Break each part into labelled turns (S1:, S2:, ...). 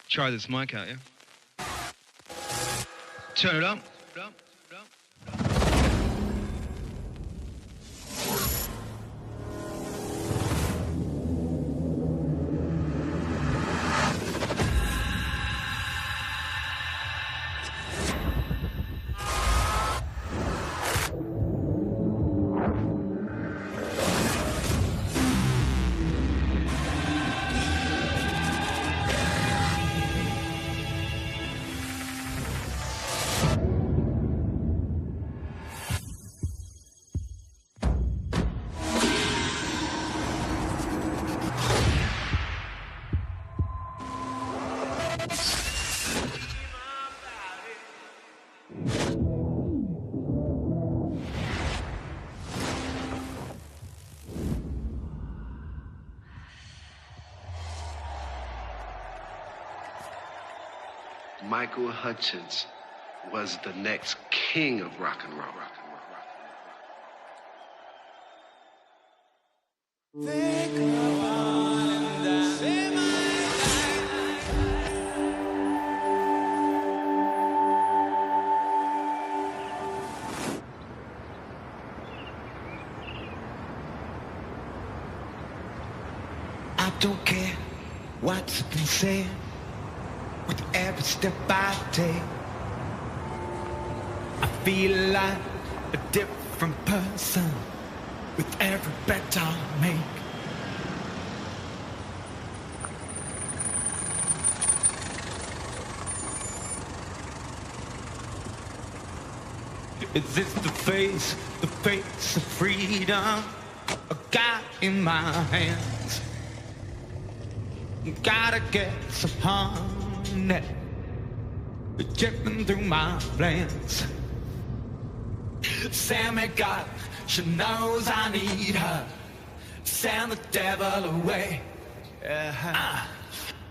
S1: Try this mic out, yeah? Turn it up.
S2: Michael Hutchence was the next king of rock and roll.
S3: I don't care what's been said. With every step I take, I feel like a different person with every bet I make. Is this the face of freedom? A got in my hands. Gotta get some honey, dripping through my plans. Sammy got, she knows I need her. Send the devil away.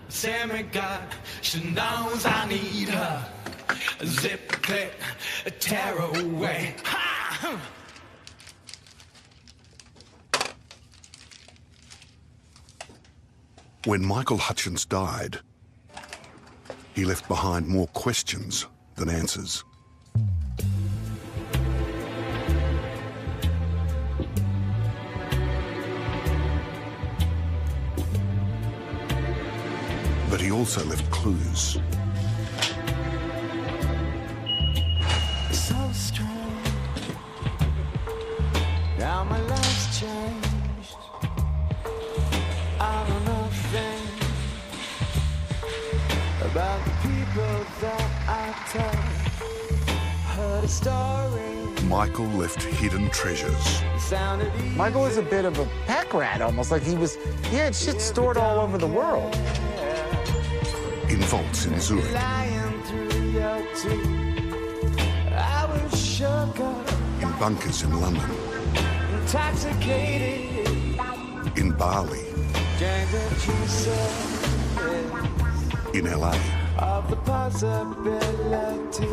S3: Sammy got, she knows I need her. Zip click, tear away. Ha!
S4: When Michael Hutchence died, he left behind more questions than answers. But he also left clues.
S3: So strong. Now my life's changed. I don't know things about the people that I tell. Heard a story.
S4: Michael left hidden treasures.
S5: Michael was a bit of a pack rat, almost like he had shit stored all over the world.
S4: In vaults in Zurich. In bunkers in London.
S3: Intoxicated.
S4: In Bali. In LA.
S3: Of the possibility.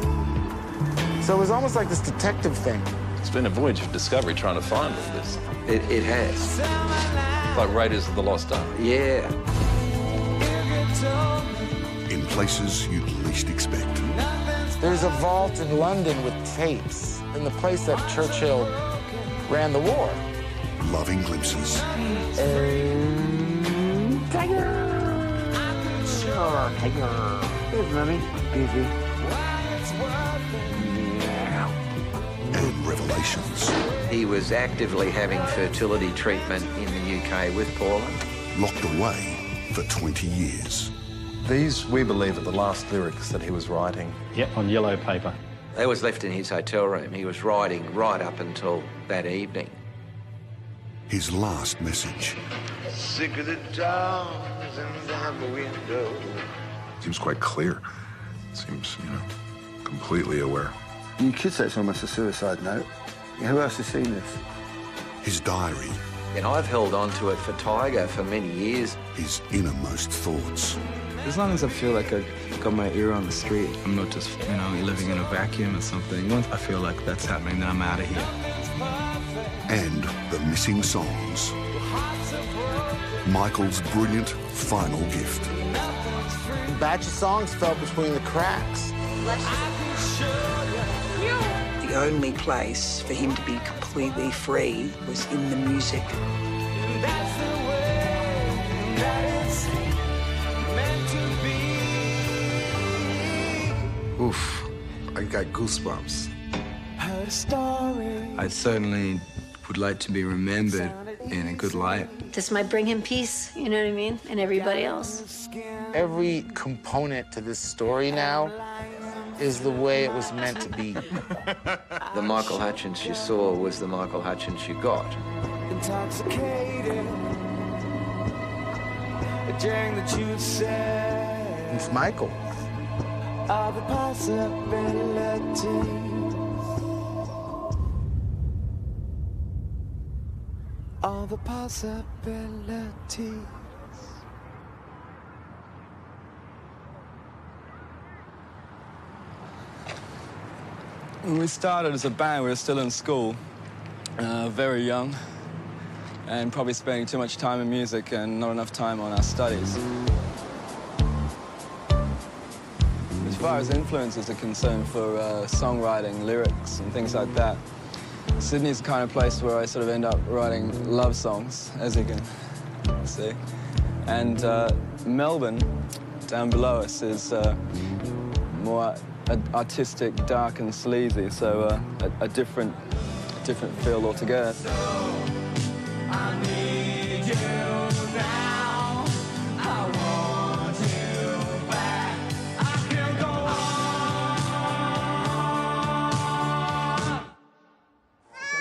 S5: So it was almost like this detective thing.
S6: It's been a voyage of discovery trying to find all this.
S2: It has.
S6: Like Raiders of the Lost Ark.
S2: Yeah.
S4: In places you'd least expect.
S5: There's a vault in London with tapes in the place that Churchill ran the war.
S4: Loving glimpses.
S5: Tiger! Sure, tiger. Here's mommy. Goofy.
S4: And revelations.
S7: He was actively having fertility treatment in the UK with Paula.
S4: Locked away for 20 years.
S8: These, we believe, are the last lyrics that he was writing.
S9: Yep, on yellow paper.
S7: They was left in his hotel room. He was writing right up until that evening.
S4: His last message.
S2: Sick of the dogs and down the window.
S10: Seems quite clear. Seems, completely aware.
S11: You could say it's almost a suicide note. Who else has seen this?
S4: His diary.
S7: And I've held on to it for Tiger for many years.
S4: His innermost thoughts.
S12: As long as I feel like I got my ear on the street, I'm not just, living in a vacuum or something. Once I feel like that's happening, then I'm out of here.
S4: And the missing songs. Michael's brilliant final gift.
S5: A batch of songs fell between the cracks.
S1: The only place for him to be completely free was in the music.
S2: Oof, I got goosebumps.
S12: I certainly would like to be remembered in a good light.
S9: This might bring him peace, you know what I mean, and everybody else.
S5: Every component to this story now is the way it was meant to be.
S7: The Michael Hutchence you saw was the Michael Hutchence you got.
S3: Intoxicated. During the truth said.
S5: It's Michael.
S3: All the possibilities. All the possibilities.
S12: When we started as a band, we were still in school, very young, and probably spending too much time in music and not enough time on our studies. As far as influences are concerned for songwriting, lyrics, and things like that, Sydney's the kind of place where I sort of end up writing love songs, as you can see. And Melbourne, down below us, is more artistic, dark and sleazy, so a different feel altogether.
S3: I need you now. I want you back. I can't go on.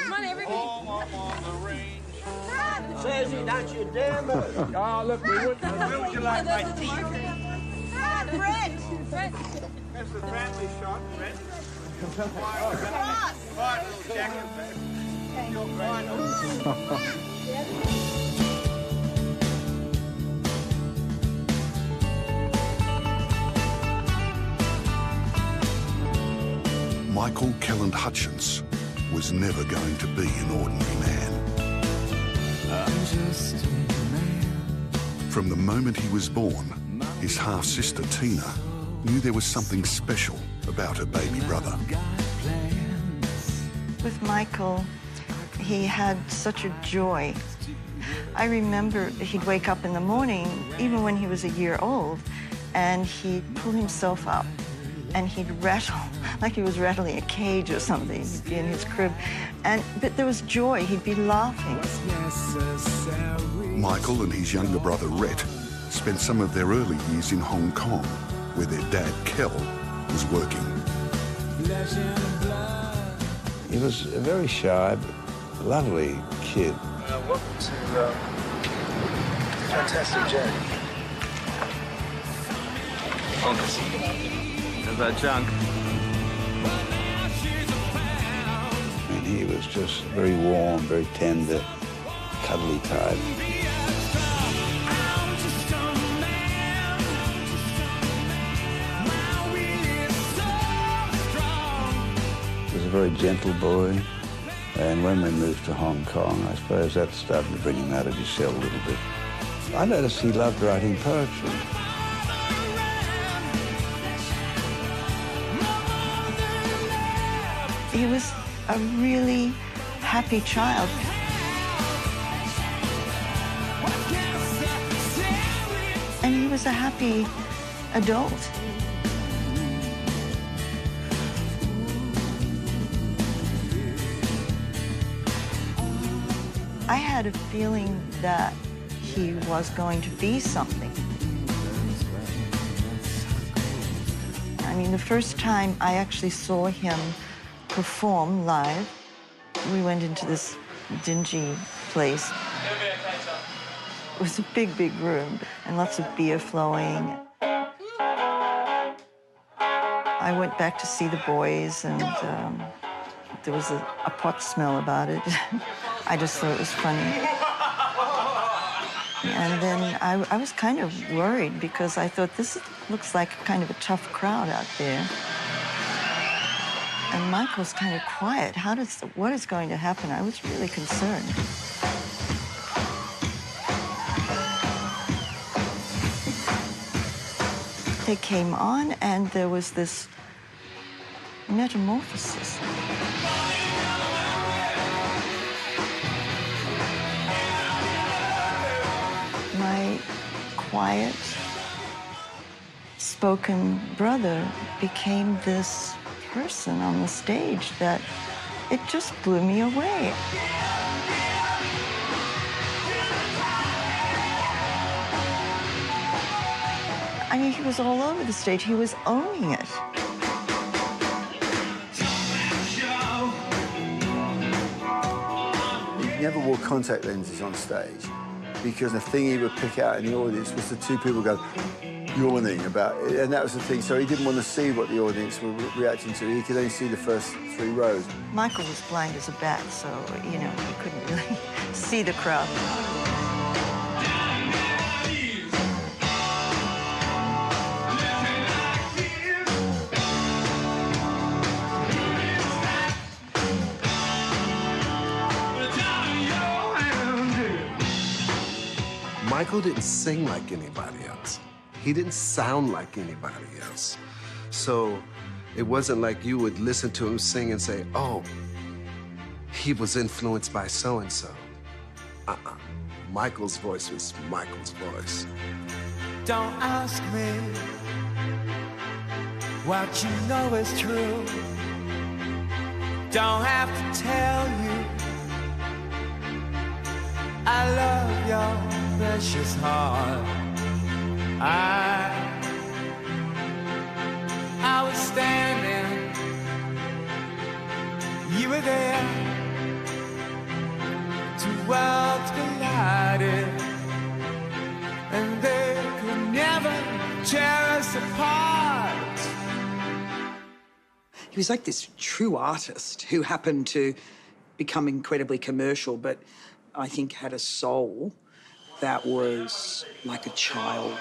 S13: Come on, everybody.
S3: Home on the range.
S13: Says he not your damn boy.
S3: Oh, look, wouldn't you like my teeth?
S13: Brett.
S3: That's the family shot, Brett. Fine little jacket, Brett. You're fine.
S4: Michael Kelland Hutchence was never going to be an ordinary man.
S3: I'm just a man.
S4: From the moment he was born, his half-sister Tina knew there was something special about her baby brother.
S14: With Michael, he had such a joy. I remember he'd wake up in the morning, even when he was a year old, and he'd pull himself up and he'd rattle like he was rattling a cage or something. He'd be in his crib, but there was joy. He'd be laughing.
S4: Michael and his younger brother Rhett spent some of their early years in Hong Kong, where their dad Kel was working.
S11: He was a very shy, lovely kid.
S12: Welcome to Fantastic Jack. There's that junk.
S11: And he was just very warm, very tender, cuddly type. He was a very gentle boy. And when we moved to Hong Kong, I suppose that started to bring him out of his shell a little bit. I noticed he loved writing poetry.
S14: He was a really happy child. And he was a happy adult. I had a feeling that he was going to be something. I mean, the first time I actually saw him perform live, we went into this dingy place. It was a big, big room and lots of beer flowing. I went back to see the boys, and there was a pot smell about it. I just thought it was funny. And then I was kind of worried because I thought, this looks like kind of a tough crowd out there. And Michael's kind of quiet. What is going to happen? I was really concerned. They came on, and there was this metamorphosis. My quiet, spoken brother became this person on the stage that it just blew me away. I mean, he was all over the stage. He was owning it.
S15: He never wore contact lenses on stage because the thing he would pick out in the audience was the two people go yawning about it, and that was the thing. So he didn't want to see what the audience were reacting to. He could only see the first 3 rows.
S14: Michael was blind as a bat, so, you know, he couldn't really see the crowd.
S2: Michael didn't sing like anybody else. He didn't sound like anybody else. So it wasn't like you would listen to him sing and say, oh, he was influenced by so-and-so. Michael's voice was Michael's voice.
S3: Don't ask me what you know is true. Don't have to tell you I love your precious heart. I was standing, you were there, 2 worlds collided, and they could never tear us apart.
S1: He was like this true artist who happened to become incredibly commercial, but I think had a soul that was like a child.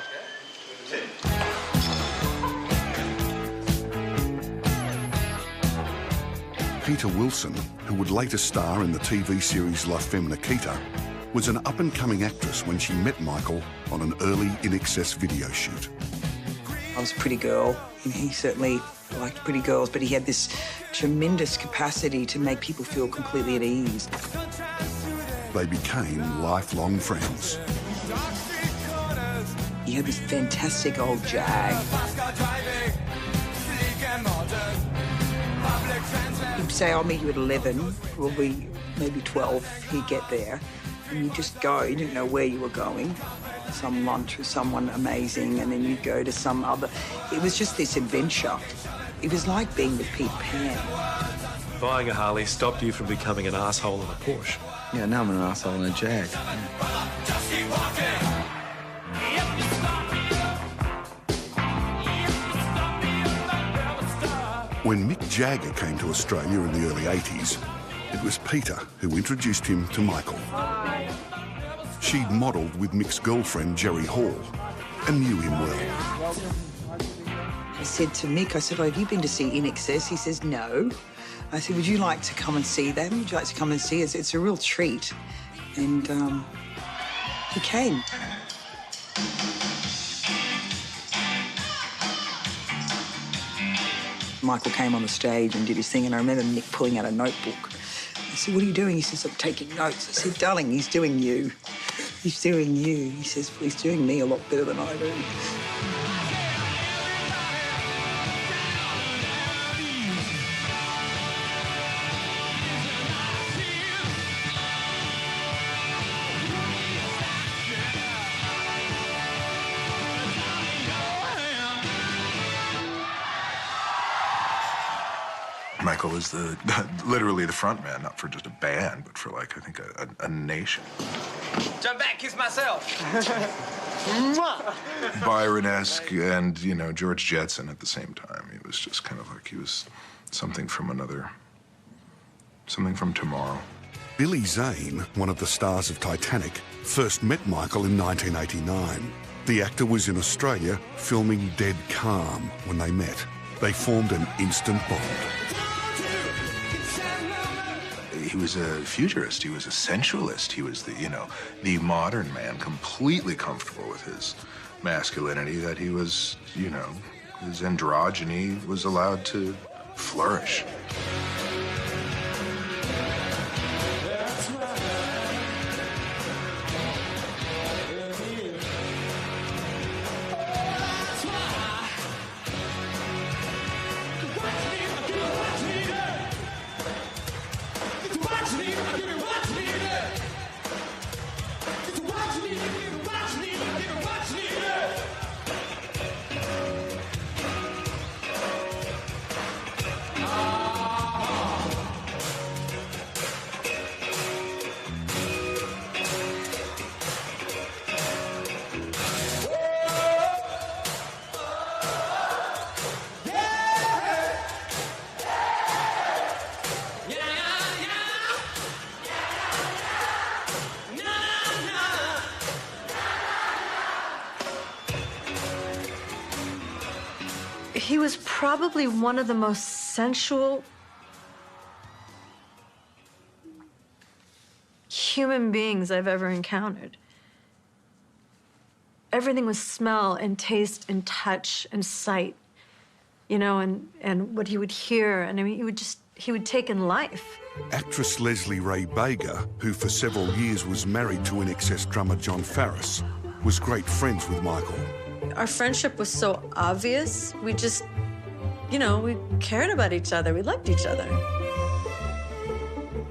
S4: Peter Wilson, who would later star in the TV series La Femme Nikita, was an up-and-coming actress when she met Michael on an early INXS video shoot.
S1: I was a pretty girl, and he certainly liked pretty girls, but he had this tremendous capacity to make people feel completely at ease.
S4: They became lifelong friends.
S1: He had this fantastic old Jag. He'd say, I'll meet you at 11, probably maybe 12, he'd get there. And you'd just go, you didn't know where you were going. Some lunch with someone amazing, and then you'd go to some other. It was just this adventure. It was like being with Peter Pan.
S16: Buying a Harley stopped you from becoming an asshole in a Porsche.
S7: Yeah, now I'm an asshole in a Jag.
S4: When Mick Jagger came to Australia in the early 80s, it was Peter who introduced him to Michael. She'd modelled with Mick's girlfriend, Jerry Hall, and knew him well.
S1: I said to Mick, I said, oh, have you been to see INXS? He says, no. I said, would you like to come and see them? Would you like to come and see us? It's a real treat. And he came. Michael came on the stage and did his thing, and I remember Mick pulling out a notebook. I said, what are you doing? He says, I'm taking notes. I said, darling, he's doing you. He's doing you. He says, well, he's doing me a lot better than I do.
S10: Michael is literally the front man, not for just a band, but for, like, I think a nation.
S3: Jump back, kiss myself.
S10: Byron-esque and, you know, George Jetson at the same time. He was just kind of like he was something from tomorrow.
S4: Billy Zane, one of the stars of Titanic, first met Michael in 1989. The actor was in Australia filming Dead Calm when they met. They formed an instant bond.
S10: He was a futurist. He was a sensualist. He was the modern man, completely comfortable with his masculinity, that he was, you know, his androgyny was allowed to flourish.
S17: He was probably one of the most sensual human beings I've ever encountered. Everything was smell and taste and touch and sight, you know, and what he would hear. And I mean, he would take in life.
S4: Actress Leslie Ray Bager, who for several years was married to INXS drummer John Farris, was great friends with Michael.
S17: Our friendship was so obvious. We just, you know, we cared about each other. We loved each other.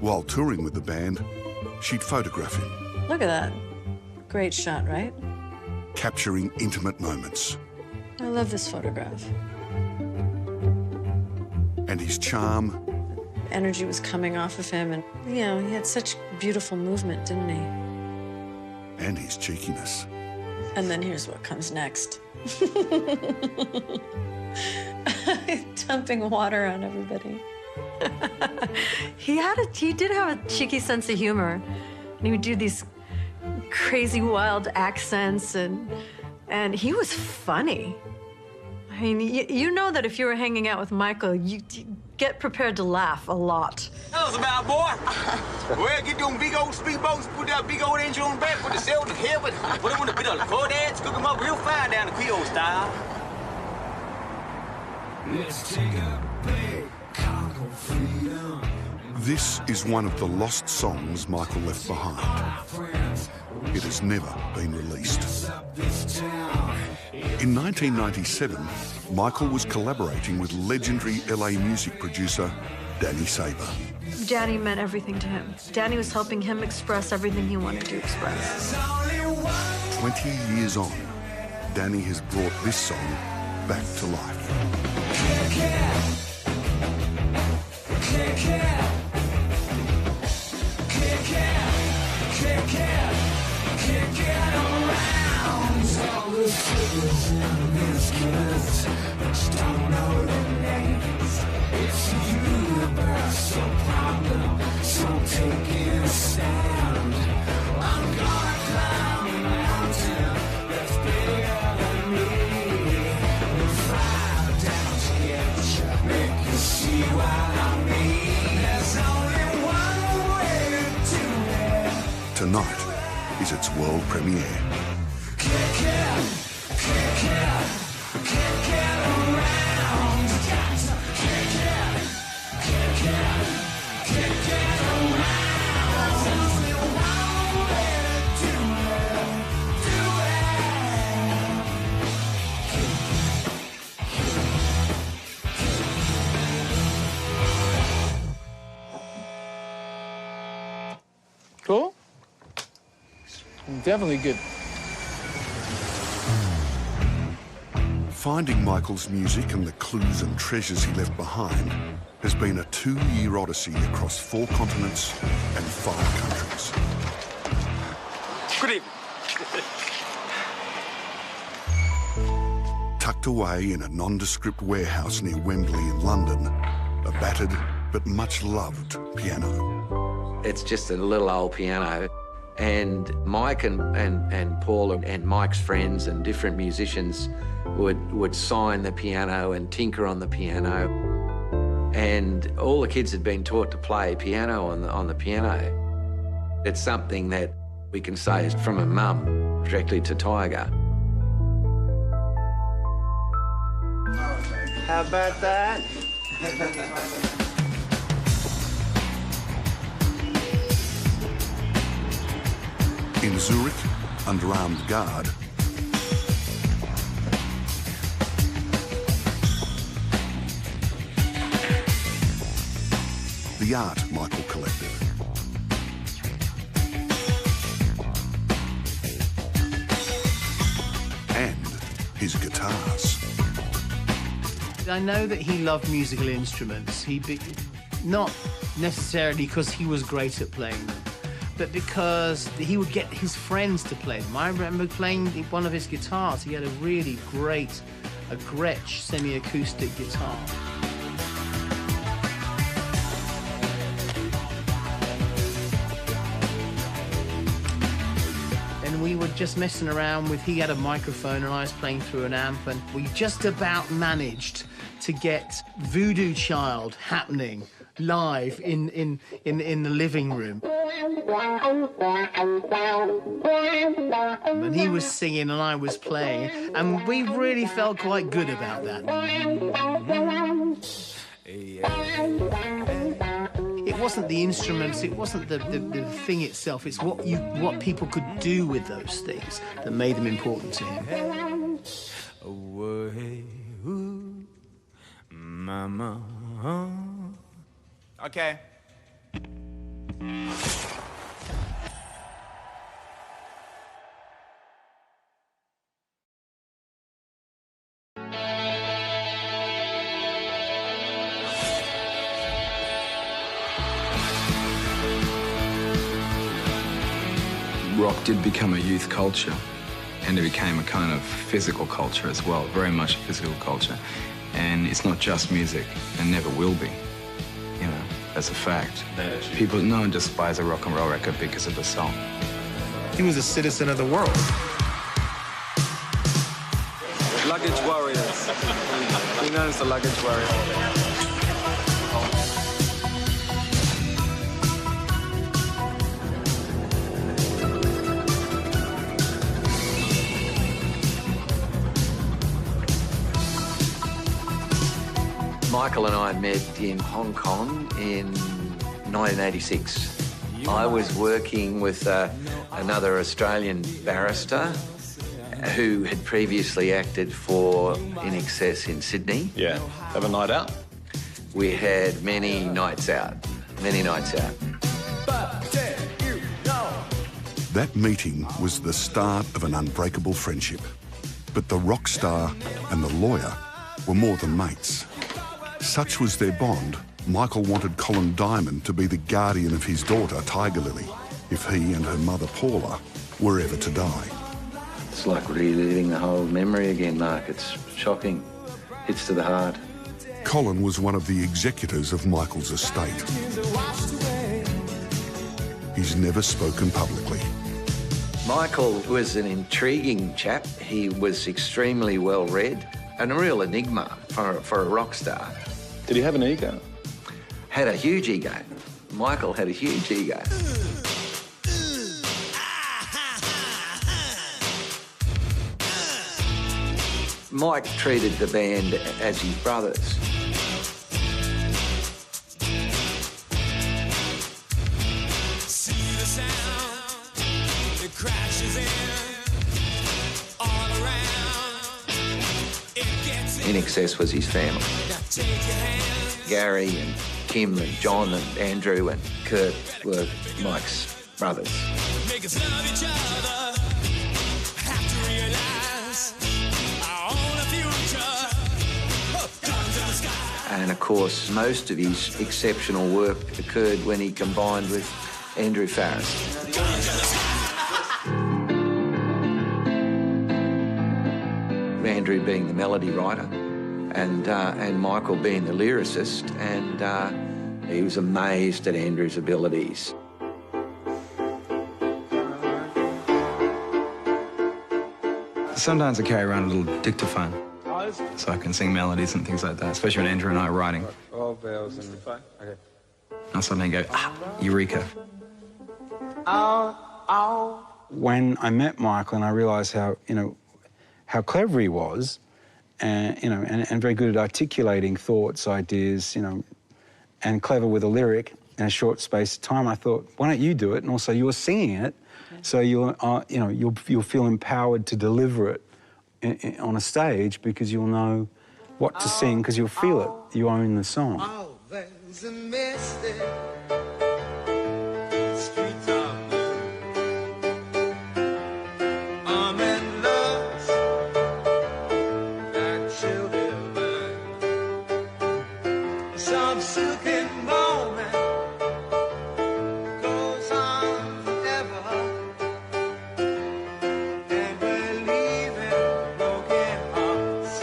S4: While touring with the band, she'd photograph him.
S17: Look at that. Great shot, right?
S4: Capturing intimate moments.
S17: I love this photograph.
S4: And his charm.
S17: Energy was coming off of him, and, you know, he had such beautiful movement, didn't he?
S4: And his cheekiness.
S17: And then here's what comes next. Dumping water on everybody. He did have a cheeky sense of humor. And he would do these crazy, wild accents, and he was funny. I mean, you know that if you were hanging out with Michael, you get prepared to laugh a lot.
S18: That was about, boy. Well, get them big old speedboats, put that big old engine on the back, put the sail to heaven, put them on the bit of the cordades, cook them up real fine down the Creole style.
S3: Let's take a big cock of freedom.
S4: This is one of the lost songs Michael left behind. It has never been released. In 1997, Michael was collaborating with legendary LA music producer Danny Saber.
S17: Danny meant everything to him. Danny was helping him express everything he wanted to express.
S4: 20 years on, Danny has brought this song back to life.
S3: It's a universal problem, so take a stand. I'm gonna climb a mountain that's bigger than me. We'll fly down together, make you see what I mean. There's only one way to do it.
S4: Tonight is its world premiere.
S12: Cool? Definitely good.
S4: Finding Michael's music and the clues and treasures he left behind has been a 2-year odyssey across 4 continents and 5 countries.
S18: Good evening.
S4: Tucked away in a nondescript warehouse near Wembley in London, a battered but much loved piano.
S7: It's just a little old piano. And Mike and Paul and Mike's friends and different musicians would sign the piano and tinker on the piano. And all the kids had been taught to play piano on the piano. It's something that we can say is from a mum directly to Tiger.
S5: How about that?
S4: In Zurich, under armed guard, the art Michael collected. And his guitars.
S19: I know that he loved musical instruments. Not necessarily because he was great at playing them, but because he would get his friends to play them. I remember playing one of his guitars. He had a really great, a Gretsch semi-acoustic guitar. And we were just messing around with, he had a microphone and I was playing through an amp, and we just about managed to get Voodoo Child happening live in the living room. And he was singing and I was playing, and we really felt quite good about that. It wasn't the instruments, it wasn't the thing itself, it's what people could do with those things that made them important to him.
S3: Away, ooh, mama. Okay.
S20: Rock did become a youth culture, and it became a kind of physical culture as well, very much a physical culture. And it's not just music, and never will be, you know, that's a fact. No one just buys a rock and roll record because of the song.
S12: He was a citizen of the world.
S21: Luggage warriors. He knows the luggage warriors.
S7: Michael and I met in Hong Kong in 1986. I was working with another Australian barrister who had previously acted for INXS in Sydney.
S6: Yeah, have a night out?
S7: We had many nights out, many nights out.
S4: That meeting was the start of an unbreakable friendship. But the rock star and the lawyer were more than mates. Such was their bond, Michael wanted Colin Diamond to be the guardian of his daughter, Tiger Lily, if he and her mother, Paula, were ever to die.
S7: It's like reliving the whole memory again, Mark. It's shocking. Hits to the heart.
S4: Colin was one of the executors of Michael's estate. He's never spoken publicly.
S7: Michael was an intriguing chap. He was extremely well read and a real enigma for a rock star.
S6: Did he have an ego?
S7: Had a huge ego. Michael had a huge ego. Mike treated the band as his brothers.
S3: See the sound, it crashes in all around. It gets
S7: INXS was his family. Gary and Kim and John and Andrew and Kurt were Mike's brothers.
S3: Make us love each other. Have to realize our own future. Guns in the sky.
S7: And of course, most of his exceptional work occurred when he combined with Andrew Farris. Andrew being the melody writer, and Michael being the lyricist, and he was amazed at Andrew's abilities.
S20: Sometimes I carry around a little dictaphone, so I can sing melodies and things like that, especially when Andrew and I are writing.
S21: All bells and okay.
S20: I'll suddenly go, eureka.
S22: When I met Michael and I realised how, how clever he was,
S11: and, you know, and very good at articulating thoughts, ideas, you know, and clever with a lyric in a short space of time. I thought, why don't you do it? And also you're singing it, so you'll, you know, you'll feel empowered to deliver it on a stage because you'll know what to sing because you'll feel it. You own the song.
S3: Oh, there's a mystic. Streets are blue. I'm in love. That children learn. Some silken moment goes on forever. And we're leaving broken hearts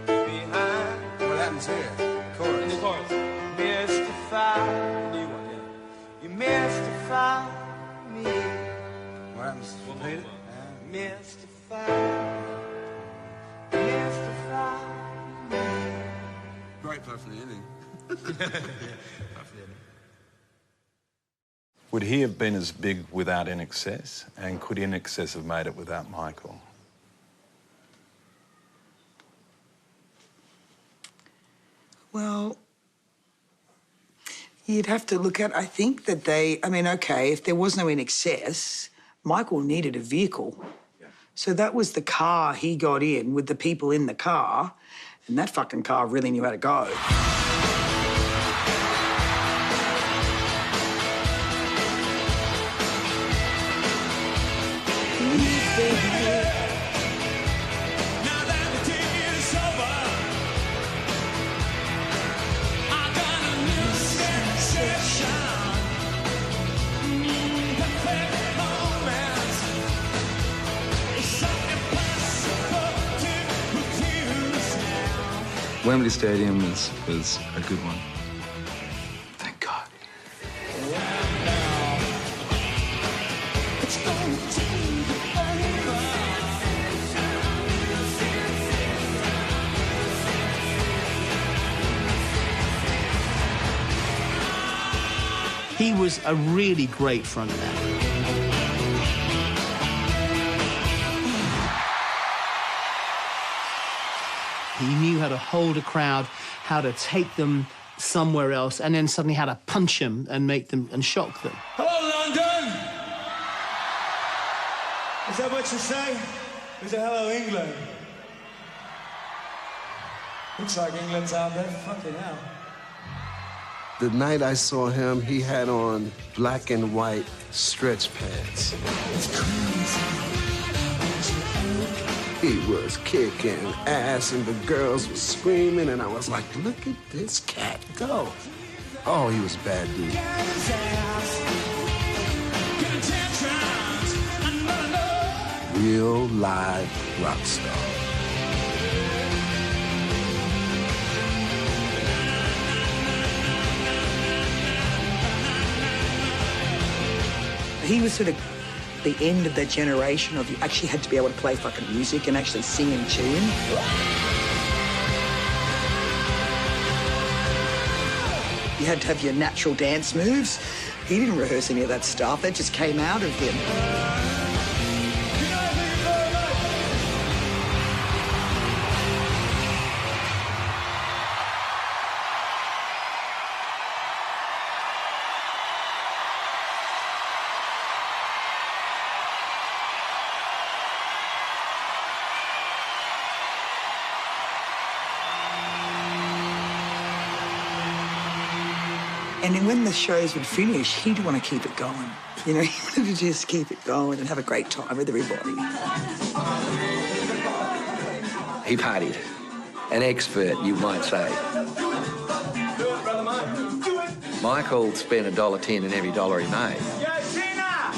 S3: behind. What happens here? Chorus. In the chorus. Mystify. New one, yeah. You mystify me. What happens? Repeat it. Mystify. Mystify me.
S8: Great part from the ending.
S22: Would he have been as big without INXS? And could INXS have made it without Michael?
S1: Well, you'd have to look at, I think that they, I mean, okay, if there was no INXS, Michael needed a vehicle. So that was the car he got in with the people in the car, and that fucking car really knew how to go.
S20: Wembley Stadium was a good one. Thank God.
S19: He was a really great frontman. He knew how to hold a crowd, how to take them somewhere else, and then suddenly how to punch them and make them and shock them.
S3: Hello, London! Is that what you say? Is it hello, England? Looks like England's out there. Fucking hell.
S2: The night I saw him, he had on black and white stretch pants. He was kicking ass and the girls were screaming and I was like, look at this cat go. Oh, he was a bad dude. Real live rock star.
S1: He was sort of the end of that generation of you actually had to be able to play fucking music and actually sing in tune. You had to have your natural dance moves. He didn't rehearse any of that stuff. That just came out of him. And then when the shows would finish, he'd want to keep it going. You know, he wanted to just keep it going and have a great time with everybody.
S7: He partied. An expert, you might say. Michael spent $1.10 in every dollar he made.
S3: Yo, Tina!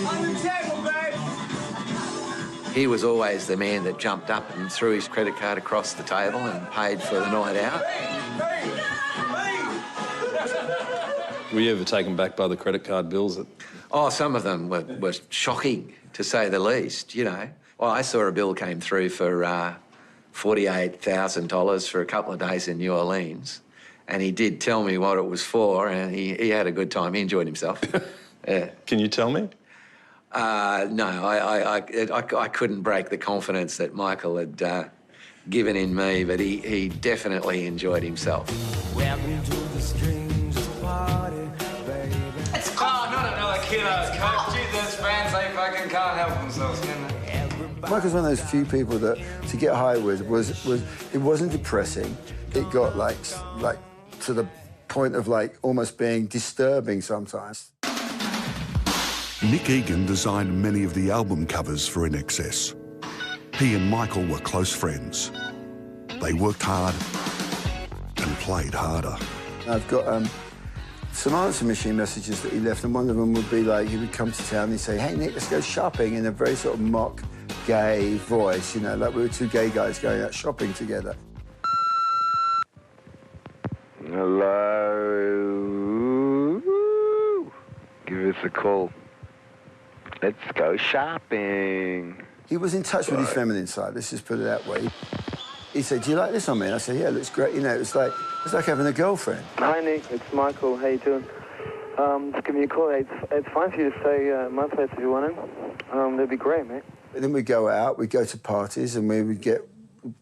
S3: On the table, babe!
S7: He was always the man that jumped up and threw his credit card across the table and paid for the night out.
S16: Were you ever taken back by the credit card bills?
S7: Oh, some of them were shocking, to say the least, you know. Well, I saw a bill came through for $48,000 for a couple of days in New Orleans, and he did tell me what it was for, and he had a good time. He enjoyed himself. Yeah.
S16: Can you tell me?
S7: No, I couldn't break the confidence that Michael given in me, but he definitely enjoyed himself.
S3: Welcome to the strangest party, baby.
S21: Oh, not another kiddo, Coach. Jesus, fans, they fucking can't help themselves, can they?
S15: Michael's one of those few people that to get high with was it wasn't depressing. It got like to the point of like almost being disturbing sometimes.
S4: Nick Egan designed many of the album covers for INXS. He and Michael were close friends. They worked hard and played harder.
S15: I've got some answer machine messages that he left, and one of them would be like, he would come to town and he'd say, "Hey, Nick, let's go shopping," in a very sort of mock gay voice, you know, like we were two gay guys going out shopping together.
S9: Hello. Give us a call. Let's go shopping.
S15: He was in touch with his feminine side, let's just put it that way. He said, "Do you like this on me?" And I said, "Yeah, it looks great." You know, it's like having a girlfriend.
S21: Hi, Nick. It's Michael. How you doing? Just give me a call. It's fine for you to stay at my place if you want to. That'd be great, mate.
S15: And then we'd go out, we'd go to parties, and we would get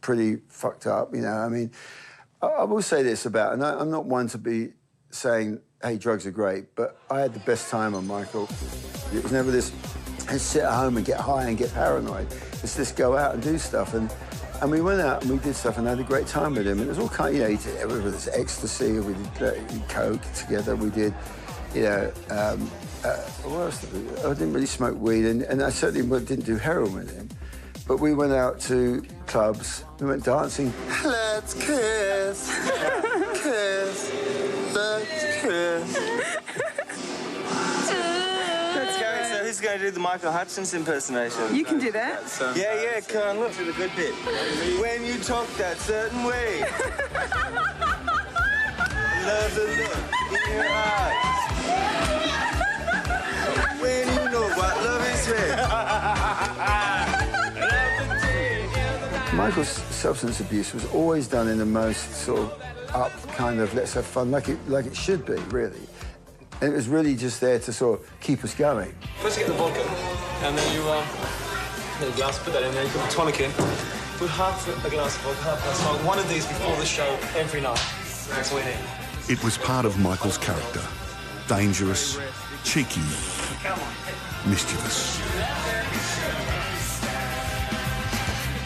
S15: pretty fucked up, you know. I mean, I will say this about, and I'm not one to be saying, hey, drugs are great, but I had the best time on Michael. It was never this, let's sit at home and get high and get paranoid. It's just go out and do stuff. And we went out and we did stuff and had a great time with him. And it was all kind of, you know, he did, whether it's ecstasy, or we did coke together, we did, you know, what else did we do? I didn't really smoke weed, and I certainly didn't do heroin with him. But we went out to clubs, we went dancing. Let's kiss, kiss, let's kiss.
S21: Let's go. So who's going to do the Michael Hutchence impersonation?
S13: You can do that.
S21: Yeah, come on, look for the good bit. When you talk that certain way. Love the look in your eyes. When you know what love is here.
S15: Michael's substance abuse was always done in the most sort of up kind of let's have fun, like it should be, really. And it was really just there to sort of keep us going.
S21: First you get the vodka, and then you get a glass, put that in there, you put the tonic in. Put half a glass of vodka, half a glass of one of these before the show every night. That's what we need.
S4: It was part of Michael's character. Dangerous, cheeky, mischievous.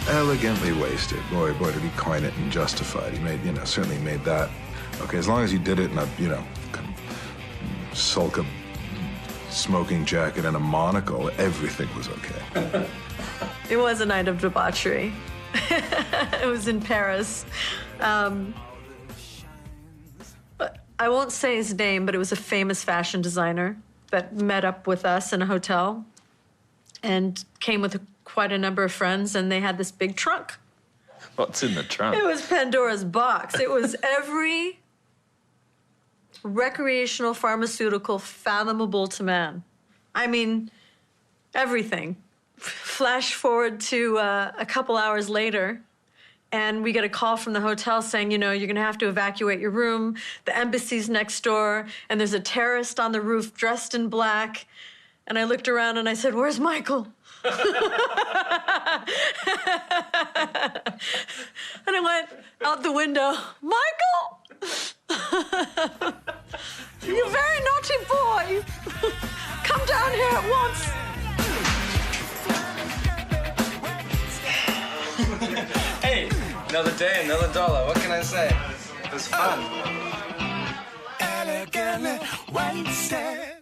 S10: Elegantly wasted. Boy, did he coin it and justify it. He made, you know, certainly made that. Okay, as long as you did it in a, you know, kind of sulka smoking jacket and a monocle, everything was okay.
S17: It was a night of debauchery. It was in Paris. I won't say his name, but it was a famous fashion designer that met up with us in a hotel and came with quite a number of friends, and they had this big trunk.
S21: What's in the trunk?
S17: It was Pandora's box. It was every recreational pharmaceutical fathomable to man. I mean, everything. Flash forward to a couple hours later, and we get a call from the hotel saying, you know, you're going to have to evacuate your room. The embassy's next door, and there's a terrorist on the roof dressed in black. And I looked around and I said, "Where's Michael?" And I went out the window, "Michael! You very naughty boy. Come down here at once."
S21: Hey, another day, another dollar. What can I say? It was fun.
S3: Elegantly wasted.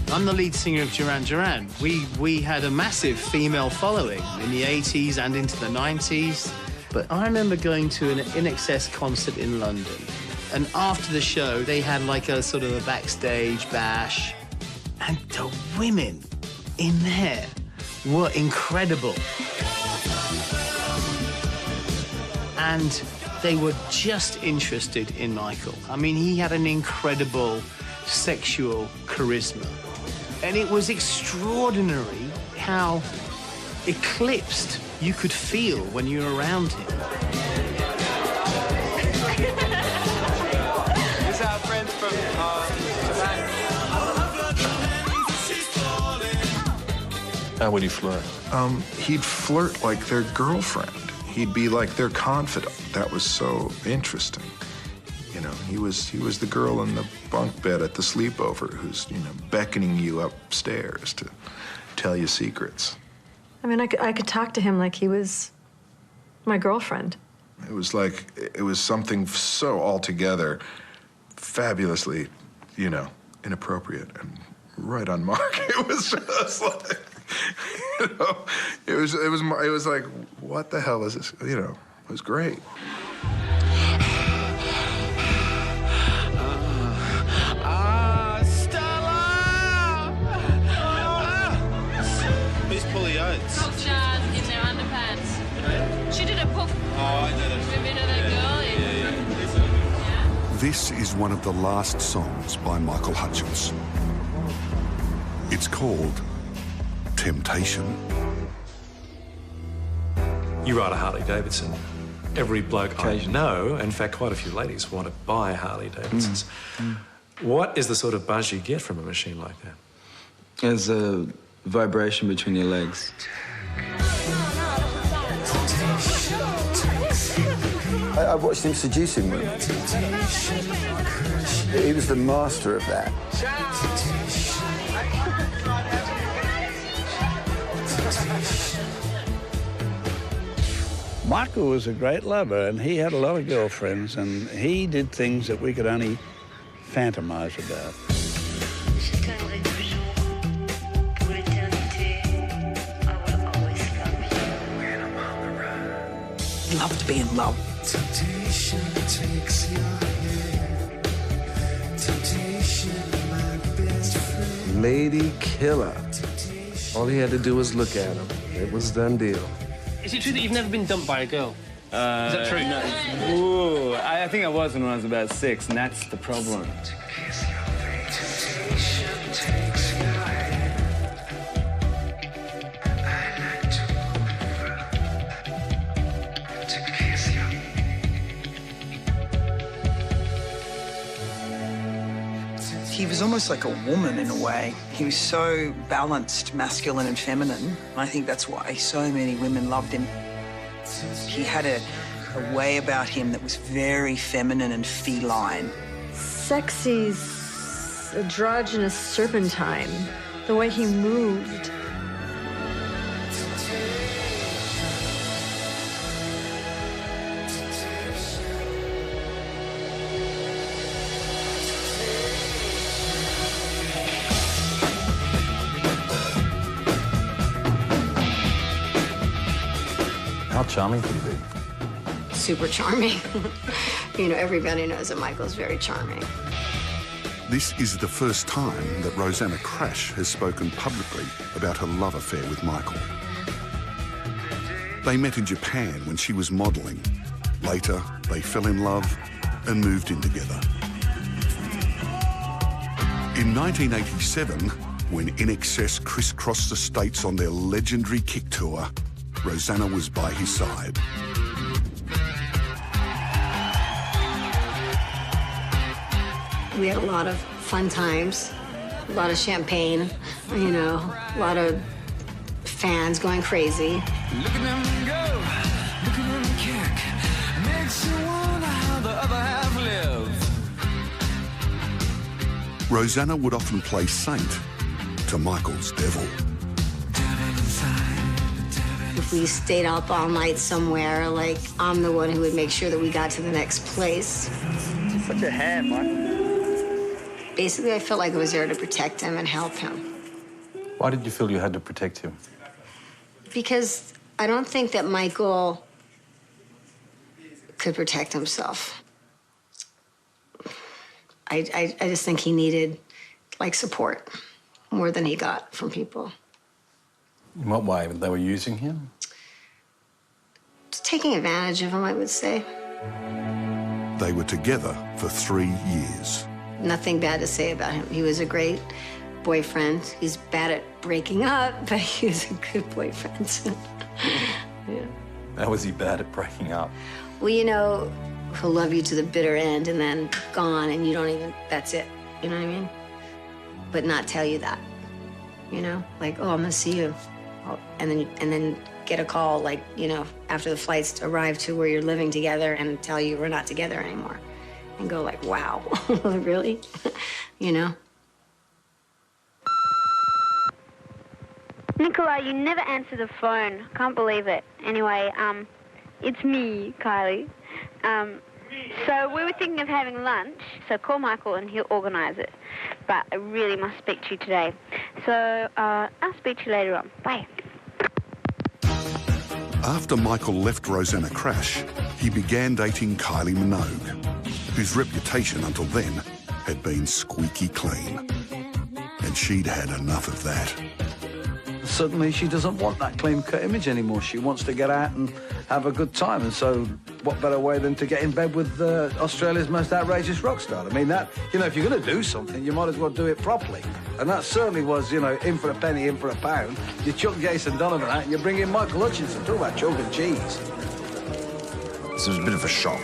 S19: I'm the lead singer of Duran Duran. We had a massive female following in the 80s and into the 90s. But I remember going to an INXS concert in London. And after the show, they had like a sort of a backstage bash. And the women in there were incredible. And They were just interested in Michael. I mean, he had an incredible sexual charisma. And it was extraordinary how eclipsed you could feel when you were around him.
S21: These are our friends from Japan.
S22: How would he flirt?
S10: He'd flirt like their girlfriend. He'd be like their confidant. That was so interesting. You know, he was the girl in the bunk bed at the sleepover who's, you know, beckoning you upstairs to tell you secrets.
S17: I mean, I could talk to him like he was my girlfriend.
S10: It was like, it was something so altogether fabulously, you know, inappropriate and right on mark. It was just like, you know, it was like, what the hell is this? You know, it was great.
S21: Who's Polly Oates?
S13: Rock stars in their underpants. She did a poof.
S21: Oh, I know that.
S13: Remember that girl?
S4: This is one of the last songs by Michael Hutchence. It's called Temptation.
S16: You ride a Harley Davidson. Every bloke I know, in fact, quite a few ladies want to buy Harley Davidsons. What is the sort of buzz you get from a machine like that?
S20: There's a vibration between your legs.
S15: I watched him seducing women. He was the master of that.
S14: Michael was a great lover, and he had a lot of girlfriends, and he did things that we could only fantasize about.
S1: He loved being loved.
S3: Temptation takes your head. Temptation, my best friend.
S2: Lady killer. All he had to do was look at him. It was done deal.
S23: Is it true that you've never been dumped by a girl? Is that true?
S12: No. Ooh, I think I was when I was about 6, and that's the problem.
S1: He was almost like a woman in a way. He was so balanced, masculine and feminine. I think that's why so many women loved him. He had a way about him that was very feminine and feline.
S17: Sexy, androgynous serpentine, the way he moved.
S22: How charming could he be?
S24: Super charming. You know, everybody knows that Michael's very charming.
S4: This is the first time that Rosanna Crash has spoken publicly about her love affair with Michael. They met in Japan when she was modelling. Later, they fell in love and moved in together. In 1987, when INXS crisscrossed the States on their legendary kick tour, Rosanna was by his side.
S24: We had a lot of fun times, a lot of champagne, you know, a lot of fans going crazy.
S3: Look at them go, look at them kick. Makes you wonder how the other half live.
S4: Rosanna would often play saint to Michael's devil.
S24: If we stayed up all night somewhere, like, I'm the one who would make sure that we got to the next place.
S25: Such a ham, Michael.
S24: Basically, I felt like I was there to protect him and help him.
S22: Why did you feel you had to protect him?
S24: Because I don't think that Michael could protect himself. I just think he needed, like, support more than he got from people.
S22: In what way? They were using him?
S24: Just taking advantage of him, I would say.
S4: They were together for 3 years.
S24: Nothing bad to say about him. He was a great boyfriend. He's bad at breaking up, but he was a good boyfriend. Yeah.
S22: How was he bad at breaking up?
S24: Well, you know, he'll love you to the bitter end and then gone and you don't even, that's it. You know what I mean? But not tell you that, you know? Like, oh, I'm gonna see you. And then get a call, like, you know, after the flights arrive to where you're living together and tell you we're not together anymore. And go like, wow, really? You know?
S5: Nicola, you never answer the phone. Can't believe it. Anyway, it's me, Kylie. So we were thinking of having lunch, so call Michael and he'll organise it. But I really must speak to you today. So I'll speak to you later on. Bye.
S4: After Michael left Rosanna Crash, he began dating Kylie Minogue, whose reputation until then had been squeaky clean. And she'd had enough of that.
S14: Suddenly she doesn't want that clean-cut image anymore. She wants to get out and have a good time. And so what better way than to get in bed with Australia's most outrageous rock star? I mean, that, you know, if you're going to do something, you might as well do it properly. And that certainly was, you know, in for a penny, in for a pound. You chuck Jason Donovan out and you bring in Michael Hutchence. Talk about chalk and cheese.
S6: This was a bit of a shock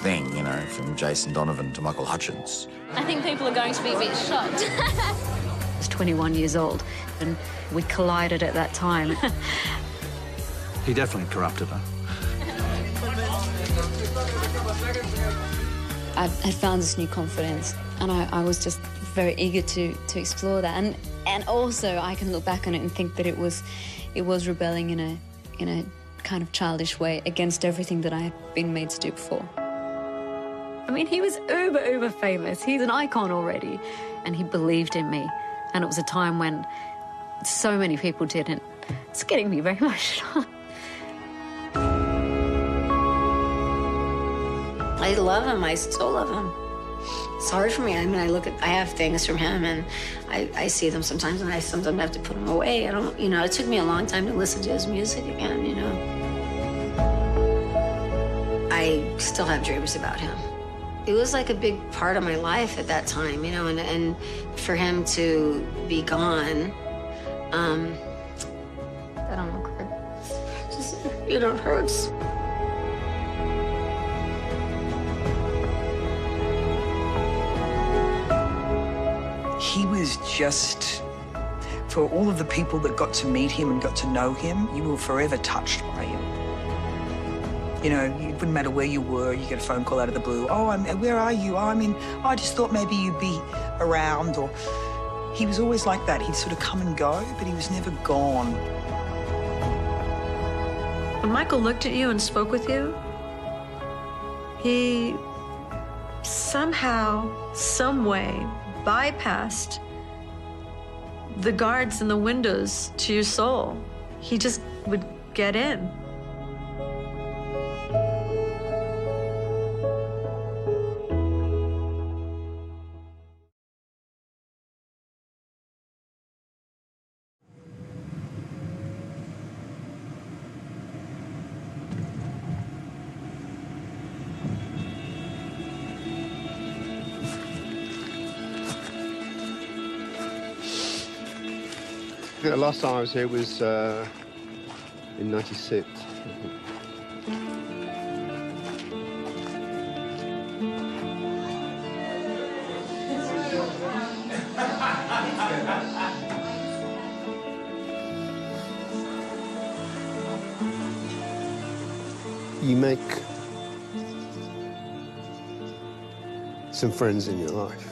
S6: thing, you know, from Jason Donovan to Michael Hutchence.
S13: I think people are going to be a bit shocked.
S17: I was 21 years old, and we collided at that time.
S14: He definitely corrupted her.
S8: I found this new confidence, and I was just very eager to explore that. And also, I can look back on it and think that it was rebelling in a kind of childish way against everything that I had been made to do before.
S17: I mean, he was uber famous. He's an icon already. And he believed in me. And it was a time when so many people didn't. It's getting me very emotional.
S24: I love him. I still love him. It's hard for me. I mean, I have things from him, and I see them sometimes, and I sometimes have to put them away. I don't, you know, it took me a long time to listen to his music again, you know. I still have dreams about him. It was like a big part of my life at that time, you know, and for him to be gone, I don't know, just, you know, it hurts.
S1: He was just, for all of the people that got to meet him and got to know him, you were forever touched by him. You know, it wouldn't matter where you were, you get a phone call out of the blue. Oh, where are you? Oh, I just thought maybe you'd be around. Or he was always like that. He'd sort of come and go, but he was never gone.
S17: When Michael looked at you and spoke with you, he somehow, some way, bypassed the guards and the windows to your soul. He just would get in.
S11: The last time I was here was in '96. You make some friends in your life.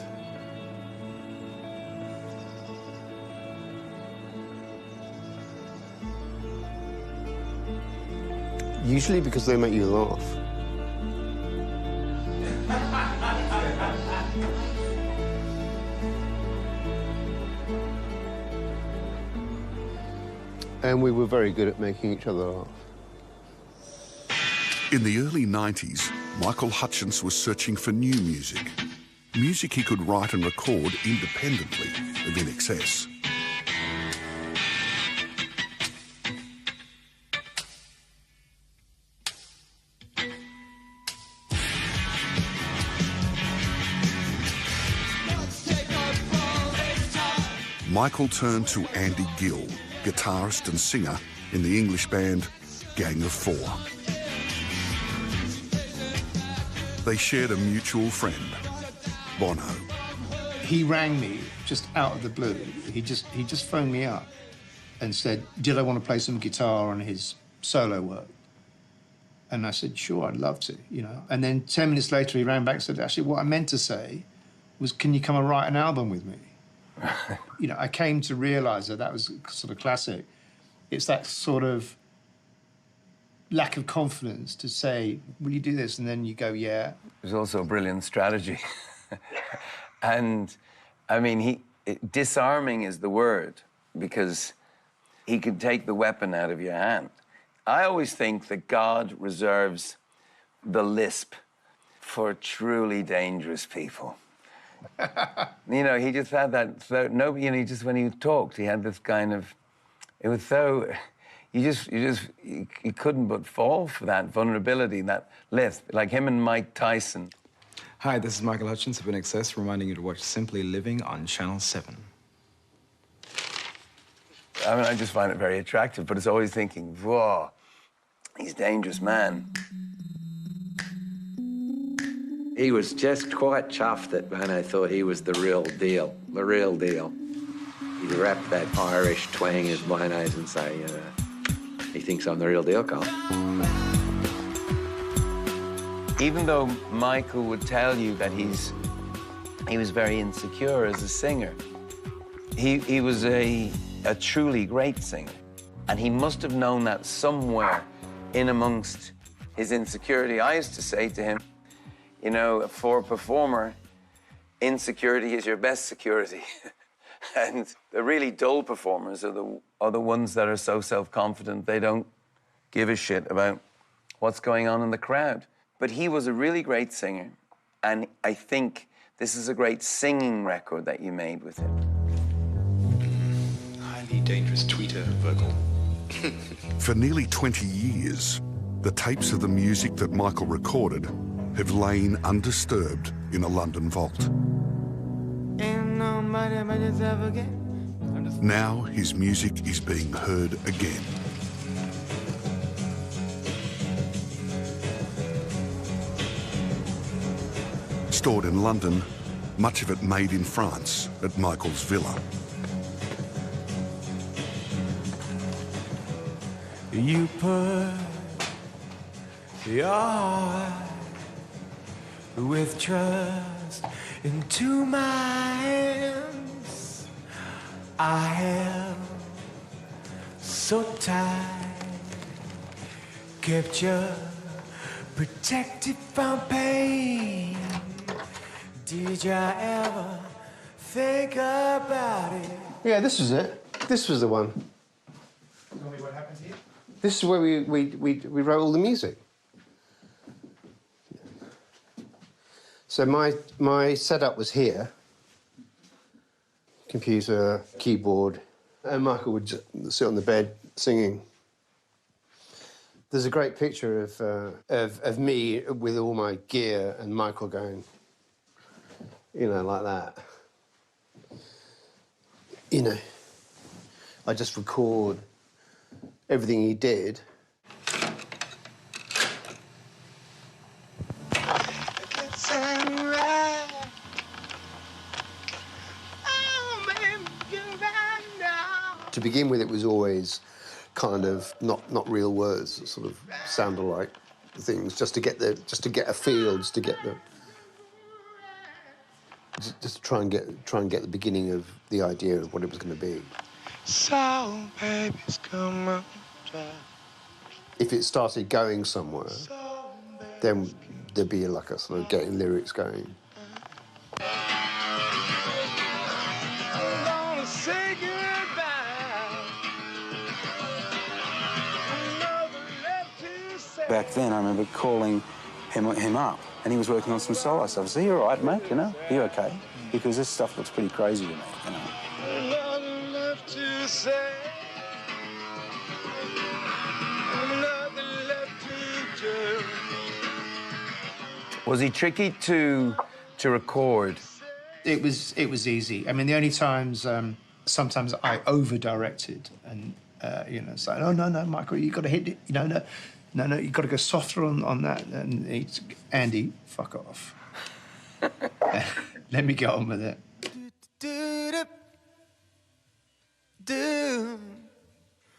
S11: Usually because they make you laugh. And we were very good at making each other laugh.
S4: In the early 90s, Michael Hutchence was searching for new music. Music he could write and record independently of INXS. Michael turned to Andy Gill, guitarist and singer in the English band Gang of Four. They shared a mutual friend, Bono.
S7: He rang me just out of the blue. He just phoned me up and said, did I want to play some guitar on his solo work? And I said, sure, I'd love to, you know. And then 10 minutes later, he rang back and said, actually, what I meant to say was, can you come and write an album with me? You know, I came to realise that was sort of classic. It's that sort of lack of confidence to say, will you do this? And then you go, yeah.
S9: It was also a brilliant strategy. And, I mean, disarming is the word, because he could take the weapon out of your hand. I always think that God reserves the lisp for truly dangerous people. You know, he just had that, you know, he just, when he talked, he had this kind of, it was so, you couldn't but fall for that vulnerability, that lisp, like him and Mike Tyson.
S20: Hi, this is Michael Hutchence of INXS, reminding you to watch Simply Living on Channel 7.
S9: I mean, I just find it very attractive, but it's always thinking, whoa, he's a dangerous man.
S10: He was just quite chuffed that Bono thought he was the real deal, the real deal. He'd wrap that Irish twang in Bono's and say, he thinks I'm the real deal, Carl.
S9: Even though Michael would tell you that he was very insecure as a singer, he was a truly great singer. And he must have known that somewhere in amongst his insecurity. I used to say to him, you know, for a performer, insecurity is your best security. And the really dull performers are the ones that are so self-confident they don't give a shit about what's going on in the crowd. But he was a really great singer, and I think this is a great singing record that you made with him.
S18: Highly dangerous tweeter vocal.
S4: For nearly 20 years, the tapes of the music that Michael recorded have lain undisturbed in a London vault. Now his music is being heard again. Stored in London, much of it made in France at Michael's villa.
S3: You put your heart with trust into my hands. I held so tight, kept you protected from pain. Did you ever think about it?
S7: Yeah, this was it. This was the one.
S3: Tell me what happened here.
S7: This is where we wrote all the music. So my setup was here. Computer, keyboard, and Michael would just sit on the bed singing. There's a great picture of me with all my gear and Michael going, you know, like that. You know, I just record everything he did. To begin with, it was always kind of not real words, that sort of sounded like things, just to get a feel, just to try and get the beginning of the idea of what it was going to be.
S3: So, baby's come on, drive.
S7: If it started going somewhere, then there'd be like a sort of getting lyrics going.
S19: Back then, I remember calling him up, and he was working on some solo stuff. I said, "You all right, mate? You know, you okay?" Because this stuff looks pretty crazy to me, you know.
S3: Nothing left to say. Nothing left to do.
S9: Was he tricky to record?
S7: It was easy. I mean, the only times sometimes I over-directed and, you know, it's like, oh, no, Michael, you got to hit it. You know, no, you got to go softer on that. And he's, Andy, fuck off. Let me get on with it.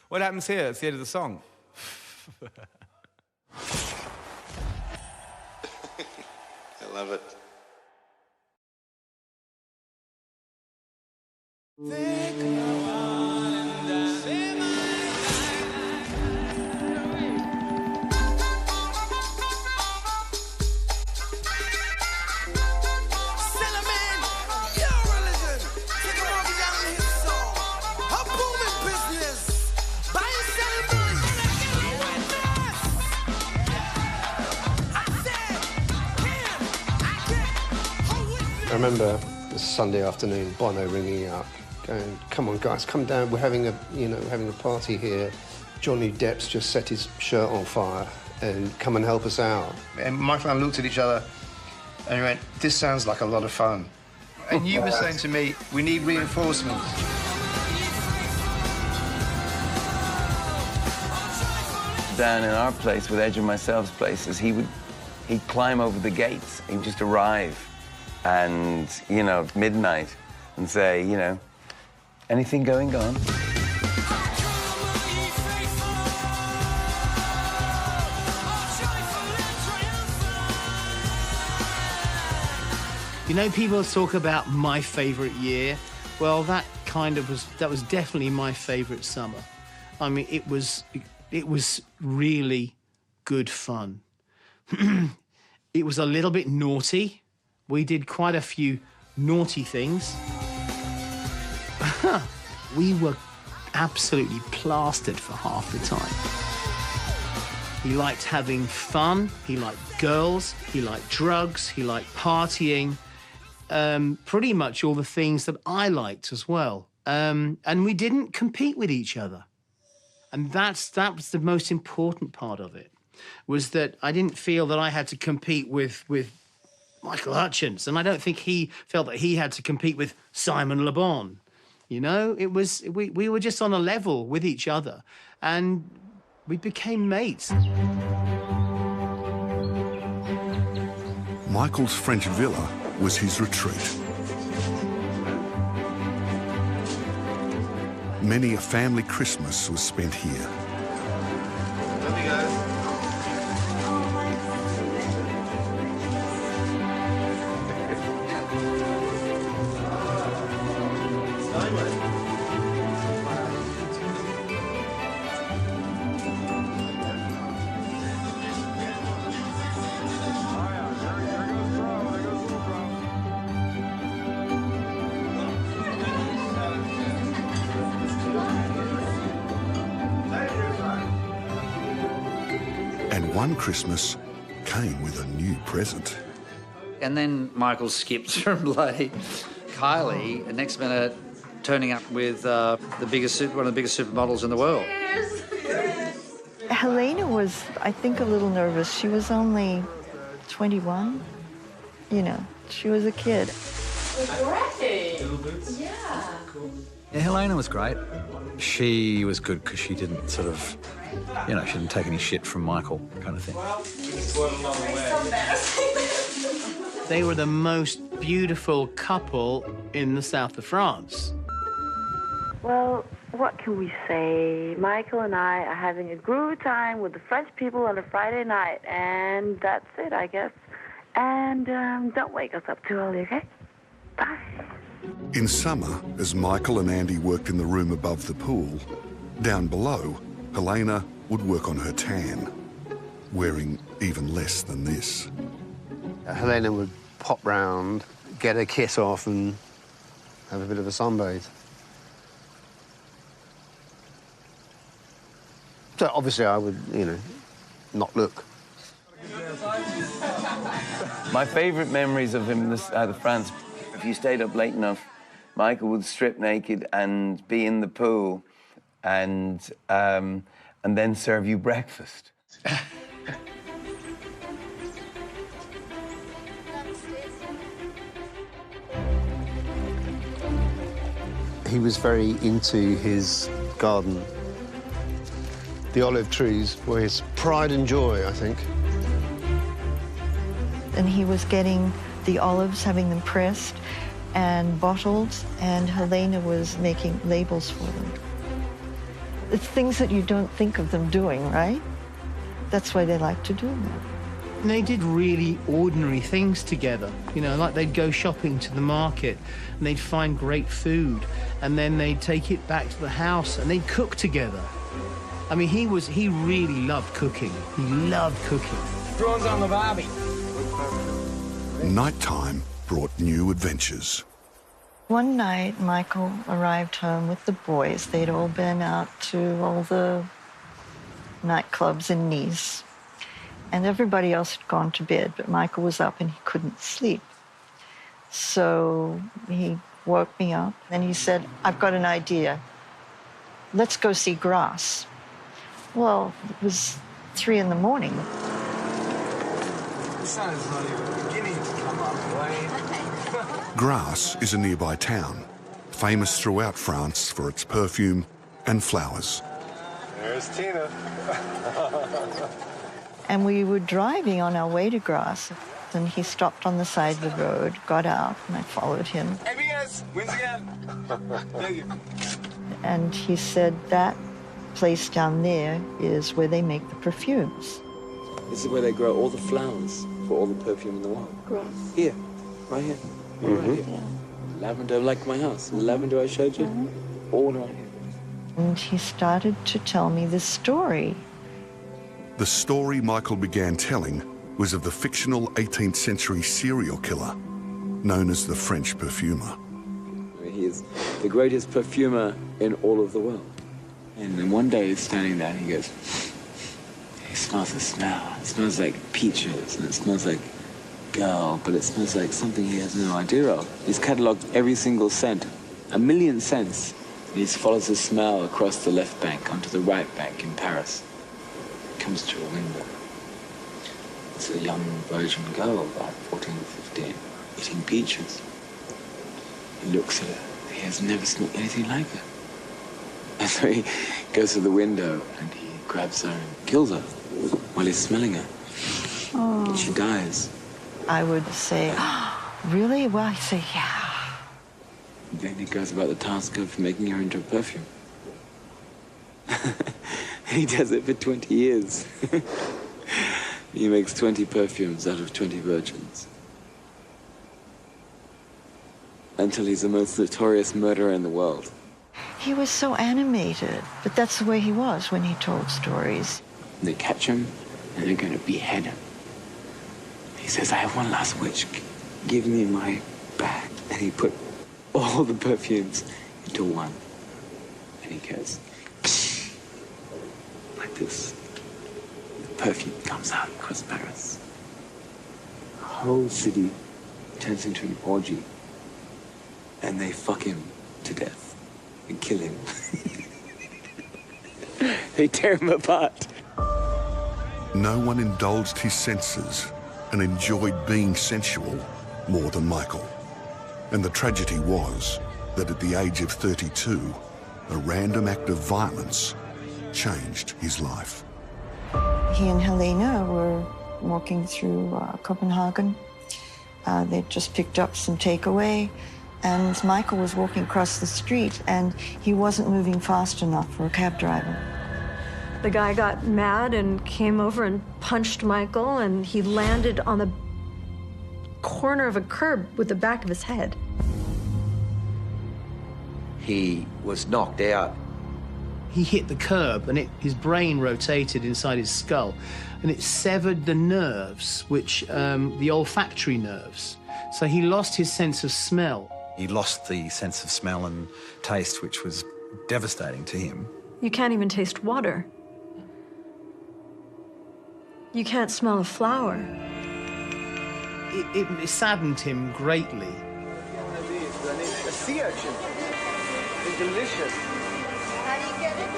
S2: What happens here? It's the end of the song.
S11: I love it. I remember this Sunday afternoon, Bono ringing up, going, "Come on, guys, come down. We're having a, having a party here. Johnny Depp's just set his shirt on fire, and come and help us out."
S7: And Michael and I looked at each other, and we went, "This sounds like a lot of fun." And you were saying to me, "We need reinforcements."
S9: Down in our place, with Edge and myself's places, he'd climb over the gates. He'd just arrive. And, midnight, and say, anything going on?
S15: You know, people talk about my favourite year. Well, that was definitely my favourite summer. I mean, it was really good fun. It was a little bit naughty. We did quite a few naughty things. We were absolutely plastered for half the time. He liked having fun, he liked girls, he liked drugs, he liked partying, pretty much all the things that I liked as well. And we didn't compete with each other. And that was the most important part of it, was that I didn't feel that I had to compete with Michael Hutchence, and I don't think he felt that he had to compete with Simon Le Bon. You know, it was we were just on a level with each other, and we became mates.
S4: Michael's French villa was his retreat. Many a family Christmas was spent here.
S3: Love you guys.
S4: And one Christmas came with a new present.
S14: And then Michael skipped from bloody Kylie, and next minute turning up with one of the biggest supermodels in the world.
S16: Helena was, I think, a little nervous. She was only 21. You know, she was a kid.
S13: Great. Yeah.
S6: Yeah, Helena was great. She was good because she didn't sort of, she didn't take any shit from Michael, kind of thing.
S15: They were the most beautiful couple in the south of France.
S21: Well, what can we say? Michael and I are having a groovy time with the French people on a Friday night, and that's it, I guess. And don't wake us up too early, okay? Bye.
S4: In summer, as Michael and Andy worked in the room above the pool, down below, Helena would work on her tan, wearing even less than this.
S11: Helena would pop round, get her kit off and have a bit of a sunbathe. So obviously I would, not look.
S9: My favourite memories of him out of France, if you stayed up late enough, Michael would strip naked and be in the pool and then serve you breakfast.
S11: He was very into his garden. The olive trees were his pride and joy, I think.
S16: And he was getting the olives, having them pressed and bottled, and Helena was making labels for them. It's things that you don't think of them doing, right? That's why they like to do them.
S15: And they did really ordinary things together, you know, like they'd go shopping to the market and they'd find great food and then they'd take it back to the house and they'd cook together. I mean, he really loved cooking. He loved cooking.
S3: Prawns on the barbie.
S4: Nighttime brought new adventures.
S16: One night, Michael arrived home with the boys. They'd all been out to all the nightclubs in Nice. And everybody else had gone to bed, but Michael was up and he couldn't sleep. So he woke me up and he said, "I've got an idea. Let's go see Grass." Well, it was 3 in the morning.
S3: The sun is not even beginning to come up, right?
S4: Grasse is a nearby town, famous throughout France for its perfume and flowers.
S3: There's Tina.
S16: And we were driving on our way to Grasse, and he stopped on the side of the road, got out, and I followed him.
S3: ABS, wins again. Thank you.
S16: And he said, "That place down there is where they make the perfumes."
S19: This is where they grow all the flowers for all the perfume in the world.
S16: Grass.
S19: Here, right here. Right here. Lavender, like my house. The lavender I showed you, all right here.
S16: And he started to tell me this story.
S4: The story Michael began telling was of the fictional 18th century serial killer known as the French perfumer.
S19: He is the greatest perfumer in all of the world. And then one day he's standing there and he goes, he smells the smell. It smells like peaches and it smells like girl, but it smells like something he has no idea of. He's catalogued every single scent, 1 million scents. And he follows the smell across the left bank onto the right bank in Paris. Comes to a window. It's a young virgin girl, about 14 or 15, eating peaches. He looks at her. He has never smelled anything like her. And so he goes to the window and he grabs her and kills her while he's smelling her.
S16: Oh.
S19: And she dies.
S16: I would say, "Oh, really?" Well, I say, "Yeah."
S19: Then he goes about the task of making her into a perfume. He does it for 20 years. He makes 20 perfumes out of 20 virgins. Until he's the most notorious murderer in the world.
S16: He was so animated, but that's the way he was when he told stories.
S19: They catch him, and they're going to behead him. He says, "I have one last wish. Give me my bag." And he put all the perfumes into one. And he goes, like this. The perfume comes out across Paris. The whole city turns into an orgy. And they fuck him to death and kill him. They tear him apart.
S4: No one indulged his senses and enjoyed being sensual more than Michael. And the tragedy was that at the age of 32, a random act of violence changed his life.
S16: He and Helena were walking through Copenhagen. They'd just picked up some takeaway, and Michael was walking across the street, and he wasn't moving fast enough for a cab driver.
S17: The guy got mad and came over and punched Michael, and he landed on the corner of a curb with the back of his head.
S10: He was knocked out.
S15: He hit the curb and his brain rotated inside his skull and it severed the nerves, which, the olfactory nerves. So he lost his sense of smell.
S6: He lost the sense of smell and taste, which was devastating to him.
S17: You can't even taste water. You can't smell a flower.
S15: It saddened him greatly.
S3: A sea urchin. It's delicious.
S5: How do you get it?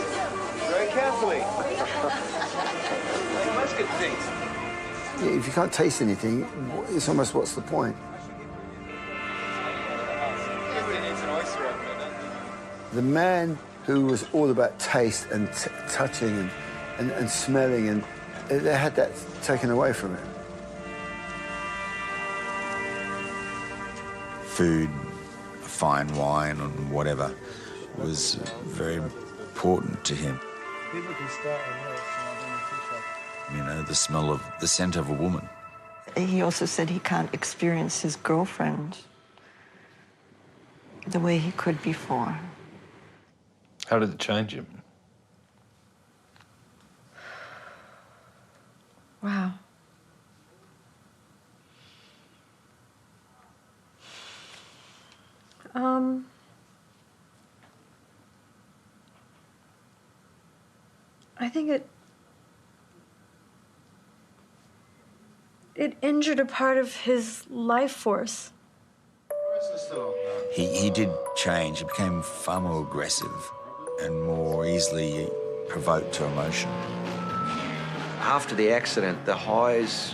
S3: Very carefully. Like most good things.
S11: Yeah, if you can't taste anything, it's almost what's the point?
S2: Everybody needs an oyster opener, don't they?
S8: The man who was all about taste and touching and smelling, and they had that taken away from it.
S12: Food, fine wine and whatever was very important to him.
S22: People can start on
S12: You know, the smell of the scent of a woman.
S16: He also said he can't experience his girlfriend the way he could before.
S18: How did it change him?
S17: Wow. I think it injured a part of his life force.
S12: He did change. He became far more aggressive and more easily provoked to emotion.
S10: After the accident, the highs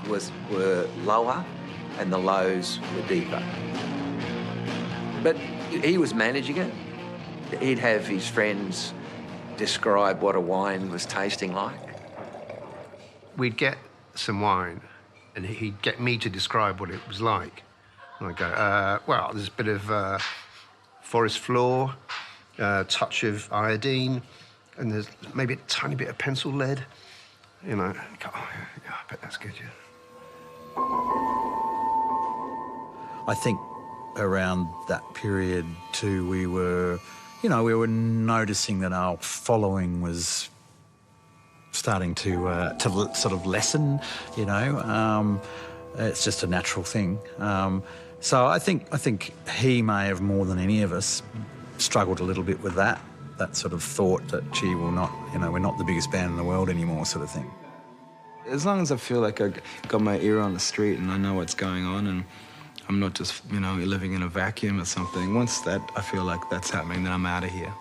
S10: were lower and the lows were deeper. But he was managing it. He'd have his friends describe what a wine was tasting like.
S7: We'd get some wine, and he'd get me to describe what it was like. And I'd go, well, there's a bit of forest floor, touch of iodine, and there's maybe a tiny bit of pencil lead. You know, go, oh, yeah, I bet that's good, yeah.
S6: I think around that period too, we were noticing that our following was starting to sort of lessen. You know, it's just a natural thing. So I think he may have, more than any of us, struggled a little bit with that sort of thought that, gee, we're not the biggest band in the world anymore, sort of thing.
S20: As long as I feel like I got my ear on the street and I know what's going on and I'm not just, living in a vacuum or something, once I feel like that's happening, then I'm out of here.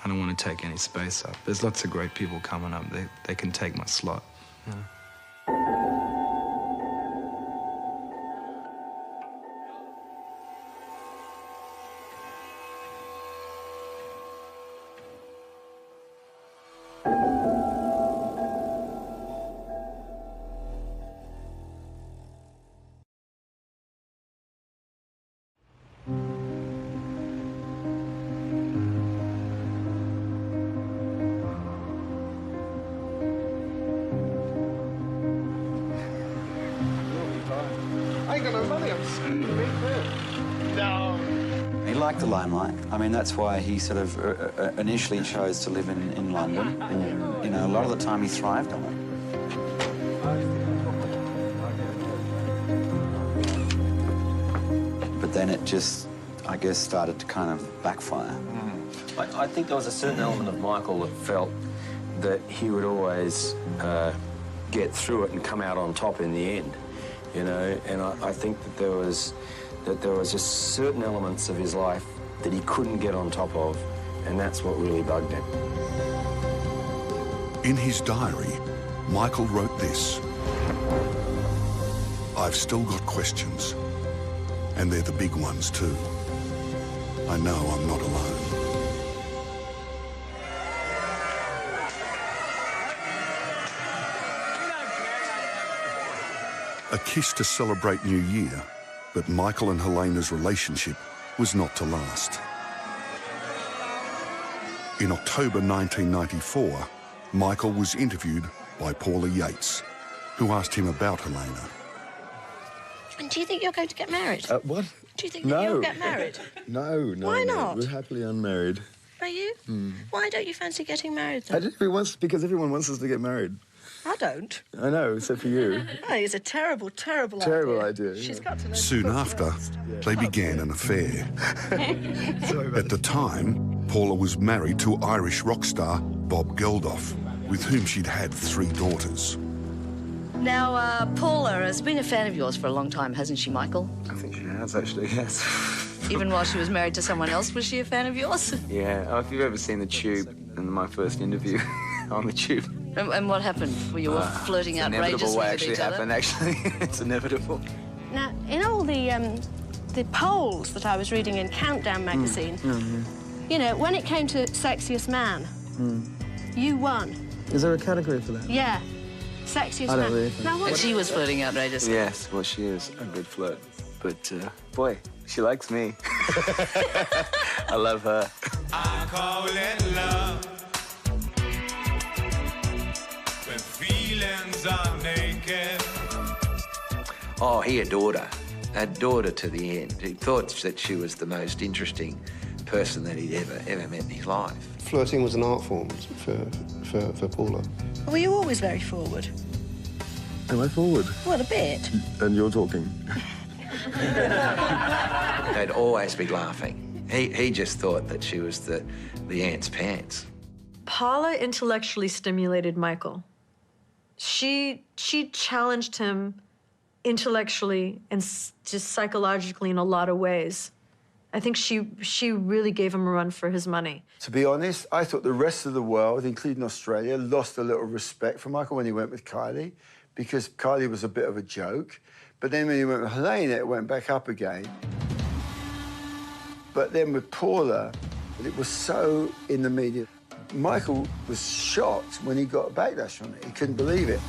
S20: I don't want to take any space up. There's lots of great people coming up. They can take my slot. Yeah.
S6: He liked the limelight. I mean, that's why he sort of initially chose to live in London. And, a lot of the time he thrived on it. But then it just, I guess, started to kind of backfire.
S23: I think there was a certain element of Michael that felt that he would always get through it and come out on top in the end, And I think that there was just certain elements of his life that he couldn't get on top of, and that's what really bugged him.
S4: In his diary, Michael wrote this: "I've still got questions, and they're the big ones too. I know I'm not alone." A kiss to celebrate New Year, but Michael and Helena's relationship was not to last. In October 1994, Michael was interviewed by Paula Yates, who asked him about Helena.
S25: And do you think you're going to get married?
S26: What?
S25: Do you think that you'll get married?
S26: No.
S25: Why not?
S26: We're happily unmarried.
S25: Are you?
S26: Mm.
S25: Why don't you fancy getting married then?
S26: Because everyone wants us to get married.
S25: I don't.
S26: I know, except for you.
S25: Oh, it's a terrible, terrible idea.
S26: Terrible idea.
S25: She's got to know.
S4: Soon after, they began an affair. At the time, Paula was married to Irish rock star Bob Geldof, with whom she'd had 3 daughters.
S25: Now, Paula has been a fan of yours for a long time, hasn't she, Michael?
S20: I think she has, actually, yes.
S25: Even while she was married to someone else, was she a fan of yours?
S20: Yeah, if you've ever seen The Tube, in my first interview on The Tube.
S25: And what happened? Were you all flirting outrageously with each other?
S20: Actually. It's inevitable.
S27: Now, in all the polls that I was reading in Countdown magazine,
S1: You know, when it came to sexiest man, you won.
S26: Is there a category for that?
S1: Yeah. Sexiest
S26: I don't
S1: man.
S26: really think.
S1: Now, what?
S25: She was flirting outrageously.
S19: Yes, well, she is a good flirt. But, boy, she likes me. I love her.
S3: I call it love. When feelings are naked.
S10: Oh, he adored her. Adored her to the end. He thought that she was the most interesting person that he'd ever met in his life.
S11: Flirting was an art form for Paula.
S1: Were you always very forward?
S26: Am I forward?
S1: Well, a bit.
S26: And you're talking.
S10: They'd always be laughing. He just thought that she was the ant's pants.
S17: Paula intellectually stimulated Michael. She challenged him intellectually and just psychologically in a lot of ways. I think she really gave him a run for his money.
S8: To be honest, I thought the rest of the world, including Australia, lost a little respect for Michael when he went with Kylie, because Kylie was a bit of a joke. But then when he went with Helena, it went back up again. But then with Paula, it was so in the media. Michael was shocked when he got a backlash on it. He couldn't believe it.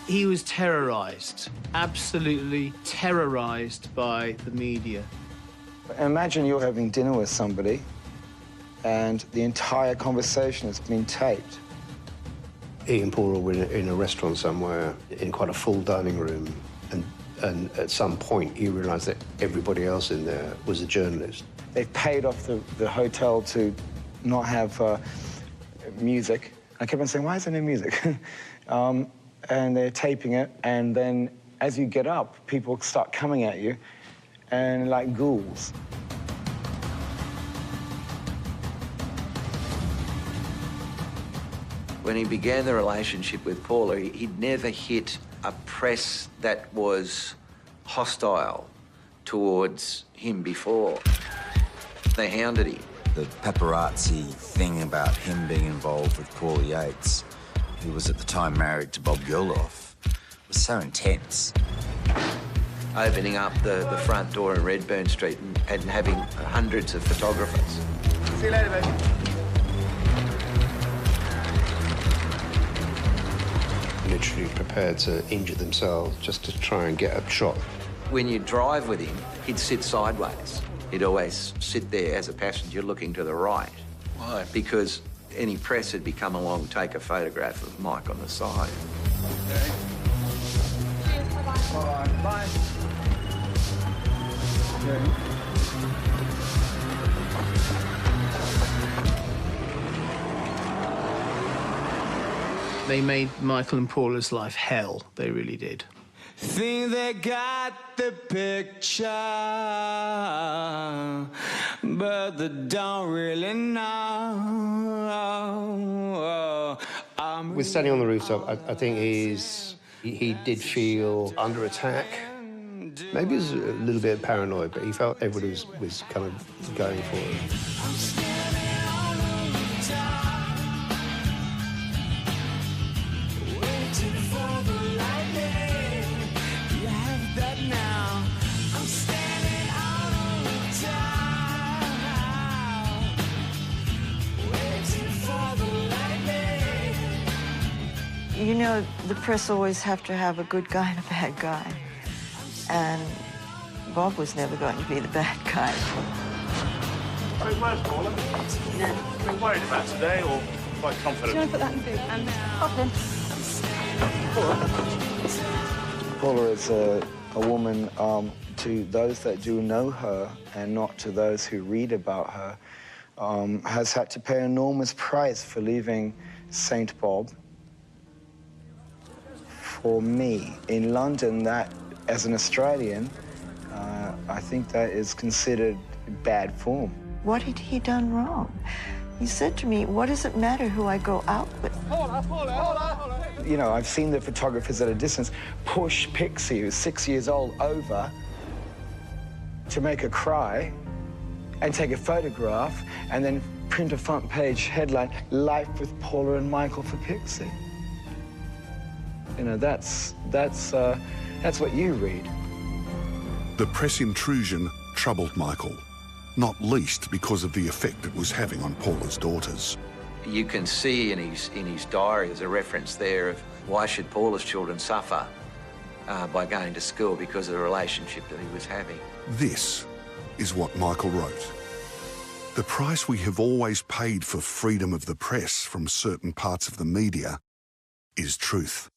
S15: He was terrorised, absolutely terrorised by the media.
S26: Imagine you're having dinner with somebody and the entire conversation has been taped.
S11: He and Paula were in a restaurant somewhere, in quite a full dining room, and at some point he realised that everybody else in there was a journalist.
S26: They've paid off the hotel to not have music. I kept on saying, why is there no music? And they're taping it, and then as you get up, people start coming at you, and like ghouls.
S10: When he began the relationship with Paula, he'd never hit a press that was hostile towards him before. They hounded him.
S12: The paparazzi thing about him being involved with Paula Yates, who was at the time married to Bob Geldof, was so intense.
S10: Opening up the front door in Redburn Street and having hundreds of photographers.
S2: See you later, baby.
S11: Literally prepared to injure themselves just to try and get a shot.
S10: When you drive with him, he'd sit sideways. He'd always sit there as a passenger looking to the right. Why? Because any press had come along, take a photograph of Mike on the side.
S2: Okay. All right, bye. Okay.
S15: They made Michael and Paula's life hell. They really did.
S3: Think they got the picture, but they don't really know.
S11: With Standing on the Rooftop, I think he did feel under attack. Maybe he was a little bit paranoid, but he felt everybody was kind of going for it.
S16: You know, the press always have to have a good guy and a bad guy. And Bob was never going to be the bad guy.
S9: Where's Paula?
S1: No.
S9: Are you worried about today or quite confident?
S1: Do you want to put that in the boot and pop in?
S26: Paula is a woman, to those that do know her and not to those who read about her, has had to pay an enormous price for leaving St. Bob. For me, in London, that, as an Australian, I think that is considered bad form.
S16: What had he done wrong? He said to me, what does it matter who I go out with?
S9: Paula.
S26: You know, I've seen the photographers at a distance push Pixie, who's 6 years old, over to make her cry and take a photograph and then print a front page headline, Life with Paula and Michael for Pixie. You know, that's what you read.
S4: The press intrusion troubled Michael. not least because of the effect it was having on Paula's daughters.
S10: You can see in his diary, there's a reference there of why should Paula's children suffer by going to school because of the relationship that he was having.
S4: This is what Michael wrote. The price we have always paid for freedom of the press from certain parts of the media is truth.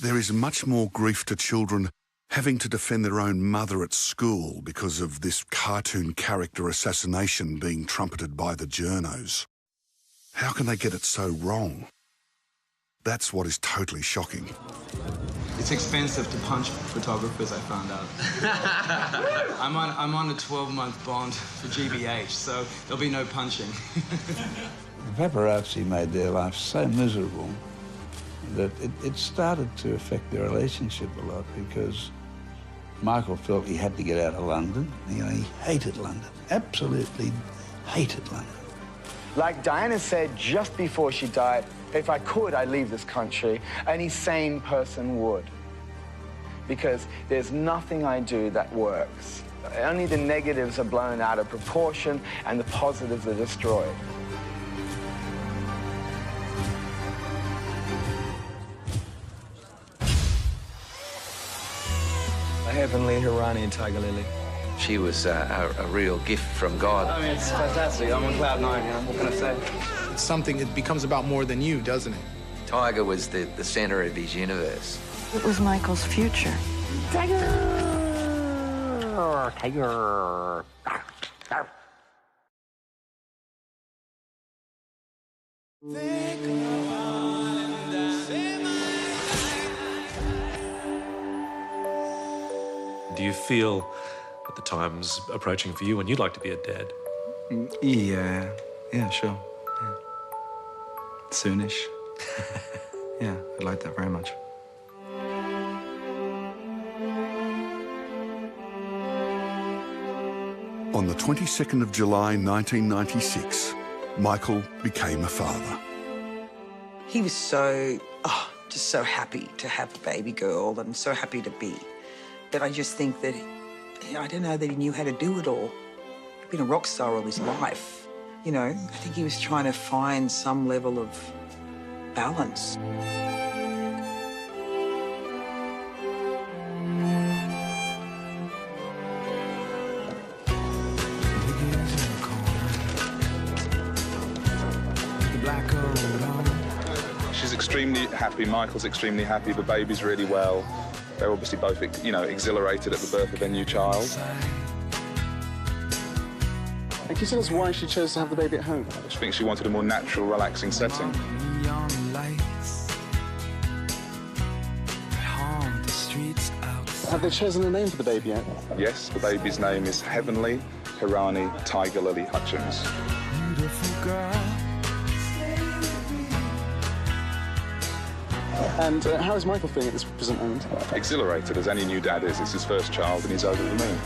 S4: There is much more grief to children having to defend their own mother at school because of this cartoon character assassination being trumpeted by the journos. How can they get it so wrong? That's what is totally shocking.
S20: It's expensive to punch photographers, I found out. I'm on a 12-month bond for GBH, so there'll be no punching.
S5: The paparazzi made their life so miserable that it started to affect their relationship a lot because Michael felt he had to get out of London. You know, he hated London, absolutely hated London.
S26: Like Diana said just before she died, if I could, I'd leave this country. Any sane person would. Because there's nothing I do that works. Only the negatives are blown out of proportion and the positives are destroyed.
S19: Heavenly Hirani and Tiger Lily.
S10: She was a real gift from God.
S26: I mean, it's fantastic. I'm on cloud nine, you know, what can I say?
S15: It's something that becomes about more than you, doesn't it?
S10: Tiger was the center of his universe.
S16: It was Michael's future.
S13: Tiger! Tiger!
S18: Do you feel that the time's approaching for you and you'd like to be a dad?
S20: Yeah, sure. Yeah. Soonish. Yeah, I'd like that very much.
S4: On the 22nd of July 1996, Michael became a father.
S14: He was so, just so happy to have a baby girl and so happy to be. But I just think that, I don't know that he knew how to do it all. He'd been a rock star all his life, you know. I think he was trying to find some level of balance.
S21: She's extremely happy, Michael's extremely happy, the baby's really well. They're obviously both, you know, exhilarated at the birth of their new child.
S22: And can you tell us why she chose to have the baby at home?
S21: I think she wanted a more natural, relaxing setting.
S22: Have they chosen a name for the baby yet?
S21: Yes, the baby's name is Heavenly Hirani Tiger Lily Hutchence.
S22: And how is Michael feeling at this present moment?
S21: Exhilarated, as any new dad is. It's his first child and he's over the moon.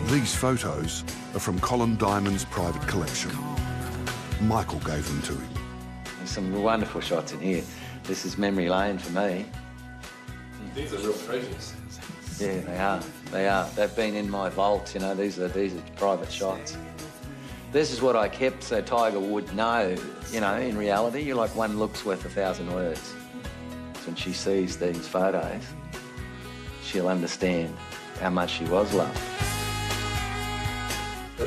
S4: These photos are from Colin Diamond's private collection. Michael gave them to him.
S10: There's some wonderful shots in here. This is memory lane for me.
S18: These are real treasures.
S10: Yeah, they are. They are. They've been in my vault, you know. These are private shots. This is what I kept so Tiger would know, you know, in reality, you're like one look's worth 1,000 words. So when she sees these photos, she'll understand how much she was loved.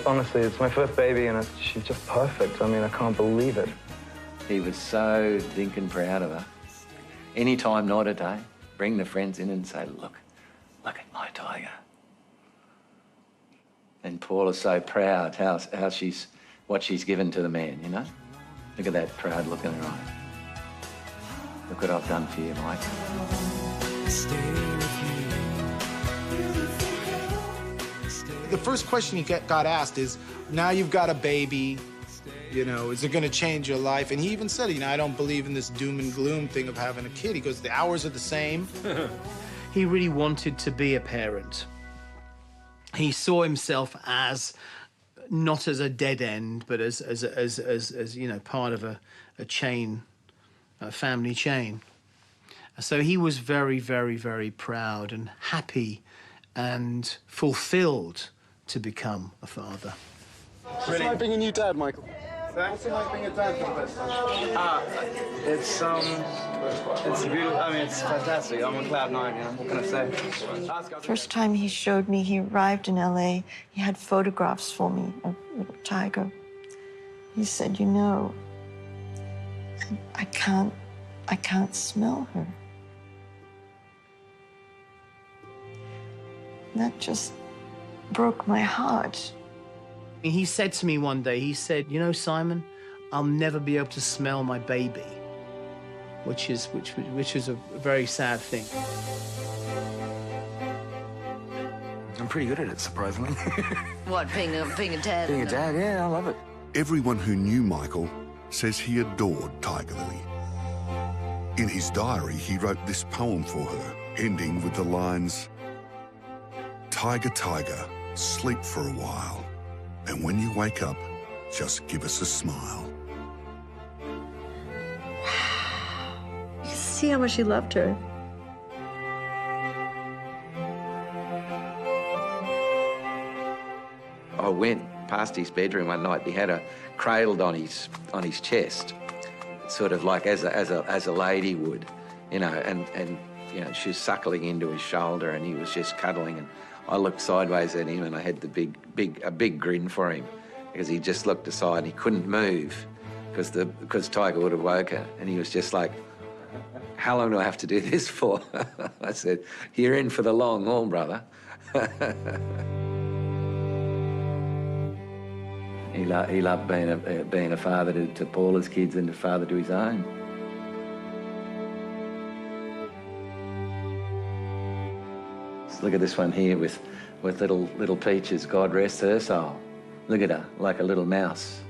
S26: Honestly, it's my first baby and she's just perfect. I mean, I can't believe it.
S10: He was so dinkin' proud of her. Any time, night or day, bring the friends in and say, look at my Tiger. And Paula's so proud how what she's given to the man, you know? Look at that proud look in her eye. Look what I've done for you, Mike.
S15: The first question he got asked is, now you've got a baby, you know, is it going to change your life? And he even said, you know, I don't believe in this doom and gloom thing of having a kid. He goes, the hours are the same. He really wanted to be a parent. He saw himself as not as a dead end, but as you know, part of a chain, a family chain. So he was very, very, very proud and happy and fulfilled to become a father.
S22: What's it like being a new dad, Michael?
S2: What's it like being a dad for the best?
S6: It's beautiful. I mean, it's fantastic. I'm on cloud nine, you know. What can I say?
S16: First time he showed me, he arrived in LA, he had photographs for me of little Tiger. He said, you know, I can't smell her. That just broke my heart.
S15: He said to me one day, he said, you know, Simon, I'll never be able to smell my baby, which is a very sad thing.
S12: I'm pretty good at it, surprisingly.
S1: What, being a dad?
S12: Being a dad, yeah, I love it.
S4: Everyone who knew Michael says he adored Tiger Lily. In his diary, he wrote this poem for her, ending with the lines, "Tiger, tiger, sleep for a while, and when you wake up, just give us a smile."
S1: You see how much he loved her.
S10: I went past his bedroom one night. He had her cradled on his chest, sort of like as a lady would, you know, and you know, she was suckling into his shoulder, and he was just cuddling. And I looked sideways at him, and I had the big grin for him, because he just looked aside and he couldn't move, because Tiger would have woke her, and he was just like, "How long do I have to do this for?" I said, "You're in for the long haul, brother." He loved being a father to Paula's kids and a father to his own. Just look at this one here with little Peaches. God rest her soul. Look at her, like a little mouse.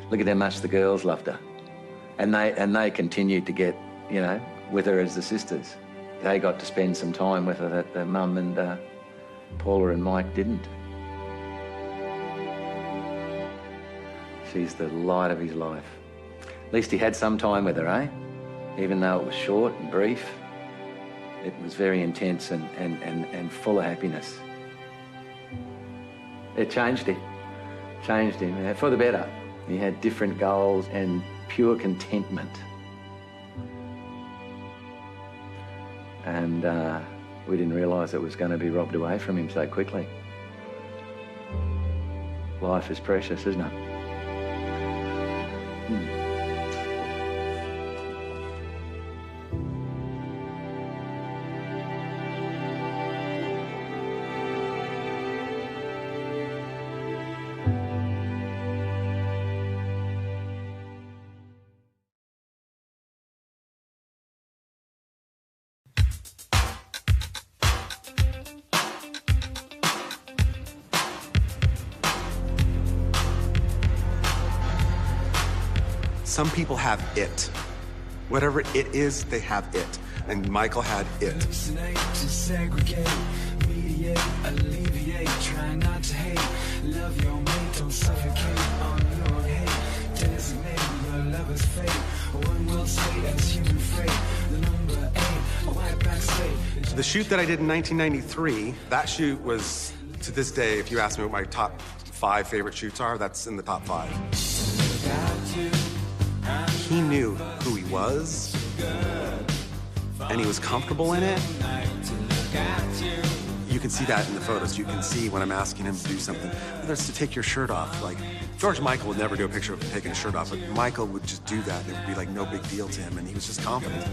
S10: Look at how much the girls loved her, and they continued to get, you know, with her as the sisters. They got to spend some time with her that their mum and Paula and Mike didn't. She's the light of his life. At least he had some time with her, eh? Even though it was short and brief, it was very intense and full of happiness. It changed him for the better. He had different goals and pure contentment. And we didn't realise it was going to be robbed away from him so quickly. Life is precious, isn't it?
S7: Some people have it. Whatever it is, they have it. And Michael had it. The shoot that I did in 1993, that shoot was, to this day, if you ask me what my top 5 favorite shoots are, that's in the top 5. He knew who he was, and he was comfortable in it. You can see that in the photos. You can see when I'm asking him to do something, whether it's to take your shirt off. Like, George Michael would never do a picture of him taking his shirt off, but Michael would just do that. It would be like no big deal to him, and he was just confident.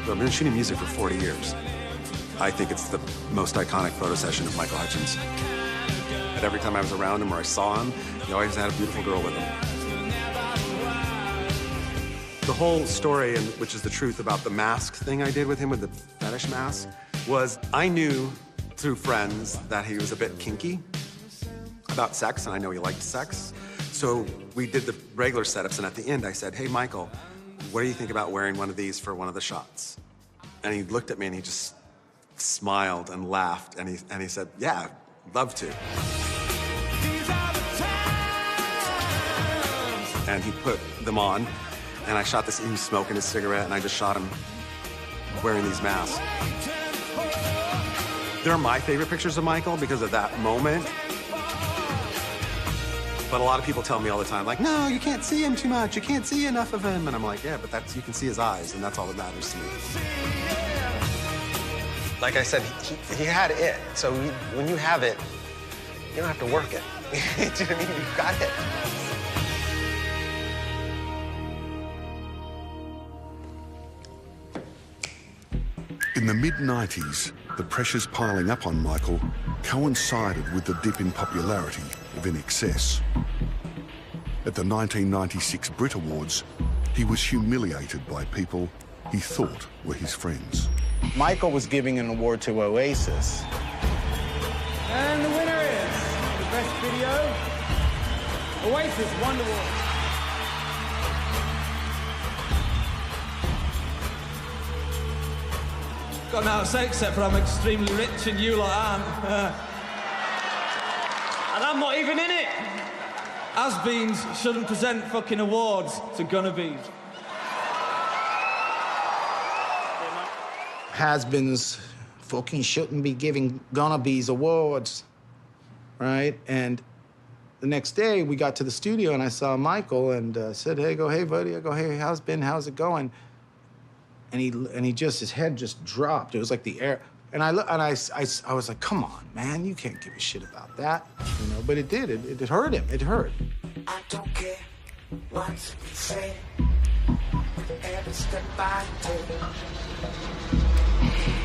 S7: I've been shooting music for 40 years. I think it's the most iconic photo session of Michael Hutchence. And every time I was around him or I saw him, he always had a beautiful girl with him. The whole story, and which is the truth about the mask thing I did with him with the fetish mask, was I knew through friends that he was a bit kinky about sex, and I know he liked sex. So we did the regular setups, and at the end I said, "Hey, Michael, what do you think about wearing one of these for one of the shots?" And he looked at me and he just smiled and laughed, and he said, yeah, love to. And he put them on, and I shot this, he was smoking his cigarette, and I just shot him wearing these masks. They're my favorite pictures of Michael because of that moment. But a lot of people tell me all the time, like, no, you can't see him too much. You can't see enough of him. And I'm like, yeah, but you can see his eyes, and that's all that matters to me.
S6: Like I said, he had it. So when you have it, you don't have to work it. Do you know what I mean? You've got it.
S4: In the mid-90s, the pressures piling up on Michael coincided with the dip in popularity of INXS. At the 1996 Brit Awards, he was humiliated by people he thought were his friends.
S6: Michael was giving an award to Oasis.
S3: And the winner is the best video, Oasis Wonderwall. Got nothing to say except for I'm extremely rich and you lot aren't. And I'm not even in it. Has-beens shouldn't present fucking awards to gonna-bees.
S8: Has-beens fucking shouldn't be giving gonna-bees awards, right? And the next day, we got to the studio and I saw Michael and said, hey, buddy. I go, hey, how's it going? And he just, his head just dropped. It was like the air. And I was like, come on, man, you can't give a shit about that, you know? But it did. It hurt him. It hurt.
S17: I don't care what you say. Every step I take,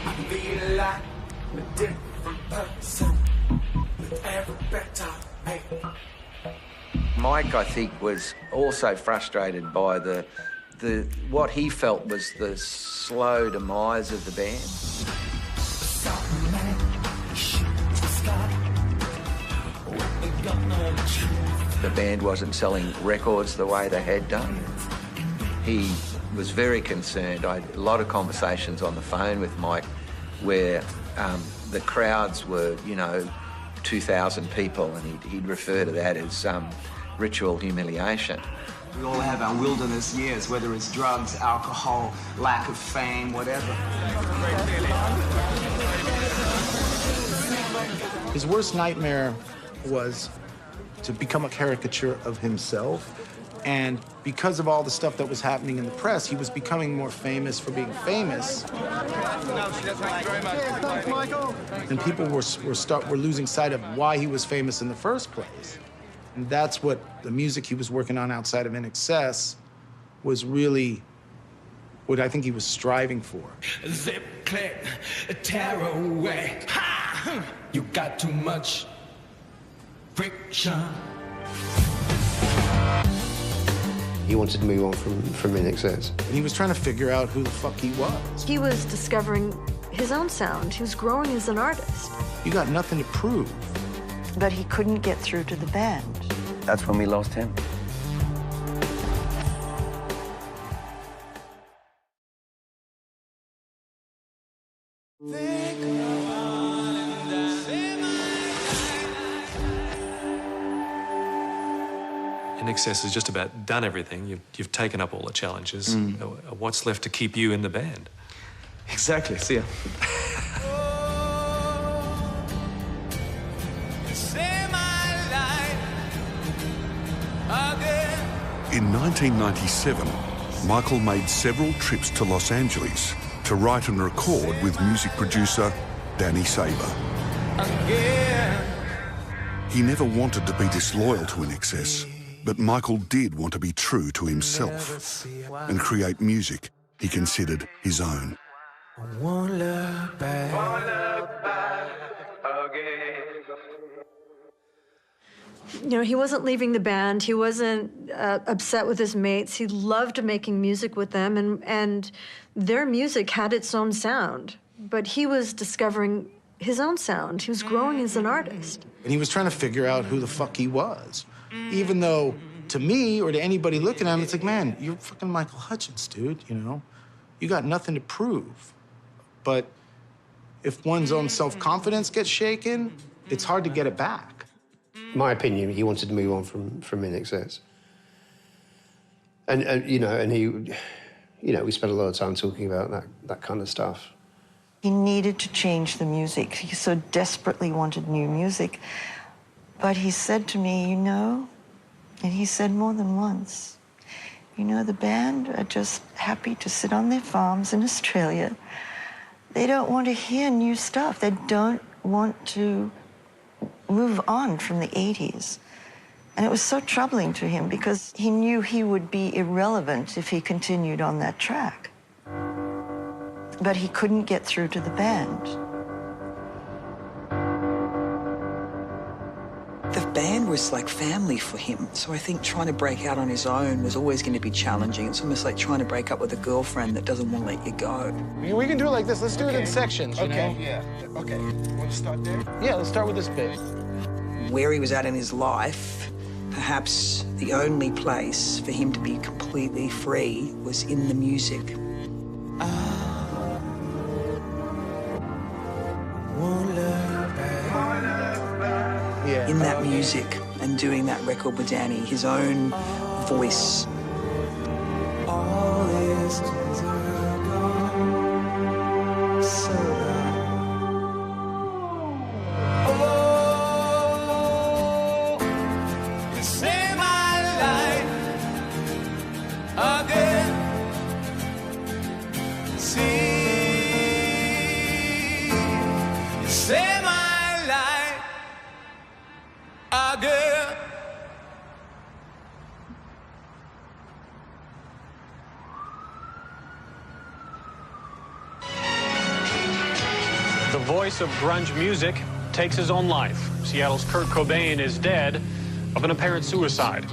S17: I feel like a different person with every breath I make.
S10: Mike, I think, was also frustrated by what he felt was the slow demise of the band. The band wasn't selling records the way they had done. He was very concerned. I had a lot of conversations on the phone with Mike where the crowds were, 2,000 people, and he'd refer to that as ritual humiliation.
S26: We all have our wilderness years, whether it's drugs, alcohol, lack of fame, whatever.
S8: His worst nightmare was to become a caricature of himself. And because of all the stuff that was happening in the press, he was becoming more famous for being famous.
S2: Thanks, Michael.
S8: And people were losing sight of why he was famous in the first place. And that's what the music he was working on outside of INXS was really what I think he was striving for.
S3: Zip, click, tear away. Ha! You got too much friction.
S11: He wanted to move on from INXS.
S8: And he was trying to figure out who the fuck he was.
S1: He was discovering his own sound. He was growing as an artist.
S8: You got nothing to prove.
S16: But he couldn't get through to the band.
S6: That's when we lost him.
S18: INXS has just about done everything. You've taken up all the challenges. What's left to keep you in the band?
S6: Exactly. See ya.
S4: In 1997, Michael made several trips to Los Angeles to write and record with music producer Danny Saber. He never wanted to be disloyal to INXS, but Michael did want to be true to himself and create music he considered his own.
S3: Won't look back again.
S1: He wasn't leaving the band. He wasn't upset with his mates. He loved making music with them, and their music had its own sound. But he was discovering his own sound. He was growing as an artist.
S8: And he was trying to figure out who the fuck he was. Even though, to me, or to anybody looking at him, it's like, man, you're fucking Michael Hutchence, dude, You got nothing to prove. But, if one's own self-confidence gets shaken, it's hard to get it back.
S11: My opinion, he wanted to move on from INXS. And you know, and he, you know, we spent a lot of time talking about that kind of stuff.
S16: He needed to change the music. He so desperately wanted new music. But he said to me, you know, and he said more than once, you know, the band are just happy to sit on their farms in Australia. They don't want to hear new stuff. They don't want to move on from the 80s. And it was so troubling to him because he knew he would be irrelevant if he continued on that track. But he couldn't get through to the band.
S14: The band was like family for him, so I think trying to break out on his own was always going to be challenging. It's almost like trying to break up with a girlfriend that doesn't want to let you go.
S8: We can do it like this. Let's do it in sections, you know?
S26: Yeah. Okay. Want to start there?
S8: Yeah, let's start with this bit.
S14: Where he was at in his life, perhaps the only place for him to be completely free was in the music.
S8: Yeah.
S14: In that music and doing that record with Danny, his own voice.
S5: The voice of grunge music takes his own life. Seattle's Kurt Cobain is dead of an apparent suicide.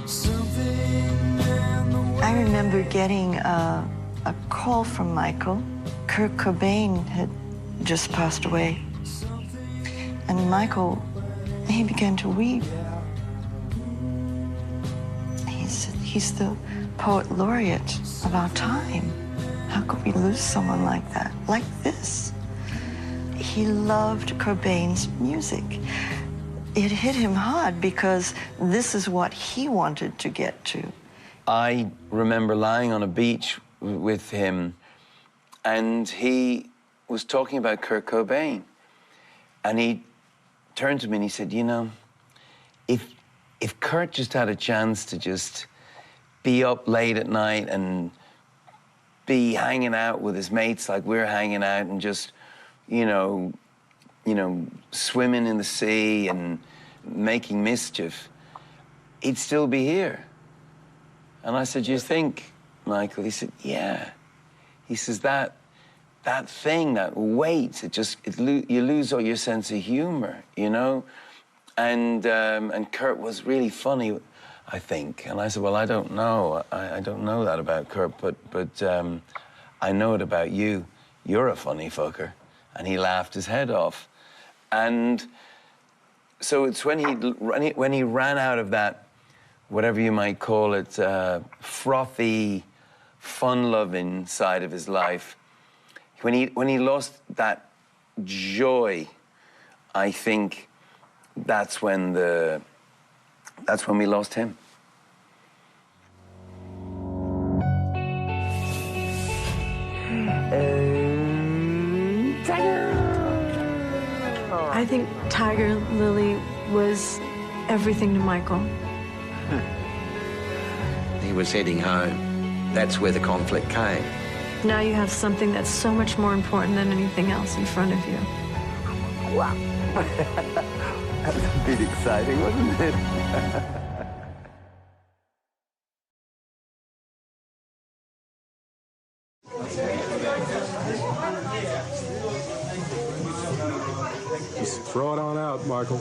S16: I remember getting a call from Michael. Kurt Cobain had just passed away. And Michael, he began to weep. He said, he's the poet laureate of our time. How could we lose someone like that, like this? He loved Cobain's music. It hit him hard because this is what he wanted to get to.
S10: I remember lying on a beach with him, and he was talking about Kurt Cobain. And he turned to me and he said, you know, if Kurt just had a chance to just be up late at night and be hanging out with his mates like we're hanging out and just, you know, swimming in the sea and making mischief, he'd still be here. And I said, you think, Michael? He said, yeah. He says, that thing, that weight, you lose all your sense of humor, you know? And Kurt was really funny, I think. And I said, well, I don't know. I don't know that about Kurt, but I know it about you. You're a funny fucker. And he laughed his head off. And so it's when he ran out of that, whatever you might call it, frothy, fun-loving side of his life, when he lost that joy, I think that's when we lost him.
S1: I think Tiger Lily was everything to Michael.
S10: He was heading home. That's where the conflict came.
S1: Now you have something that's so much more important than anything else in front of you.
S10: Wow. That was a bit exciting, wasn't it?
S22: Just throw it on out, Michael.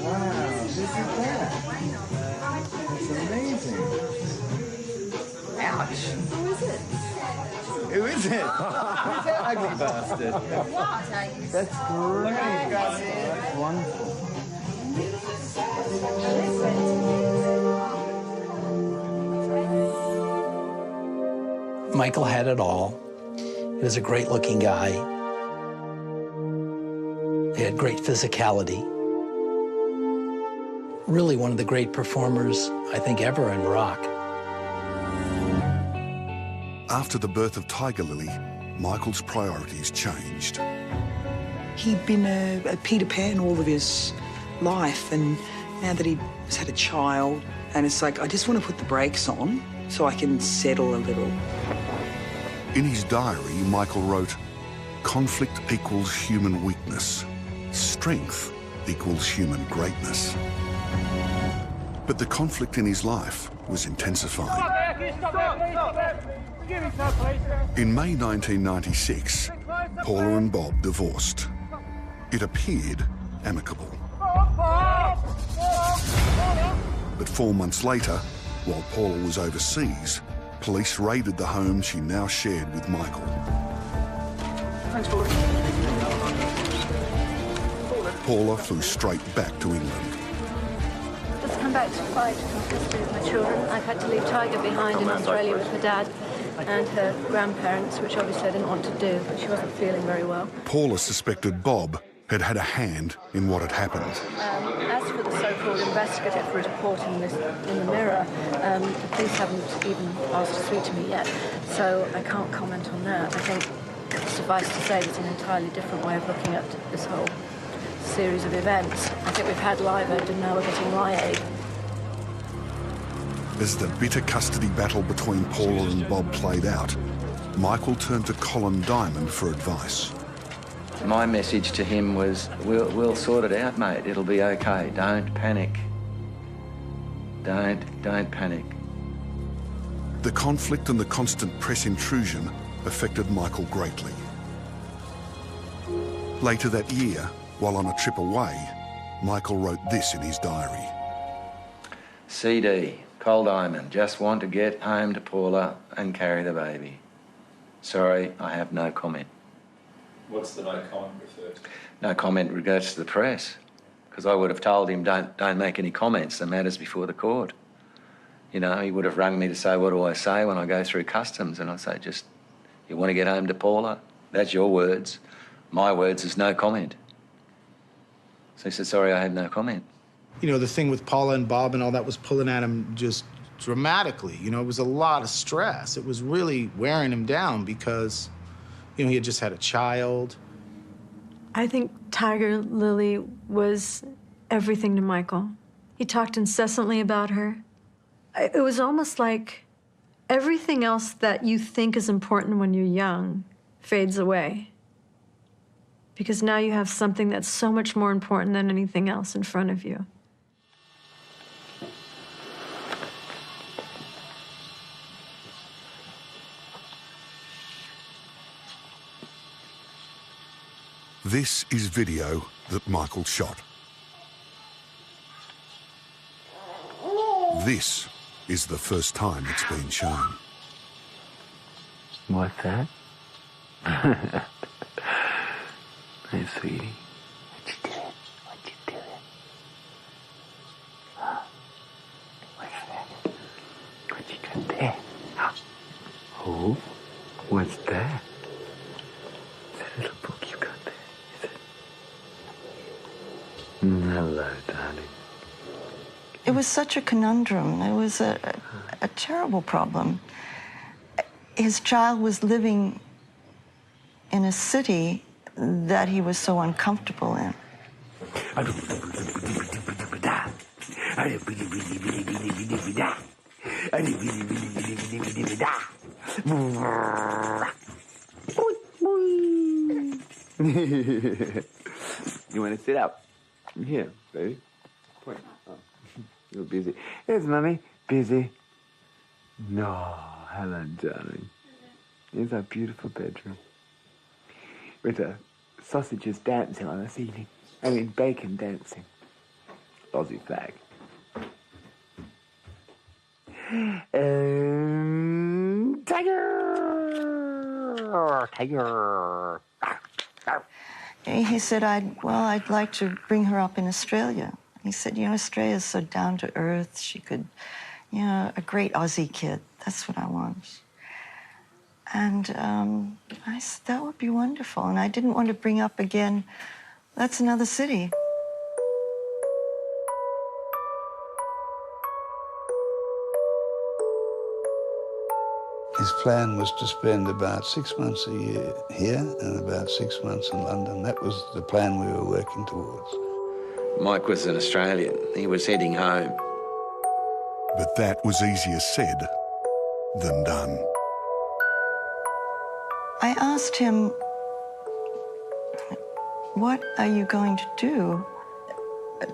S26: Wow, this is that. It's amazing. Ouch.
S17: Who is it?
S26: Who is it? Who's that ugly bastard? That's great. That's wonderful.
S9: Michael had it all. He was a great-looking guy. He had great physicality. Really one of the great performers, I think, ever in rock.
S4: After the birth of Tiger Lily, Michael's priorities changed.
S14: He'd been a Peter Pan all of his life, and now that he's had a child, and it's like, I just want to put the brakes on so I can settle a little.
S4: In his diary, Michael wrote, "Conflict equals human weakness. Strength equals human greatness." But the conflict in his life was intensifying. In May 1996, Paula and Bob divorced. It appeared amicable. But 4 months later, while Paula was overseas, police raided the home she now shared with Michael. Paula flew straight back to England.
S13: Just come back to fight for custody of my children. I've had to leave Tiger behind in Australia with her dad and her grandparents, which obviously I didn't want to do, but she wasn't feeling very well.
S4: Paula suspected Bob had had a hand in what had happened.
S13: As for the so-called investigative report in the Mirror, the police haven't even asked to speak to me yet, so I can't comment on that. I think, suffice to say, there's an entirely different way of looking at this whole series of events. I think we've had Live Aid and now we're getting Lie-Aid.
S4: As the bitter custody battle between Paula and Bob played out, Michael turned to Colin Diamond for advice.
S10: My message to him was, we'll sort it out, mate. It'll be okay. Don't panic. Don't panic.
S4: The conflict and the constant press intrusion affected Michael greatly. Later that year, while on a trip away, Michael wrote this in his diary.
S10: CD, Col Diamond, just want to get home to Paula and carry the baby. Sorry, I have no comment.
S18: What's the no comment referred to?
S10: No comment regards to the press, because I would have told him don't make any comments. The matter's before the court. You know, he would have rung me to say, what do I say when I go through customs? And I say, just, you want to get home to Paula? That's your words. My words is no comment. So he said, sorry, I have no comment.
S8: You know, the thing with Paula and Bob and all that was pulling at him just dramatically. You know, it was a lot of stress. It was really wearing him down because, you know, he had just had a child.
S1: I think Tiger Lily was everything to Michael. He talked incessantly about her. It was almost like everything else that you think is important when you're young fades away. Because now you have something that's so much more important than anything else in front of you.
S4: This is video that Michael shot. This is the first time it's been shown.
S10: What's that? Hey, sweetie. What you doing? What you doing? Huh? What's that? What you got there? Huh? Oh, what's that? It's a little book you got there, is it? Hello, darling.
S16: It was such a conundrum. It was a terrible problem. His child was living in a city that he was so uncomfortable in.
S10: You want to sit up? Here, baby. Point. Oh, you're busy. Here's Mummy. Busy. No, hello, darling. Here's our beautiful bedroom. With the sausages dancing on the ceiling. I mean, bacon dancing. Aussie flag. Tiger! Tiger!
S16: He said, I'd like to bring her up in Australia. He said, you know, Australia's so down to earth. She could, you know, a great Aussie kid. That's what I want. And I said, that would be wonderful. And I didn't want to bring up again, that's another city.
S19: His plan was to spend about 6 months a year here and about 6 months in London. That was the plan we were working towards.
S10: Mike was an Australian. He was heading home.
S4: But that was easier said than done.
S16: I asked him, what are you going to do?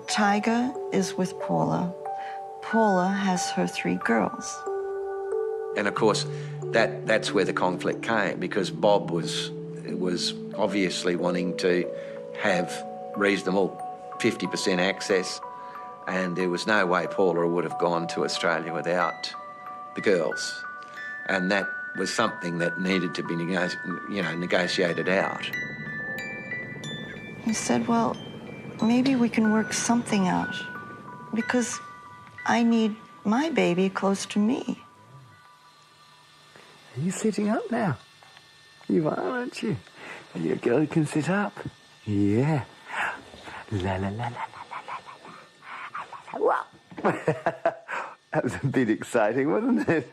S16: Tiger is with Paula. Paula has her 3 girls.
S10: And of course, that's where the conflict came, because Bob was obviously wanting to have reasonable 50% access, and there was no way Paula would have gone to Australia without the girls. And that was something that needed to be negotiated out.
S16: He said, well, maybe we can work something out, because I need my baby close to me.
S20: Are you sitting up now? You are, aren't you? And your girl can sit up. Yeah. La la la la la la la la la. That was a bit exciting, wasn't it?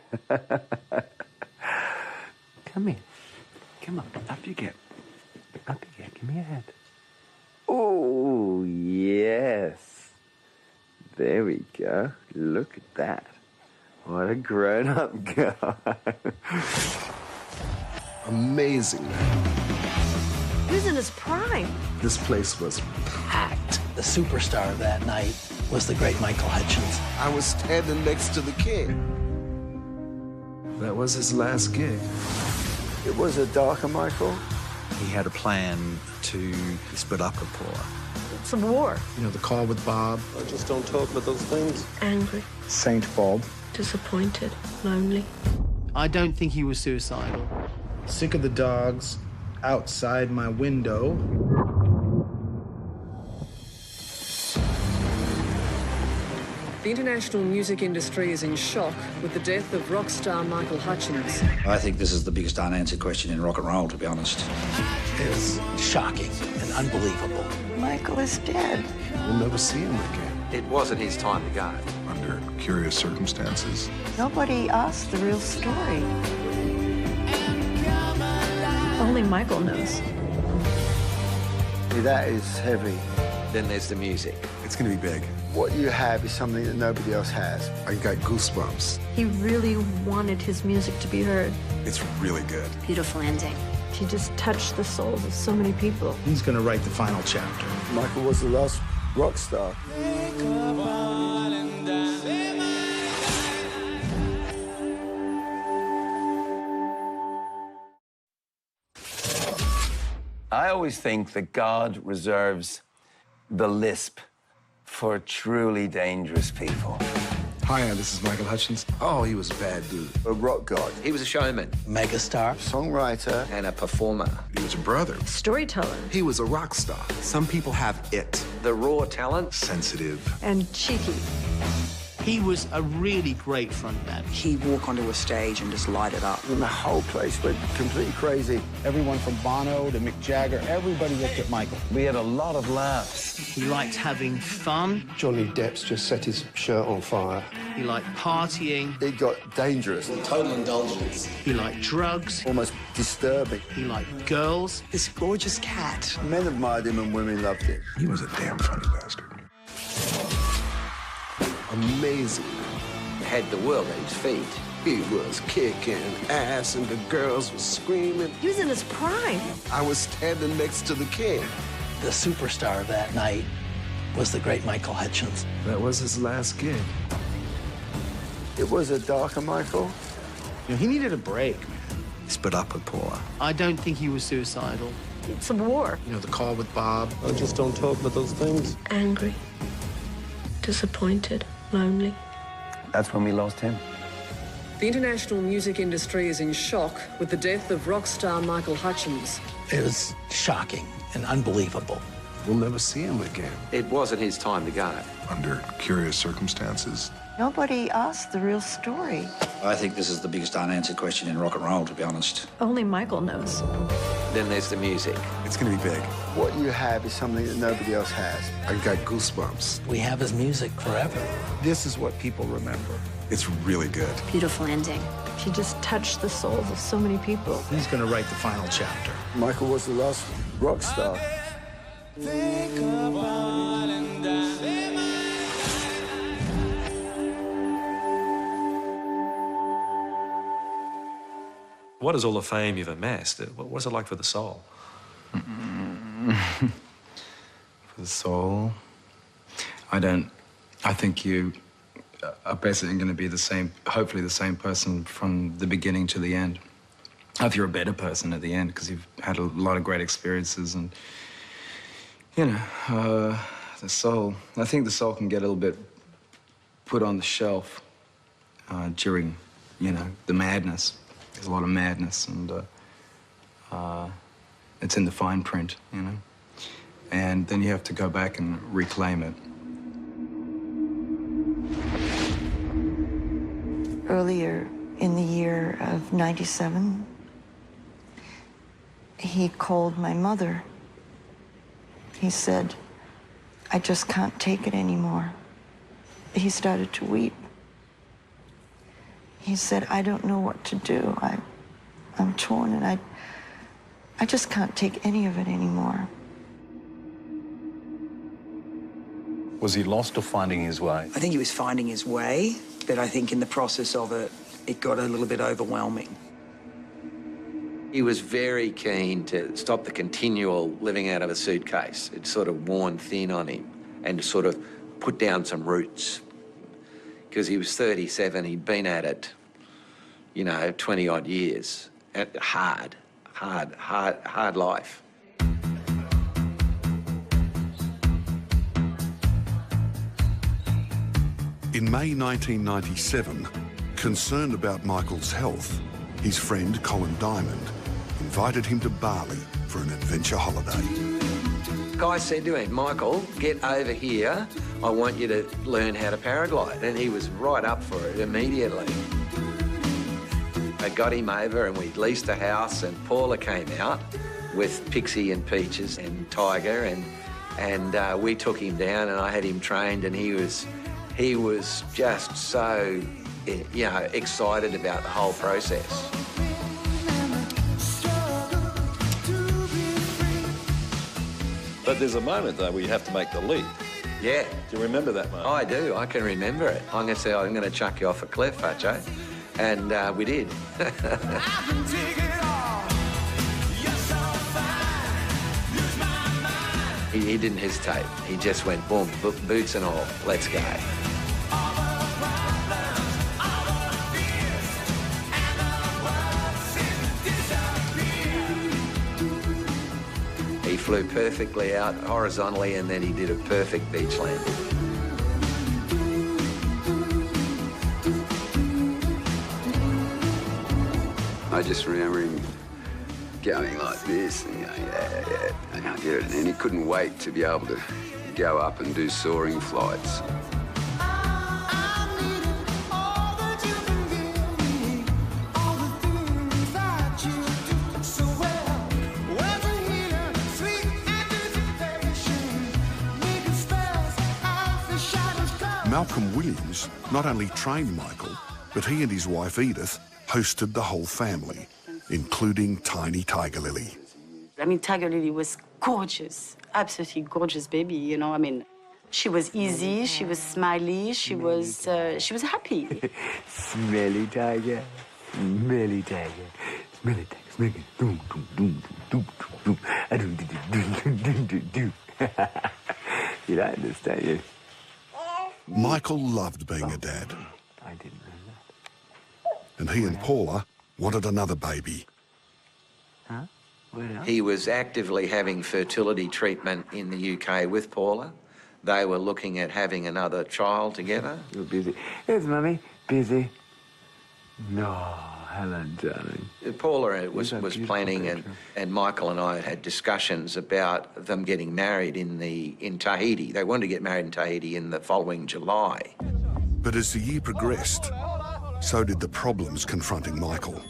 S20: Come here. Come on. Up you get. Up you get. Give me your hand. Oh, yes. There we go. Look at that. What a grown-up guy.
S21: Amazing, man.
S1: He was in his prime.
S21: This place was packed.
S9: The superstar of that night was the great Michael Hutchence.
S21: I was standing next to the king. That was his last gig.
S11: It was a darker Michael.
S12: He had a plan to split up with Paula.
S1: It's a war.
S8: You know, the call with Bob.
S22: I just don't talk about those things.
S13: Angry,
S26: Saint Bob.
S13: disappointed, lonely.
S15: I don't think he was suicidal.
S8: Sick of the dogs outside my window.
S23: The international music industry is in shock with the death of rock star Michael Hutchence.
S12: I think this is the biggest unanswered question in rock and roll, to be honest.
S9: It was shocking and unbelievable.
S16: Michael is dead.
S21: We'll never see him again.
S10: It wasn't his time to go.
S4: Under curious circumstances.
S16: Nobody asked the real story.
S1: Only Michael knows.
S11: That is heavy.
S10: Then there's the music.
S21: It's going to be big.
S11: What you have is something that nobody else has.
S21: I got goosebumps.
S1: He really wanted his music to be heard.
S21: It's really good.
S13: Beautiful ending.
S1: He just touched the souls of so many people.
S8: He's going to write the final chapter.
S11: Michael was the last rock star.
S20: I always think that God reserves the lisp for truly dangerous people.
S21: Hi, this is Michael Hutchence. Oh, he was a bad dude.
S11: A rock god.
S10: He was a showman.
S9: Megastar.
S11: Songwriter.
S10: And a performer.
S21: He was a brother.
S1: Storyteller.
S21: He was a rock star. Some people have it.
S10: The raw talent.
S21: Sensitive.
S1: And cheeky.
S15: He was a really great frontman.
S14: He'd walk onto a stage and just light it up.
S11: And the whole place went completely crazy.
S8: Everyone from Bono to Mick Jagger, everybody looked at Michael.
S20: We had a lot of laughs.
S15: He liked having fun.
S11: Johnny Depp's just set his shirt on fire.
S15: He liked partying.
S11: It got dangerous.
S12: Total indulgence.
S15: He liked drugs.
S11: Almost disturbing.
S15: He liked girls.
S14: This gorgeous cat.
S11: Men admired him and women loved him.
S21: He was a damn funny bastard. Amazing.
S10: Had the world at his feet.
S21: He was kicking ass and the girls were screaming.
S1: He was in his prime.
S21: I was standing next to the king.
S9: The superstar of that night was the great Michael Hutchence.
S21: That was his last gig.
S11: It was a darker Michael.
S8: You know, he needed a break, man.
S12: He split up with Paula.
S15: I don't think he was suicidal.
S1: It's a war.
S8: You know, the call with Bob.
S22: I just don't talk about those things.
S13: Angry, disappointed, lonely.
S20: That's when we lost him.
S23: The international music industry is in shock with the death of rock star Michael Hutchence.
S9: It was shocking and unbelievable.
S21: We'll never see him again.
S10: It wasn't his time to go.
S4: Under curious circumstances.
S16: Nobody asked the real story.
S2: I think this is the biggest unanswered question in rock and roll, to be honest.
S1: Only Michael knows.
S10: Then there's the music.
S21: It's going to be big.
S3: What you have is something that nobody else has.
S21: I got goosebumps.
S9: We have his music forever.
S8: This is what people remember.
S21: It's really good.
S6: Beautiful ending.
S1: He just touched the souls of so many people.
S8: He's going to write the final chapter.
S3: Michael was the last rock star.
S18: What is all the fame you've amassed? What's it like for the soul?
S7: For the soul, I think you are basically going to be the same, hopefully the same person from the beginning to the end. I hope you're a better person at the end because you've had a lot of great experiences and, you know, the soul. I think the soul can get a little bit put on the shelf during, you know, the madness. There's a lot of madness, and it's in the fine print, you know? And then you have to go back and reclaim it.
S16: Earlier in the year of '97, he called my mother. He said, "I just can't take it anymore." He started to weep. He said, "I don't know what to do. I'm torn, and I just can't take any of it anymore."
S24: Was he lost or finding his way?
S14: I think he was finding his way, but I think in the process of it, it got a little bit overwhelming.
S10: He was very keen to stop the continual living out of a suitcase. It sort of worn thin on him, and to sort of put down some roots. Because he was 37, he'd been at it, you know, 20-odd years. Hard life.
S4: In May 1997, concerned about Michael's health, his friend Colin Diamond invited him to Bali for an adventure holiday.
S10: Guy said to him, "Michael, get over here. I want you to learn how to paraglide." And he was right up for it immediately. I got him over and we leased a house, and Paula came out with Pixie and Peaches and Tiger, and we took him down and I had him trained, and he was just so, you know, excited about the whole process.
S24: But there's a moment, though, where you have to make the leap.
S10: Yeah.
S24: Do you remember that moment?
S10: I do. I can remember it. I'm going to say, "I'm going to chuck you off a cliff, Hutcho." And we did. He didn't hesitate. He just went, boom, boots and all, let's go. He flew perfectly out horizontally, and then he did a perfect beach landing.
S25: I just remember him going like this and going, yeah, and I did it. And then he couldn't wait to be able to go up and do soaring flights.
S4: Malcolm Williams not only trained Michael, but he and his wife Edith hosted the whole family, including tiny Tiger Lily.
S6: I mean, Tiger Lily was gorgeous, absolutely gorgeous baby, you know. I mean, she was easy, she was smiley, she was happy.
S20: Smelly tiger, smelly tiger, smelly tiger, smelly doom, doom, doom, doom, doom, doom, doom, doom, doom. You don't understand, you?
S4: Michael loved being a dad.
S20: I didn't know that.
S4: And he and Paula wanted another baby.
S20: Huh?
S10: He was actively having fertility treatment in the UK with Paula. They were looking at having another child together.
S20: You're busy. Yes, Mummy, busy. No, Helen, darling.
S10: Paula was planning, and Michael and I had discussions about them getting married in Tahiti. They wanted to get married in Tahiti in the following July.
S4: But as the year progressed, so did the problems confronting Michael.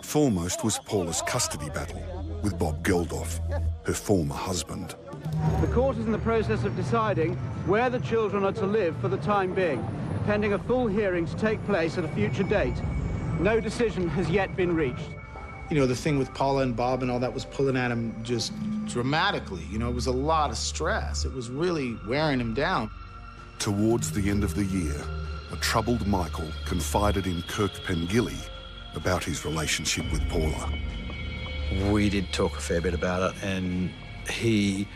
S4: Foremost was Paula's custody battle with Bob Geldof, her former husband.
S5: The court is in the process of deciding where the children are to live for the time being, pending a full hearing to take place at a future date. No decision has yet been reached.
S8: You know, the thing with Paula and Bob and all that was pulling at him just dramatically. You know, it was a lot of stress. It was really wearing him down.
S4: Towards the end of the year, a troubled Michael confided in Kirk Pengilly about his relationship with Paula.
S2: We did talk a fair bit about it, and he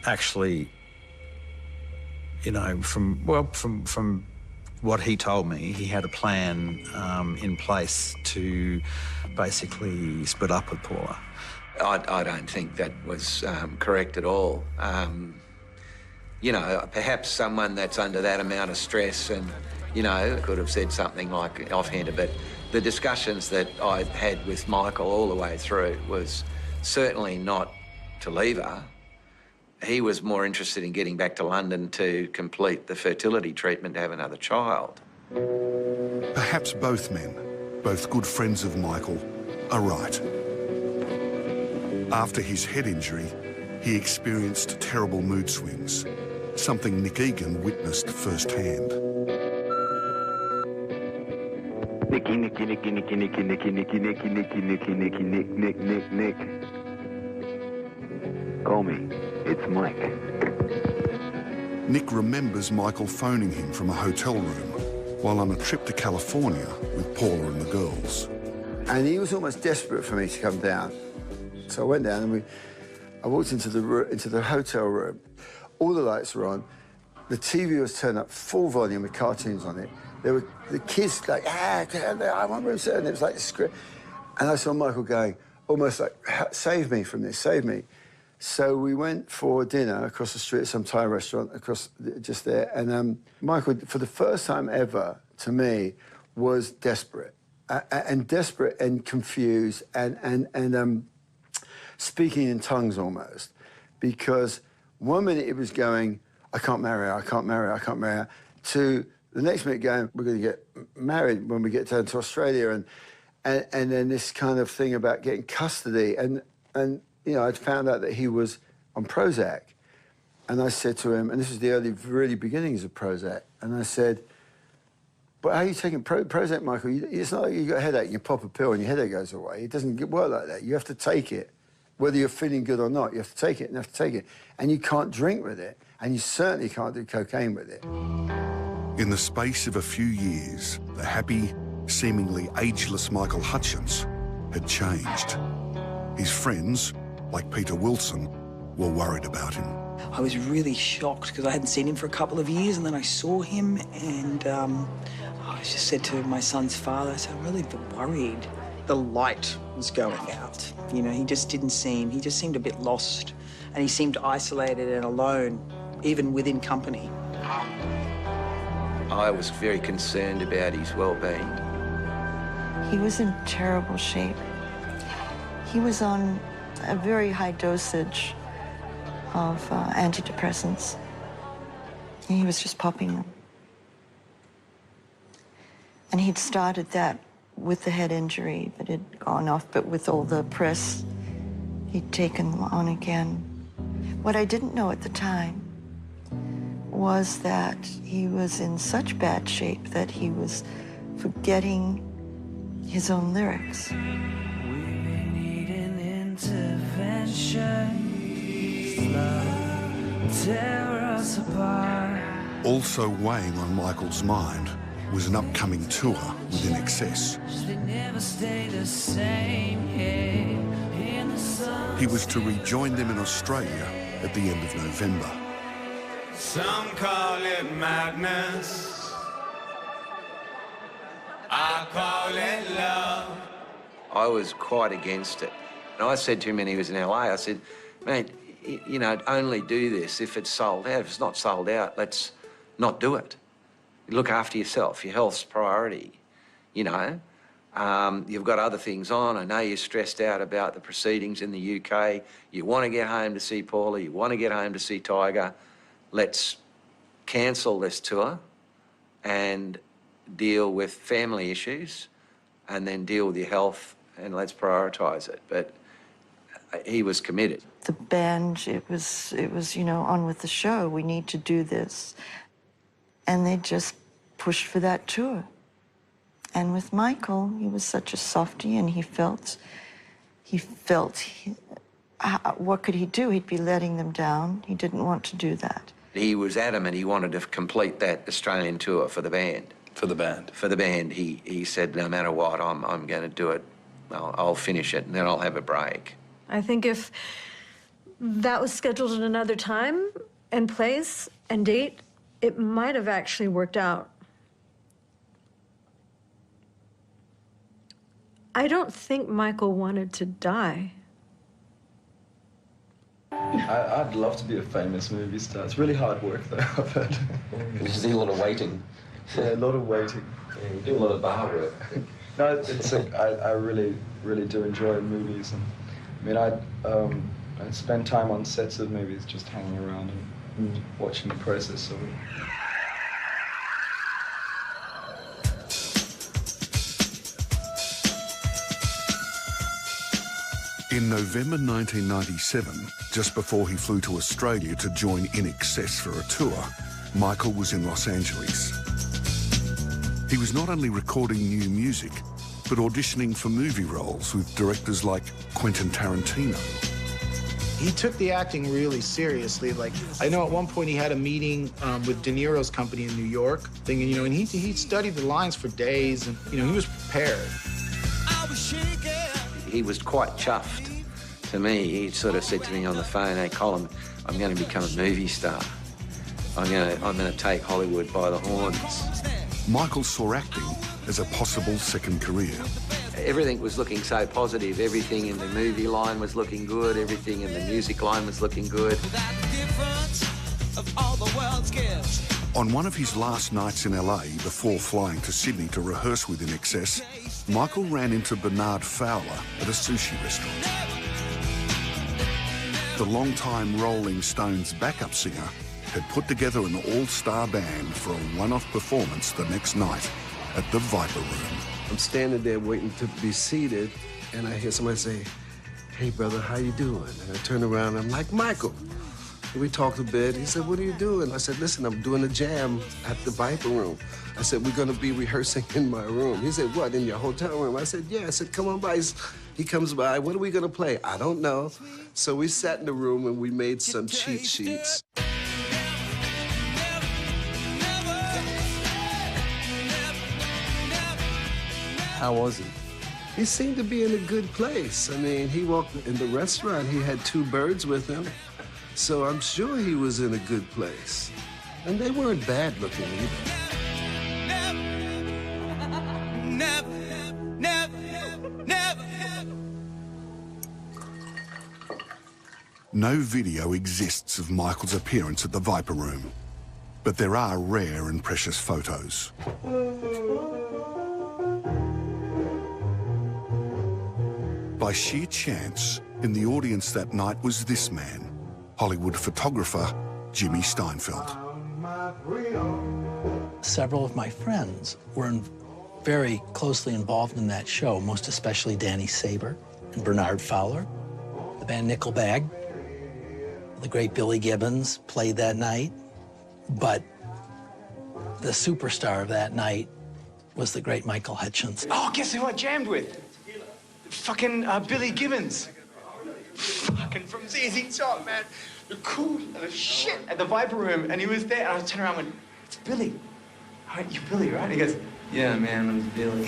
S2: actually, you know, from what he told me, he had a plan in place to basically split up with Paula.
S10: I don't think that was correct at all. You know, perhaps someone that's under that amount of stress and, you know, could have said something like offhand, but the discussions that I had with Michael all the way through was certainly not to leave her. He was more interested in getting back to London to complete the fertility treatment to have another child.
S4: Perhaps both men, both good friends of Michael, are right. After his head injury, he experienced terrible mood swings, something Nick Egan witnessed firsthand.
S20: Nicky, Nicky, Nicky, Nicky, Nicky, Nicky, Nicky, Nicky, Nicky, Nicky, Nicky, Nick, Nick, Nick, Nick. Call me. It's Mike.
S4: Nick remembers Michael phoning him from a hotel room while on a trip to California with Paula and the girls.
S3: And he was almost desperate for me to come down. So I went down and I walked into the hotel room. All the lights were on. The TV was turned up full volume with cartoons on it. There were the kids like, I want room service. And it was like a script. And I saw Michael going, almost like, save me from this, save me. So we went for dinner across the street at some Thai restaurant just there. And Michael, for the first time ever, to me, was desperate. And desperate and confused and speaking in tongues almost. Because one minute it was going, I can't marry her, I can't marry her, I can't marry her, to the next minute going, we're going to get married when we get down to Australia. And then this kind of thing about getting custody. And you know, I'd found out that he was on Prozac. And I said to him, and this was the really beginnings of Prozac, and I said, but how are you taking Prozac, Michael? It's not like you got a headache, you pop a pill and your headache goes away. It doesn't work like that. You have to take it. Whether you're feeling good or not, you have to take it and you have to take it. And you can't drink with it, and you certainly can't do cocaine with it.
S4: In the space of a few years, the happy, seemingly ageless Michael Hutchence had changed. His friends, like Peter Wilson, were worried about him.
S14: I was really shocked because I hadn't seen him for a couple of years, and then I saw him, and I just said to my son's father, I said, I'm really worried. The light was going out. You know, he just seemed a bit lost, and he seemed isolated and alone, even within company.
S10: I was very concerned about his well-being.
S16: He was in terrible shape. He was on a very high dosage of antidepressants. And he was just popping them. And he'd started that with the head injury, but it had gone off. But with all the press, he'd taken them on again. What I didn't know at the time was that he was in such bad shape that he was forgetting his own lyrics.
S4: Also weighing on Michael's mind was an upcoming tour with INXS. He was to rejoin them in Australia at the end of November.
S11: Some call it madness, I call it love.
S10: I was quite against it. And I said to him when he was in LA, I said, mate, you know, only do this if it's sold out. If it's not sold out, let's not do it. Look after yourself. Your health's priority, you know. You've got other things on. I know you're stressed out about the proceedings in the UK. You want to get home to see Paula. You want to get home to see Tiger. Let's cancel this tour and deal with family issues and then deal with your health and let's prioritise it. But he was committed.
S16: The band, it was, you know, on with the show. We need to do this. And they just pushed for that tour. And with Michael, he was such a softie, and he felt, what could he do? He'd be letting them down. He didn't want to do that.
S10: He was adamant he wanted to complete that Australian tour for the band.
S21: For the band?
S10: For the band. He said, no matter what, I'm going to do it. I'll finish it, and then I'll have a break.
S1: I think if that was scheduled at another time and place and date, it might have actually worked out. I don't think Michael wanted to die.
S7: I'd love to be a famous movie star. It's really hard work, though, I've heard.
S21: You see a lot of waiting.
S7: Yeah, a lot of waiting.
S21: Yeah, you do a lot of bar work.
S7: No, I really, really do enjoy movies. And, I mean, I spend time on sets of movies just hanging around and watching the process of it.
S4: In November 1997, just before he flew to Australia to join INXS for a tour, Michael was in Los Angeles. He was not only recording new music, but auditioning for movie roles with directors like Quentin Tarantino.
S8: He took the acting really seriously. Like, I know at one point he had a meeting with De Niro's company in New York, thinking, you know, and he studied the lines for days, and, you know, he was prepared.
S10: He was quite chuffed to me. He sort of said to me on the phone, hey, Colin, I'm going to become a movie star. I'm going to take Hollywood by the horns.
S4: Michael saw acting as a possible second career.
S10: Everything was looking so positive. Everything in the movie line was looking good. Everything in the music line was looking good.
S4: On one of his last nights in LA before flying to Sydney to rehearse with INXS, Michael ran into Bernard Fowler at a sushi restaurant. The long-time Rolling Stones backup singer had put together an all-star band for a one-off performance the next night at the Viper Room.
S21: I'm standing there waiting to be seated, and I hear somebody say, hey, brother, how you doing? And I turn around, and I'm like, Michael. And we talked a bit. He said, what are you doing? I said, listen, I'm doing a jam at the Viper Room. I said, we're going to be rehearsing in my room. He said, what, in your hotel room? I said, yeah. I said, come on by. He comes by. What are we going to play? I don't know. So we sat in the room, and we made some cheat sheets. How was he? He seemed to be in a good place. I mean, he walked in the restaurant. He had 2 birds with him. So I'm sure he was in a good place. And they weren't bad looking either.
S4: No video exists of Michael's appearance at the Viper Room, but there are rare and precious photos. By sheer chance, in the audience that night was this man, Hollywood photographer Jimmy Steinfeld.
S9: Several of my friends were very closely involved in that show, most especially Danny Saber and Bernard Fowler. The band Nickelback, the great Billy Gibbons played that night, but the superstar of that night was the great Michael Hutchence.
S12: Oh, guess who I jammed with? Fucking Billy Gibbons. Fucking from ZZ Top, man. The cool the shit at the Viper Room, and he was there, and I turned around and went, it's Billy. All right, you're Billy, right? He goes, yeah, man, I'm Billy.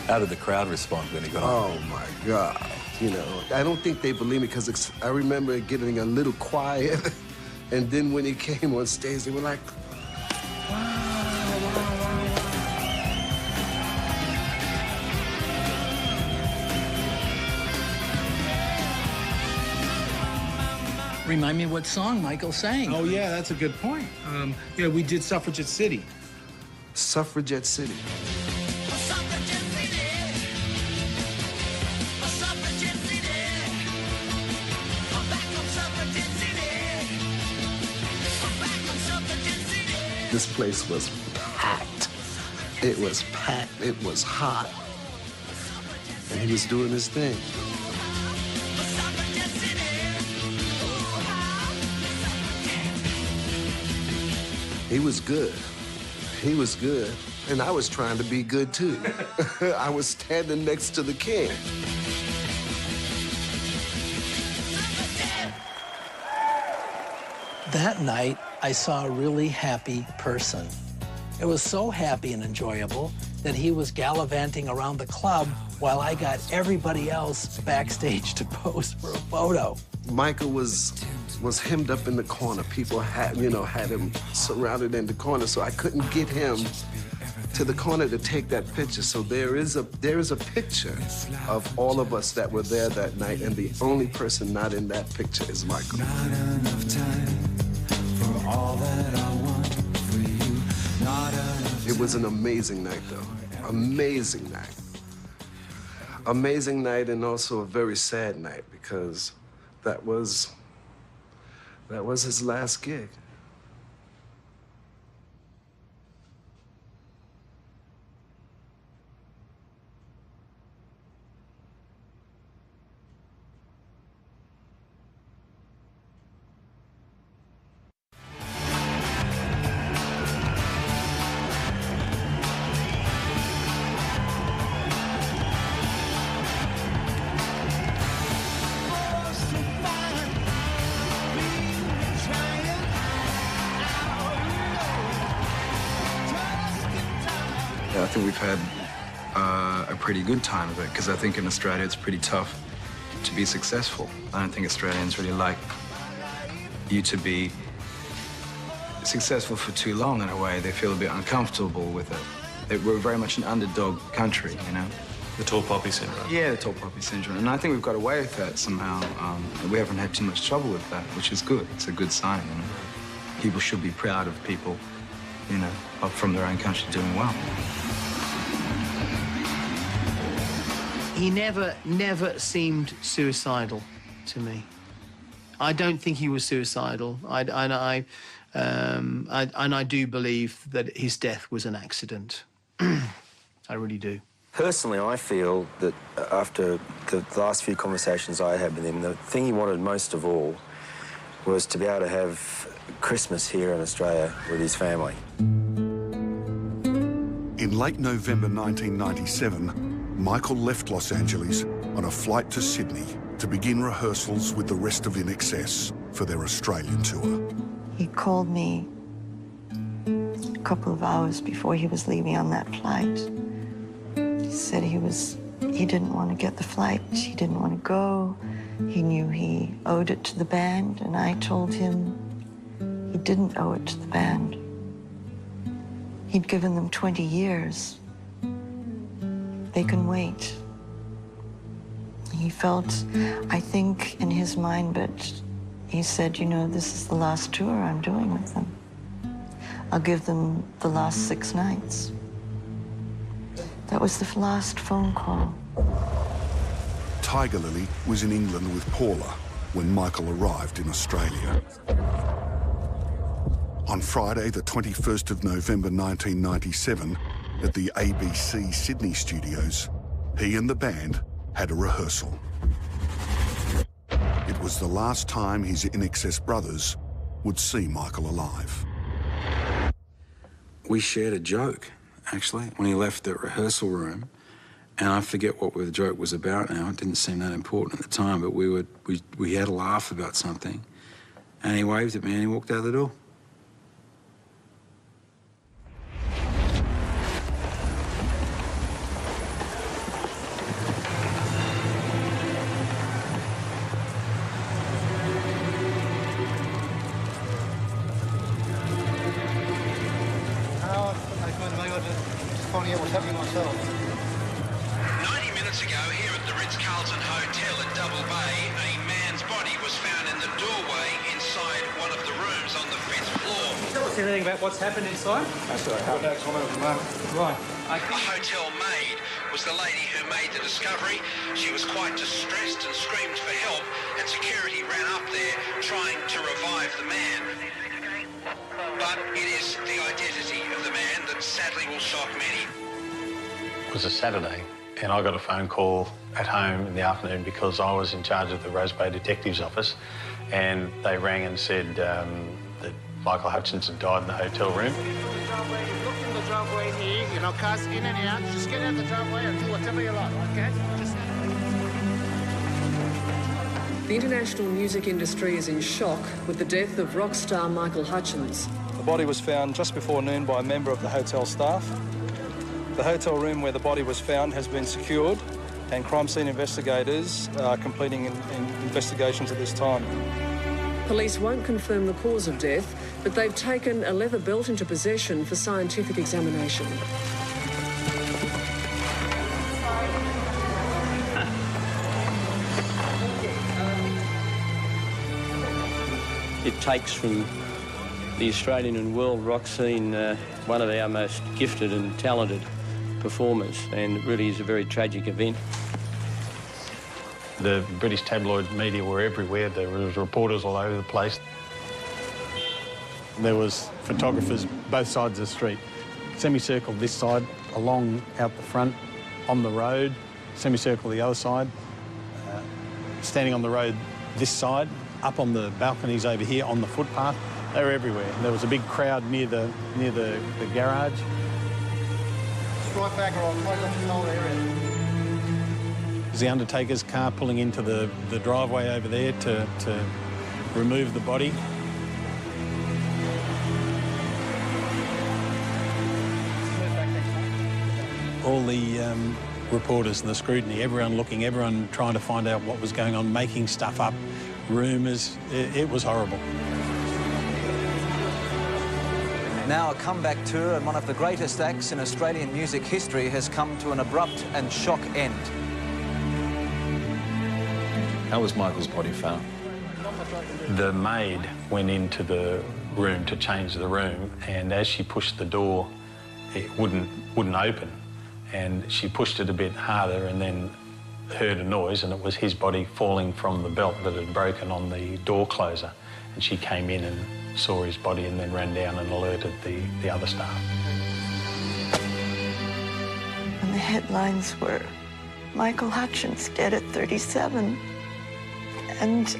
S21: How did the crowd respond when he got Oh, on? my God. You know, I don't think they believe me because I remember it getting a little quiet. And then when he came on stage, they were like,
S9: Remind me what song Michael sang.
S8: Oh, yeah, that's a good point. You know, we did Suffragette City.
S21: Suffragette City. This place was packed. It was packed. It was hot. And he was doing his thing. He was good. He was good. And I was trying to be good, too. I was standing next to the king.
S9: That night, I saw a really happy person. It was so happy and enjoyable that he was gallivanting around the club while I got everybody else backstage to pose for a photo.
S21: Michael was hemmed up in the corner. People had him surrounded in the corner, so I couldn't get him to the corner to take that picture. So there is a picture of all of us that were there that night, and the only person not in that picture is Michael.
S11: Not enough time for all that I want for you. Not enough.
S21: It was an amazing night, though. Amazing night. Amazing night, and also a very sad night, because that was his last gig.
S7: I think we've had a pretty good time of it, because I think in Australia it's pretty tough to be successful. I don't think Australians really like you to be successful for too long in a way. They feel a bit uncomfortable with it. We're very much an underdog country, you know?
S18: The tall poppy syndrome.
S7: Yeah, the tall poppy syndrome. And I think we've got away with that somehow. We haven't had too much trouble with that, which is good. It's a good sign, you know? People should be proud of people, you know, from their own country doing well.
S13: He never seemed suicidal to me. I don't think he was suicidal. And I do believe that his death was an accident. I really do.
S15: Personally, I feel that after the last few conversations I had with him, the thing he wanted most of all was to be able to have Christmas here in Australia with his family.
S4: In late November 1997, Michael left Los Angeles on a flight to Sydney to begin rehearsals with the rest of INXS for their Australian tour.
S16: He called me a couple of hours before he was leaving on that flight. He said he didn't want to get the flight, he didn't want to go. He knew he owed it to the band, and I told him he didn't owe it to the band. He'd given them 20 years. They can wait. He felt, I think, in his mind, but he said, you know, this is the last tour I'm doing with them. I'll give them the last 6 nights. That was the last phone call.
S4: Tiger Lily was in England with Paula when Michael arrived in Australia. On Friday, the 21st of November 1997, at the ABC Sydney studios, he and the band had a rehearsal. It was the last time his INXS brothers would see Michael alive.
S7: We shared a joke, actually, when he left the rehearsal room, and I forget what the joke was about now. It didn't seem that important at the time, but we had a laugh about something, and he waved at me and he walked out the door.
S17: What's happening myself. 90 minutes ago, here at the Ritz-Carlton Hotel at Double Bay, a man's body was found in the doorway inside one of the rooms on the 5th floor.
S5: Tell us anything about what's happened inside?
S17: That's all right. I've got no comment at the moment.
S5: Right.
S17: A hotel maid was the lady who made the discovery. She was quite distressed and screamed for help, and security ran up there trying to revive the man. but it is the identity of the man that sadly will shock many.
S9: It was a Saturday, and I got a phone call at home in the afternoon because I was in charge of the Rose Bay Detective's Office, and they rang and said that Michael Hutchence had died in the hotel room.
S8: Look in the driveway here, you know, cars in and out. Just get out the driveway and do whatever you like, okay?
S19: The international music industry is in shock with the death of rock star Michael Hutchence.
S22: The body was found just before noon by a member of the hotel staff. The hotel room where the body was found has been secured, and crime scene investigators are completing investigations at this time.
S19: Police won't confirm the cause of death, but they've taken a leather belt into possession for scientific examination.
S23: It takes from the Australian and world rock scene one of our most gifted and talented performers, and it really is a very tragic event.
S9: The British tabloid media were everywhere. There was reporters all over the place. There was photographers both sides of the street. Semicircle this side, along out the front, on the road, semicircle the other side, standing on the road this side, up on the balconies over here on the footpath. They were everywhere. There was a big crowd near the garage.
S8: Right back or I'll close off the whole area.
S9: There's the undertaker's car pulling into the driveway over there to remove the body. All the reporters and the scrutiny, everyone looking, everyone trying to find out what was going on, making stuff up, rumours. It was horrible.
S24: Now a comeback tour and one of the greatest acts in Australian music history has come to an abrupt and shock end.
S7: How was Michael's body found?
S9: The maid went into the room to change the room, and as she pushed the door, it wouldn't open. And she pushed it a bit harder and then heard a noise, and it was his body falling from the belt that had broken on the door closer. And she came in and saw his body and then ran down and alerted the other staff.
S16: And the headlines were, Michael Hutchence dead at 37. And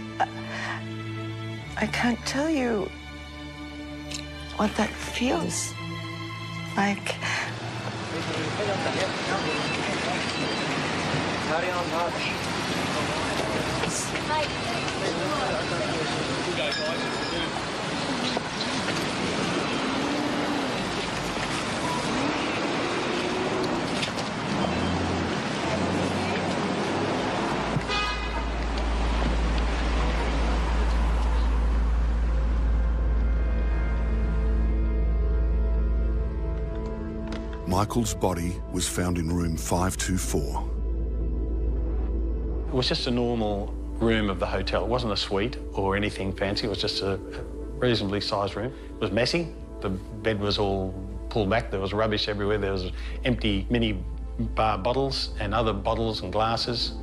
S16: I can't tell you what that feels like.
S24: Carry on, Hutch.
S4: Michael's body was found in room 524.
S9: It was just a normal room of the hotel. It wasn't a suite or anything fancy. It was just a reasonably sized room. It was messy. The bed was all pulled back. There was rubbish everywhere. There was empty mini bar bottles and other bottles and glasses.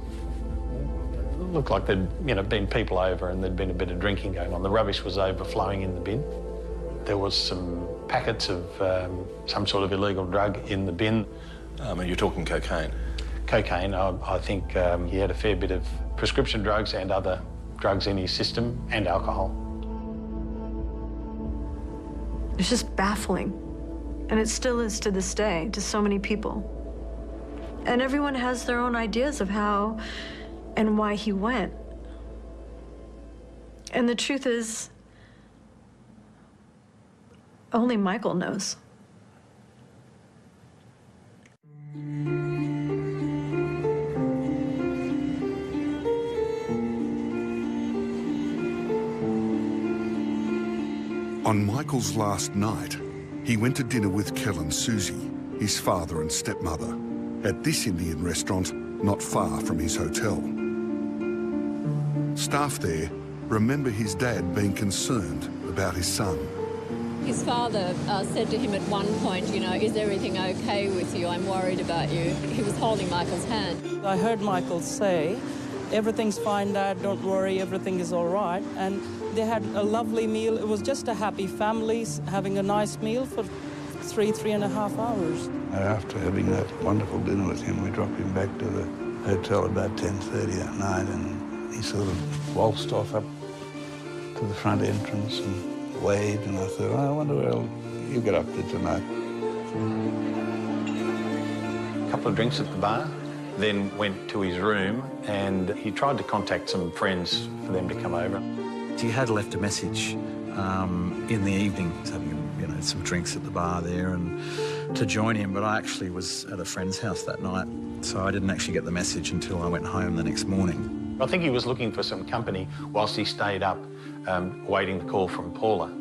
S9: It looked like there'd been people over and there'd been a bit of drinking going on. The rubbish was overflowing in the bin. There was some packets of some sort of illegal drug in the bin.
S25: You're talking cocaine?
S9: Cocaine. I think he had a fair bit of prescription drugs and other drugs in his system, and alcohol.
S1: It's just baffling. And it still is to this day, to so many people. And everyone has their own ideas of how and why he went. And the truth is, only Michael knows.
S4: On Michael's last night, he went to dinner with Kel and Susie, his father and stepmother, at this Indian restaurant not far from his hotel. Staff there remember his dad being concerned about his son.
S26: His father said to him at one point, you know, is everything okay with you? I'm worried about you. He was holding Michael's hand.
S27: I heard Michael say
S2: everything's fine, Dad, don't worry, everything is all right. And they had a lovely meal. It was just a happy family having a nice meal for 3.5 hours.
S3: After having that wonderful dinner with him, we dropped him back to the hotel about 10:30 that night, and he sort of waltzed off up to the front entrance and waved, and I thought, I wonder where he'll get up to tonight.
S25: A couple of drinks at the bar, then went to his room, and he tried to contact some friends for them to come over.
S6: He had left a message in the evening, having some drinks at the bar there, and to join him. But I actually was at a friend's house that night, so I didn't actually get the message until I went home the next morning.
S25: I think he was looking for some company whilst he stayed up, waiting the call from Paula.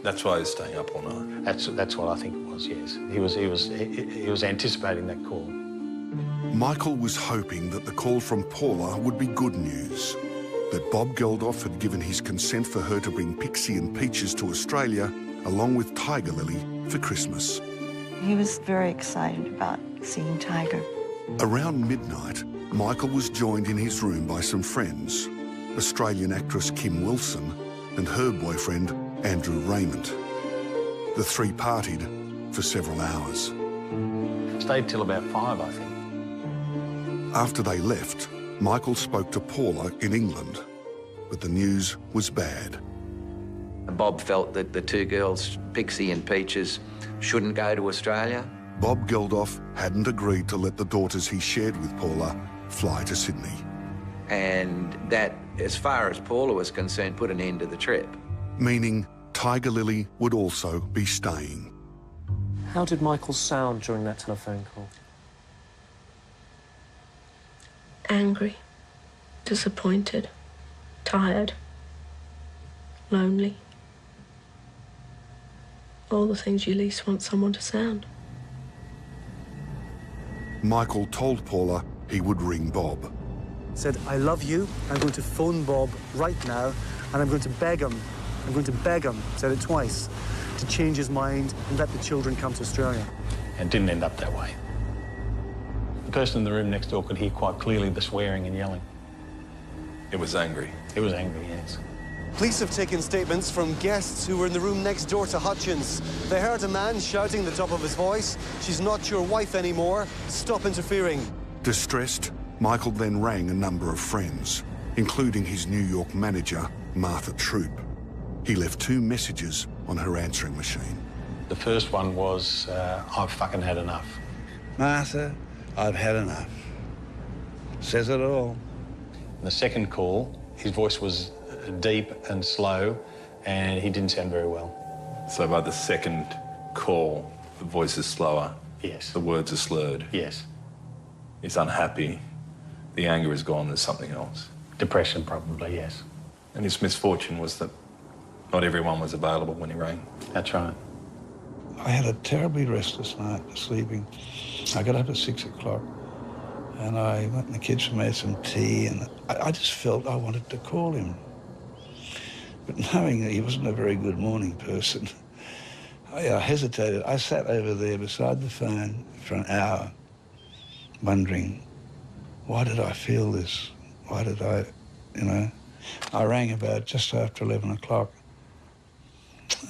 S25: That's why he was staying up all night. That's what I think it was. Yes, he was anticipating that call.
S4: Michael was hoping that the call from Paula would be good news, that Bob Geldof had given his consent for her to bring Pixie and Peaches to Australia, along with Tiger Lily, for Christmas.
S16: He was very excited about seeing Tiger.
S4: Around midnight, Michael was joined in his room by some friends, Australian actress Kim Wilson and her boyfriend, Andrew Raymond. The three partied for several hours.
S25: Stayed till about 5, I think.
S4: After they left, Michael spoke to Paula in England, but the news was bad.
S10: Bob felt that the two girls, Pixie and Peaches, shouldn't go to Australia.
S4: Bob Geldof hadn't agreed to let the daughters he shared with Paula fly to Sydney.
S10: And that, as far as Paula was concerned, put an end to the trip.
S4: Meaning Tiger Lily would also be staying.
S14: How did Michael sound during that telephone call?
S20: Angry, disappointed, tired, lonely. All the things you least want someone to sound.
S4: Michael told Paula he would ring Bob.
S27: Said, I love you, I'm going to phone Bob right now, and I'm going to beg him, said it twice, to change his mind and let the children come to Australia.
S25: And didn't end up that way. The person in the room next door could hear quite clearly the swearing and yelling. It was angry. It was angry, yes.
S28: Police have taken statements from guests who were in the room next door to Hutchence. They heard a man shouting at the top of his voice, "She's not your wife anymore. Stop interfering."
S4: Distressed, Michael then rang a number of friends, including his New York manager, Martha Troop. He left 2 messages on her answering machine.
S25: The first one was, I've fucking had enough.
S3: Martha, I've had enough. Says it all.
S25: The second call, his voice was deep and slow, and he didn't sound very well. So by the second call, the voice is slower?
S28: Yes.
S25: The words are slurred?
S28: Yes.
S25: He's unhappy. The anger is gone. There's something else.
S28: Depression, probably, yes.
S25: And his misfortune was that not everyone was available when he rang.
S28: That's right.
S3: I had a terribly restless night sleeping. I got up at 6 o'clock and I went and the kids made some tea, and I just felt I wanted to call him. But knowing that he wasn't a very good morning person, I hesitated. I sat over there beside the phone for an hour, wondering, why did I feel this? Why did I, I rang about just after 11 o'clock,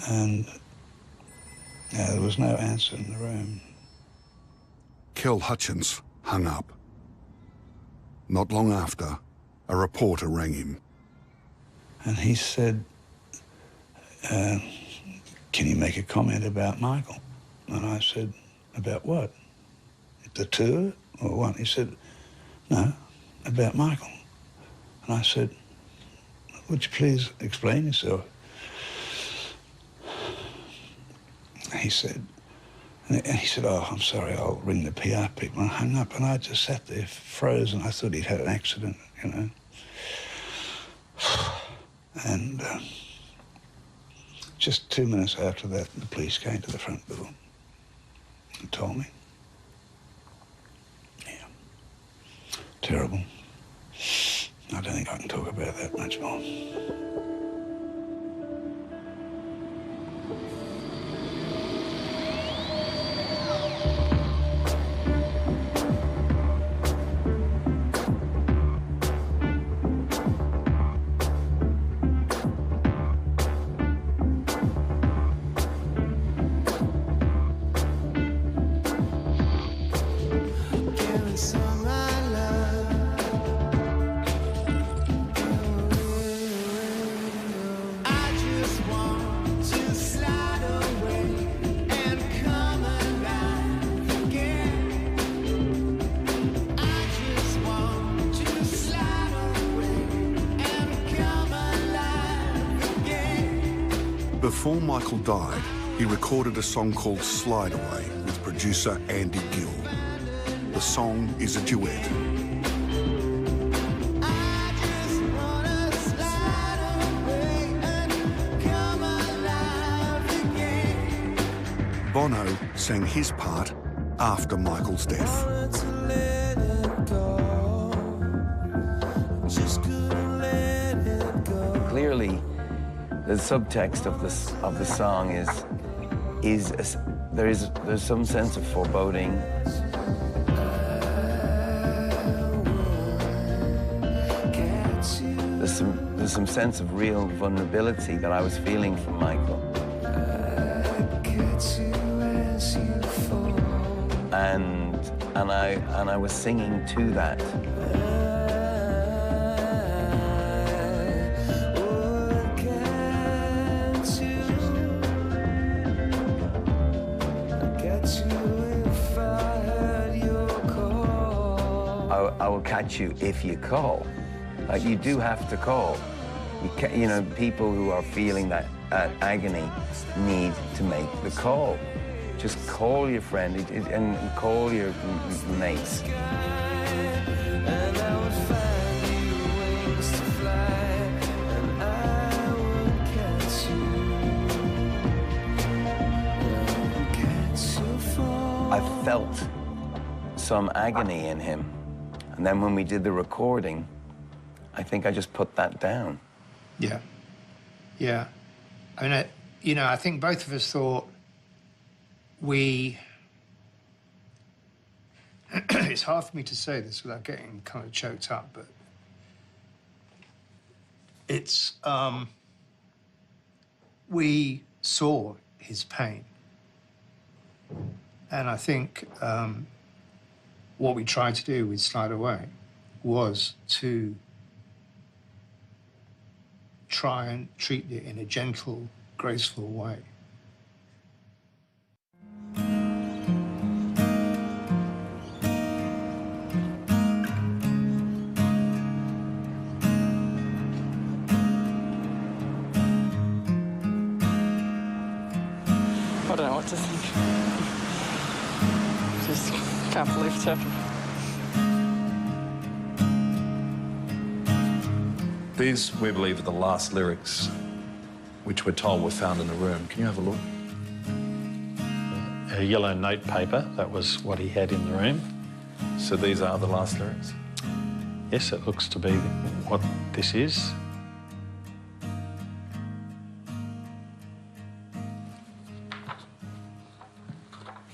S3: and there was no answer in the room.
S4: Kel Hutchence hung up. Not long after, a reporter rang him.
S3: And he said, can you make a comment about Michael? And I said, about what? The tour or what? He said, no, about Michael. And I said, would you please explain yourself? He said, oh, I'm sorry, I'll ring the PR people. And I hung up, and I just sat there frozen. I thought he'd had an accident, And just 2 minutes after that, the police came to the front door and told me. Yeah. Terrible. I don't think I can talk about that much more.
S4: Before Michael died, he recorded a song called Slide Away with producer Andy Gill. The song is a duet. Bono sang his part after Michael's death.
S10: Clearly, the subtext of the song there's some sense of foreboding. There's some sense of real vulnerability that I was feeling from Michael. And I was singing to that. I will catch you if you call. Like, you do have to call. You know, people who are feeling that agony need to make the call. Just call your friend and call your mates. I felt some agony in him. And then when we did the recording, I think I just put that down.
S5: Yeah. Yeah. I mean, you know, I think both of us thought it's hard for me to say this without getting kind of choked up, but it's, we saw his pain. And I think what we tried to do with Slide Away was to try and treat it in a gentle, graceful way.
S2: I don't know what to think. Just can't believe it's happened.
S11: These, we believe, are the last lyrics, which we're told were found in the room. Can you have a look?
S25: A yellow notepaper, that was what he had in the room.
S11: So these are the last lyrics?
S25: Yes, it looks to be what this is.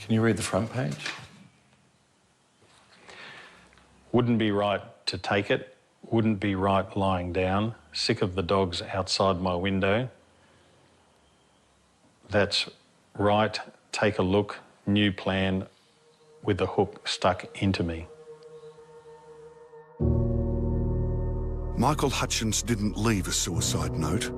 S11: Can you read the front page?
S25: Wouldn't be right to take it. Wouldn't be right lying down. Sick of the dogs outside my window. That's right. Take a look. New plan with the hook stuck into me.
S4: Michael Hutchence didn't leave a suicide note,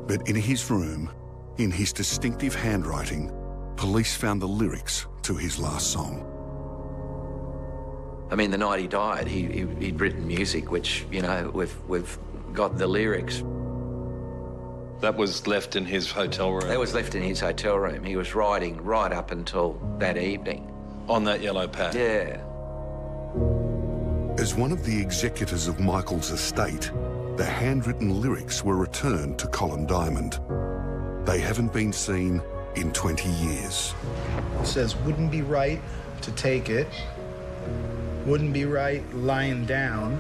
S4: but in his room, in his distinctive handwriting, police found the lyrics to his last song.
S10: I mean, the night he died, he'd written music, which, you know, we've got the lyrics.
S11: That was left in his hotel room?
S10: That was left in his hotel room. He was writing right up until that evening.
S11: On that yellow pad?
S10: Yeah.
S4: As one of the executors of Michael's estate, the handwritten lyrics were returned to Colin Diamond. They haven't been seen in 20 years.
S8: It says, wouldn't be right to take it. Wouldn't be right lying down.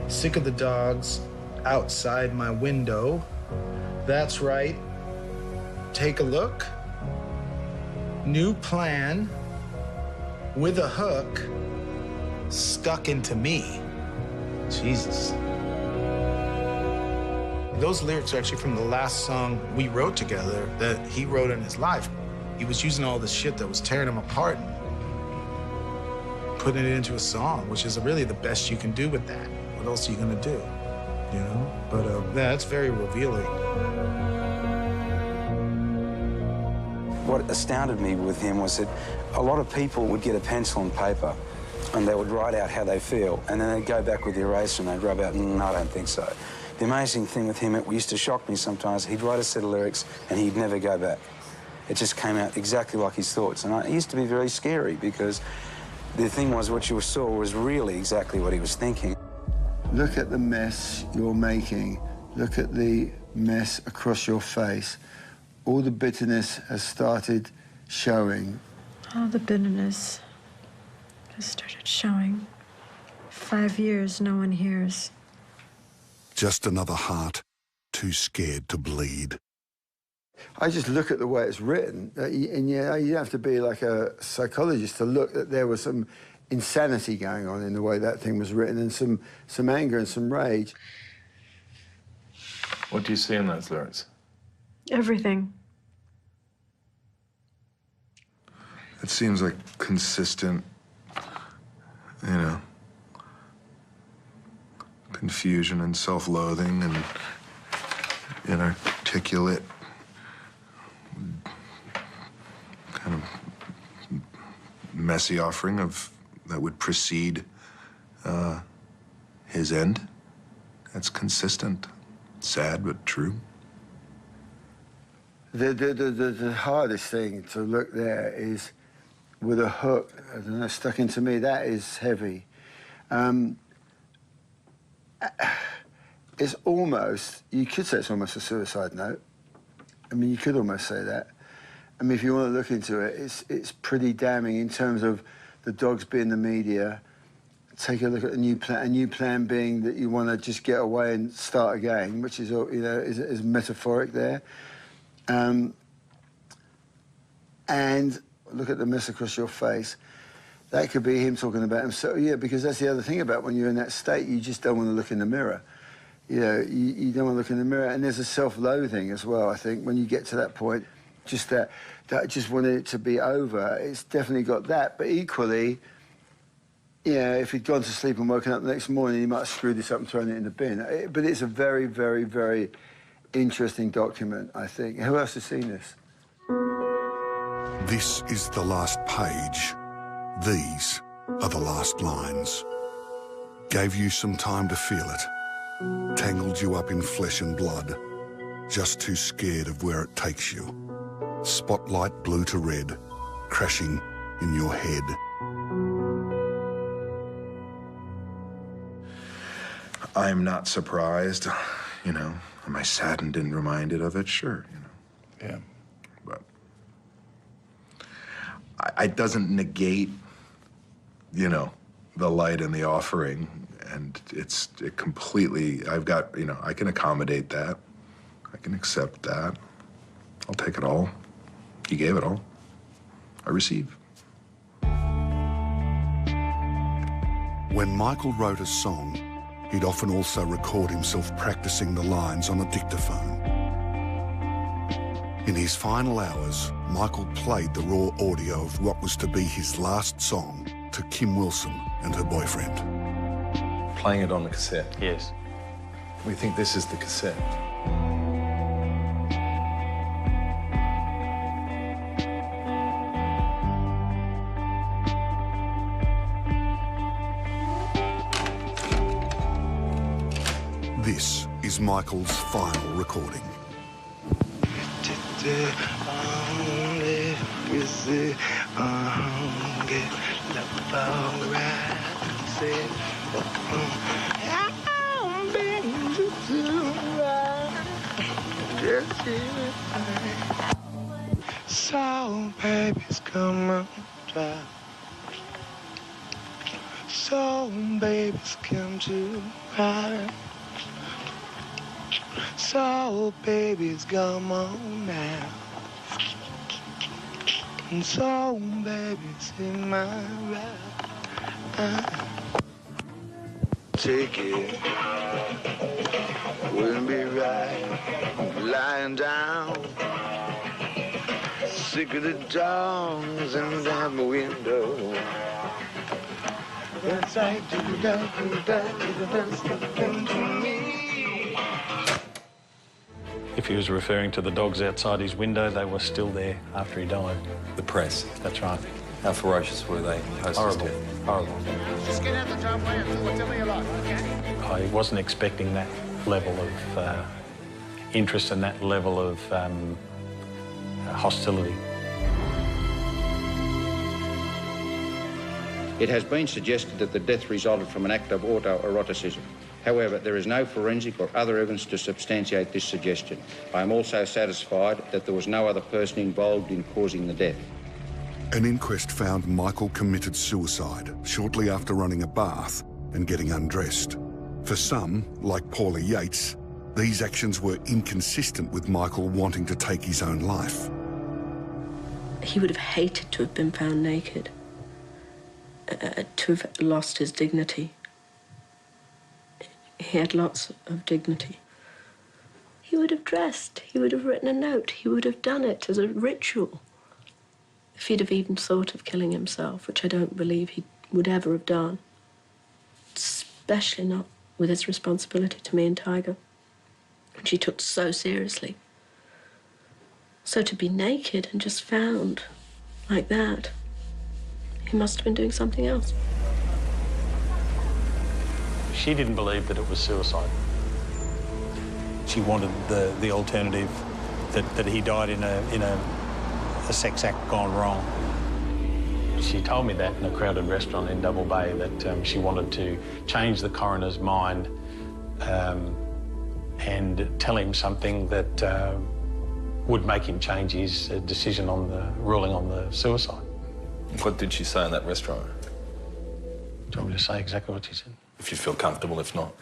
S8: Sick of the dogs outside my window. That's right. Take a look. New plan with a hook stuck into me. Jesus. Those lyrics are actually from the last song we wrote together that he wrote in his life. He was using all this shit that was tearing him apart and putting it into a song, which is really the best you can do with that. What else are you gonna do, you know? But yeah, it's very revealing.
S12: What astounded me with him was that a lot of people would get a pencil and paper and they would write out how they feel, and then they'd go back with the eraser and they'd rub out, I don't think so. The amazing thing with him, it used to shock me sometimes, he'd write a set of lyrics and he'd never go back. It just came out exactly like his thoughts. And it used to be very scary because the thing was what you saw was really exactly what he was thinking.
S13: Look at the mess you're making. Look at the mess across your face. All the bitterness has started showing.
S1: All the bitterness has started showing. 5 years, no one hears.
S4: Just another heart too scared to bleed.
S13: I just look at the way it's written, and you don't have to be like a psychologist to look that there was some insanity going on in the way that thing was written, and some anger and some rage.
S11: What do you see in those lyrics?
S1: Everything.
S15: It seems like consistent, you know, confusion and self-loathing and inarticulate, kind of messy offering that would precede his end. That's consistent. Sad, but true.
S13: The hardest thing to look there is with a hook, I don't know, stuck into me. That is heavy. It's almost, you could say it's almost a suicide note. I mean, you could almost say that. I mean, if you want to look into it, it's pretty damning in terms of the dogs being the media. Take a look at a new plan being that you want to just get away and start again, which is, you know, is metaphoric there. And look at the mess across your face. That could be him talking about himself. Yeah, because that's the other thing about when you're in that state, you just don't want to look in the mirror. You know, you don't want to look in the mirror. And there's a self-loathing as well, I think, when you get to that point. Just that just wanted it to be over. It's definitely got that. But equally, yeah, if he'd gone to sleep and woken up the next morning, he might have screwed this up and thrown it in the bin. But it's a very, very, very interesting document, I think. Who else has seen this?
S4: This is the last page. These are the last lines. Gave you some time to feel it. Tangled you up in flesh and blood. Just too scared of where it takes you. Spotlight blue to red, crashing in your head.
S15: I'm not surprised, you know. Am I saddened and reminded of it? Sure, you know.
S3: Yeah.
S15: But it doesn't negate, you know, the light and the offering. And it completely, I've got, you know, I can accommodate that. I can accept that. I'll take it all. He gave it all. I receive.
S4: When Michael wrote a song, he'd often also record himself practicing the lines on a dictaphone. In his final hours, Michael played the raw audio of what was to be his last song to Kim Wilson and her boyfriend.
S11: Playing it on the cassette?
S25: Yes.
S11: We think this is the cassette.
S4: This is Michael's final recording.
S13: So, babies, come on, try. So, babies, come to ride. So, babies, come on now. And so, babies, in my ride. Take it. Wouldn't be right lying down. Sick of the dogs and down the window. Yes, I do to me.
S25: If he was referring to the dogs outside his window, they were still there after he died.
S11: The press.
S25: That's right.
S11: How ferocious were they?
S25: Horrible. Horrible.
S28: Just get out the driveway and tell me a lot, okay?
S25: I wasn't expecting that. level of interest and that level of hostility.
S7: It has been suggested that the death resulted from an act of autoeroticism. However, there is no forensic or other evidence to substantiate this suggestion. I am also satisfied that there was no other person involved in causing the death.
S4: An inquest found Michael committed suicide shortly after running a bath and getting undressed. For some, like Paula Yates, these actions were inconsistent with Michael wanting to take his own life.
S20: He would have hated to have been found naked, to have lost his dignity. He had lots of dignity. He would have dressed, he would have written a note, he would have done it as a ritual. If he'd have even thought of killing himself, which I don't believe he would ever have done, especially not with his responsibility to me and Tiger, which he took so seriously. So to be naked and just found like that, he must have been doing something else.
S25: She didn't believe that it was suicide. She wanted the alternative that he died in a sex act gone wrong. She told me that in a crowded restaurant in Double Bay that she wanted to change the coroner's mind and tell him something that would make him change his decision on the ruling on the suicide.
S11: What did she say in that restaurant?
S25: Do you want me to say exactly what she said?
S11: If you feel comfortable, if not.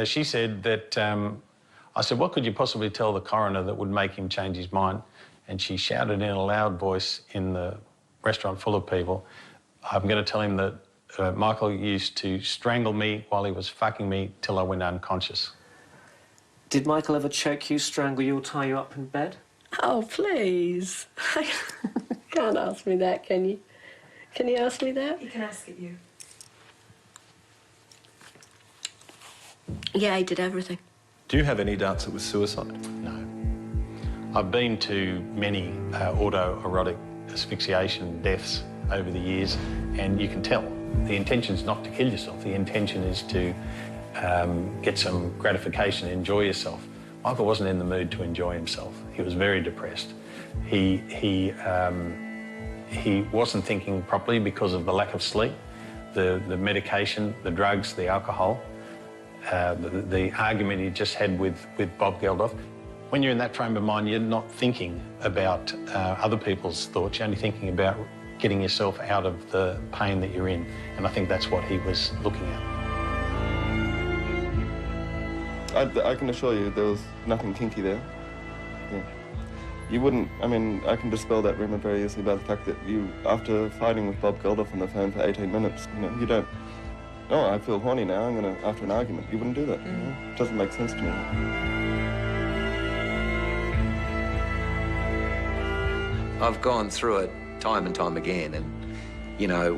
S25: She said that, I said, what could you possibly tell the coroner that would make him change his mind? And she shouted in a loud voice in the restaurant full of people, I'm going to tell him that Michael used to strangle me while he was fucking me till I went unconscious.
S14: Did Michael ever choke you, strangle you, or tie you up in bed?
S20: Oh, please. Can't ask me that, can you? Can you ask me that?
S17: He can ask it you.
S20: Yeah, he did everything.
S11: Do you have any doubts it was suicide?
S25: No. I've been to many autoerotic asphyxiation deaths over the years, and you can tell. The intention's not to kill yourself. The intention is to get some gratification, enjoy yourself. Michael wasn't in the mood to enjoy himself. He was very depressed. He wasn't thinking properly because of the lack of sleep, the medication, the drugs, the alcohol, the argument he just had with Bob Geldof. When you're in that frame of mind, you're not thinking about other people's thoughts. You're only thinking about getting yourself out of the pain that you're in. And I think that's what he was looking at.
S18: I can assure you there was nothing kinky there. Yeah. You wouldn't, I mean, I can dispel that rumour very easily by the fact that you, after fighting with Bob Geldof on the phone for 18 minutes, you don't, oh, I feel horny now, I'm going to, after an argument. You wouldn't do that. It doesn't make sense to me.
S19: I've gone through it time and time again, and,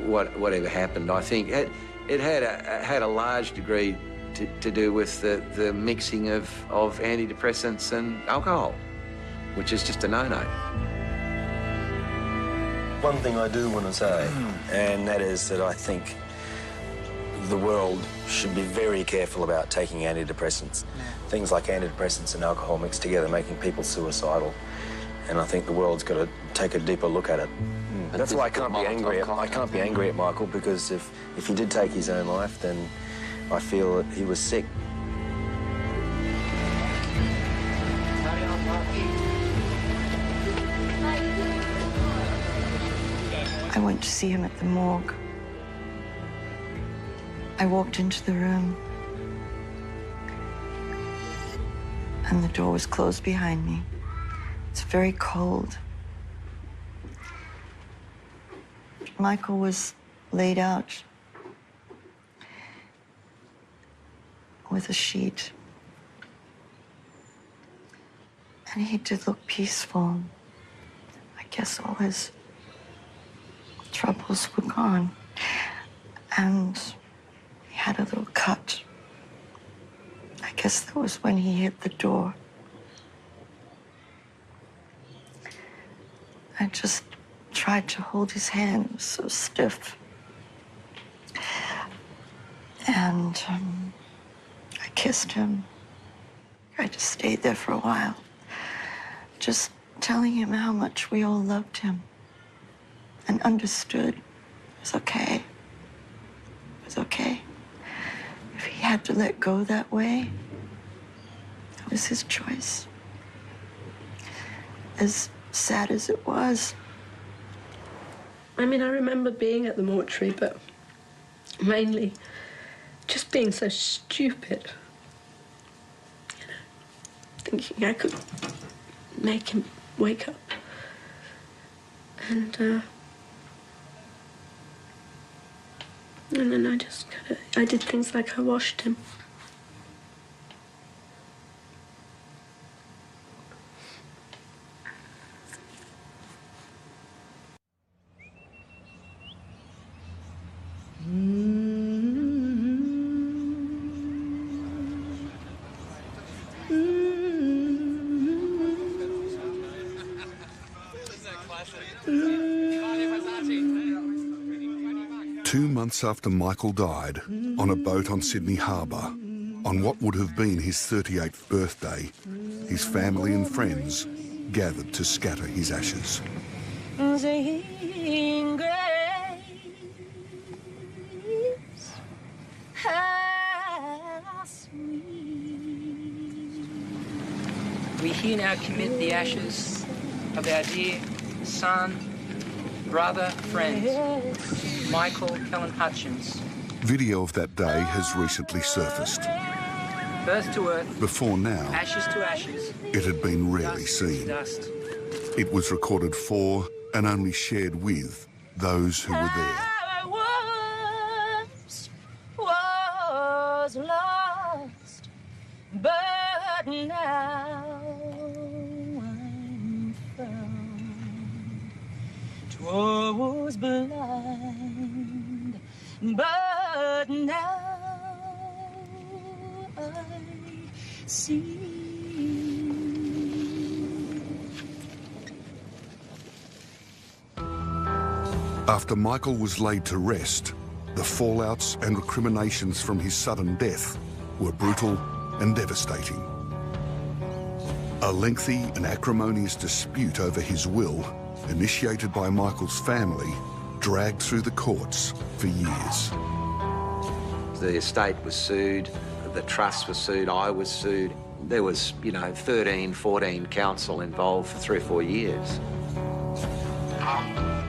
S19: whatever happened, I think it had a large degree to do with the mixing of antidepressants and alcohol, which is just a no-no.
S21: One thing I do want to say, and that is that I think the world should be very careful about taking antidepressants. Things like antidepressants and alcohol mixed together, making people suicidal. And I think the world's got to take a deeper look at it. That's why I can't be angry. I can't be angry at Michael, because if he did take his own life, then I feel that he was sick.
S16: I went to see him at the morgue. I walked into the room, and the door was closed behind me. It's very cold. Michael was laid out with a sheet. And he did look peaceful. I guess all his troubles were gone. And he had a little cut. I guess that was when he hit the door. I just tried to hold his hand. It was so stiff. And I kissed him. I just stayed there for a while, just telling him how much we all loved him and understood it was okay. It was okay. If he had to let go that way, that was his choice. As sad as it was.
S20: I mean, I remember being at the mortuary, but mainly just being so stupid. You know, thinking I could make him wake up. And then I did things like I washed him.
S4: Two months after Michael died, on a boat on Sydney Harbour, on what would have been his 38th birthday, his family and friends gathered to scatter his ashes.
S6: We here now commit the ashes of our dear son, brother, friend, Michael Kellen Hutchence.
S4: Video of that day has recently surfaced.
S6: Birth to earth.
S4: Before now,
S6: Ashes to ashes.
S4: it had been rarely seen.
S6: Dust.
S4: It was recorded for and only shared with those who were there.
S9: I was lost, but now I'm found. 'Twas blind, but now I see.
S4: After Michael was laid to rest, the fallouts and recriminations from his sudden death were brutal and devastating. A lengthy and acrimonious dispute over his will, initiated by Michael's family, dragged through the courts for years.
S19: The estate was sued, the trust was sued, I was sued. There was, 13, 14 counsel involved for 3 or 4 years.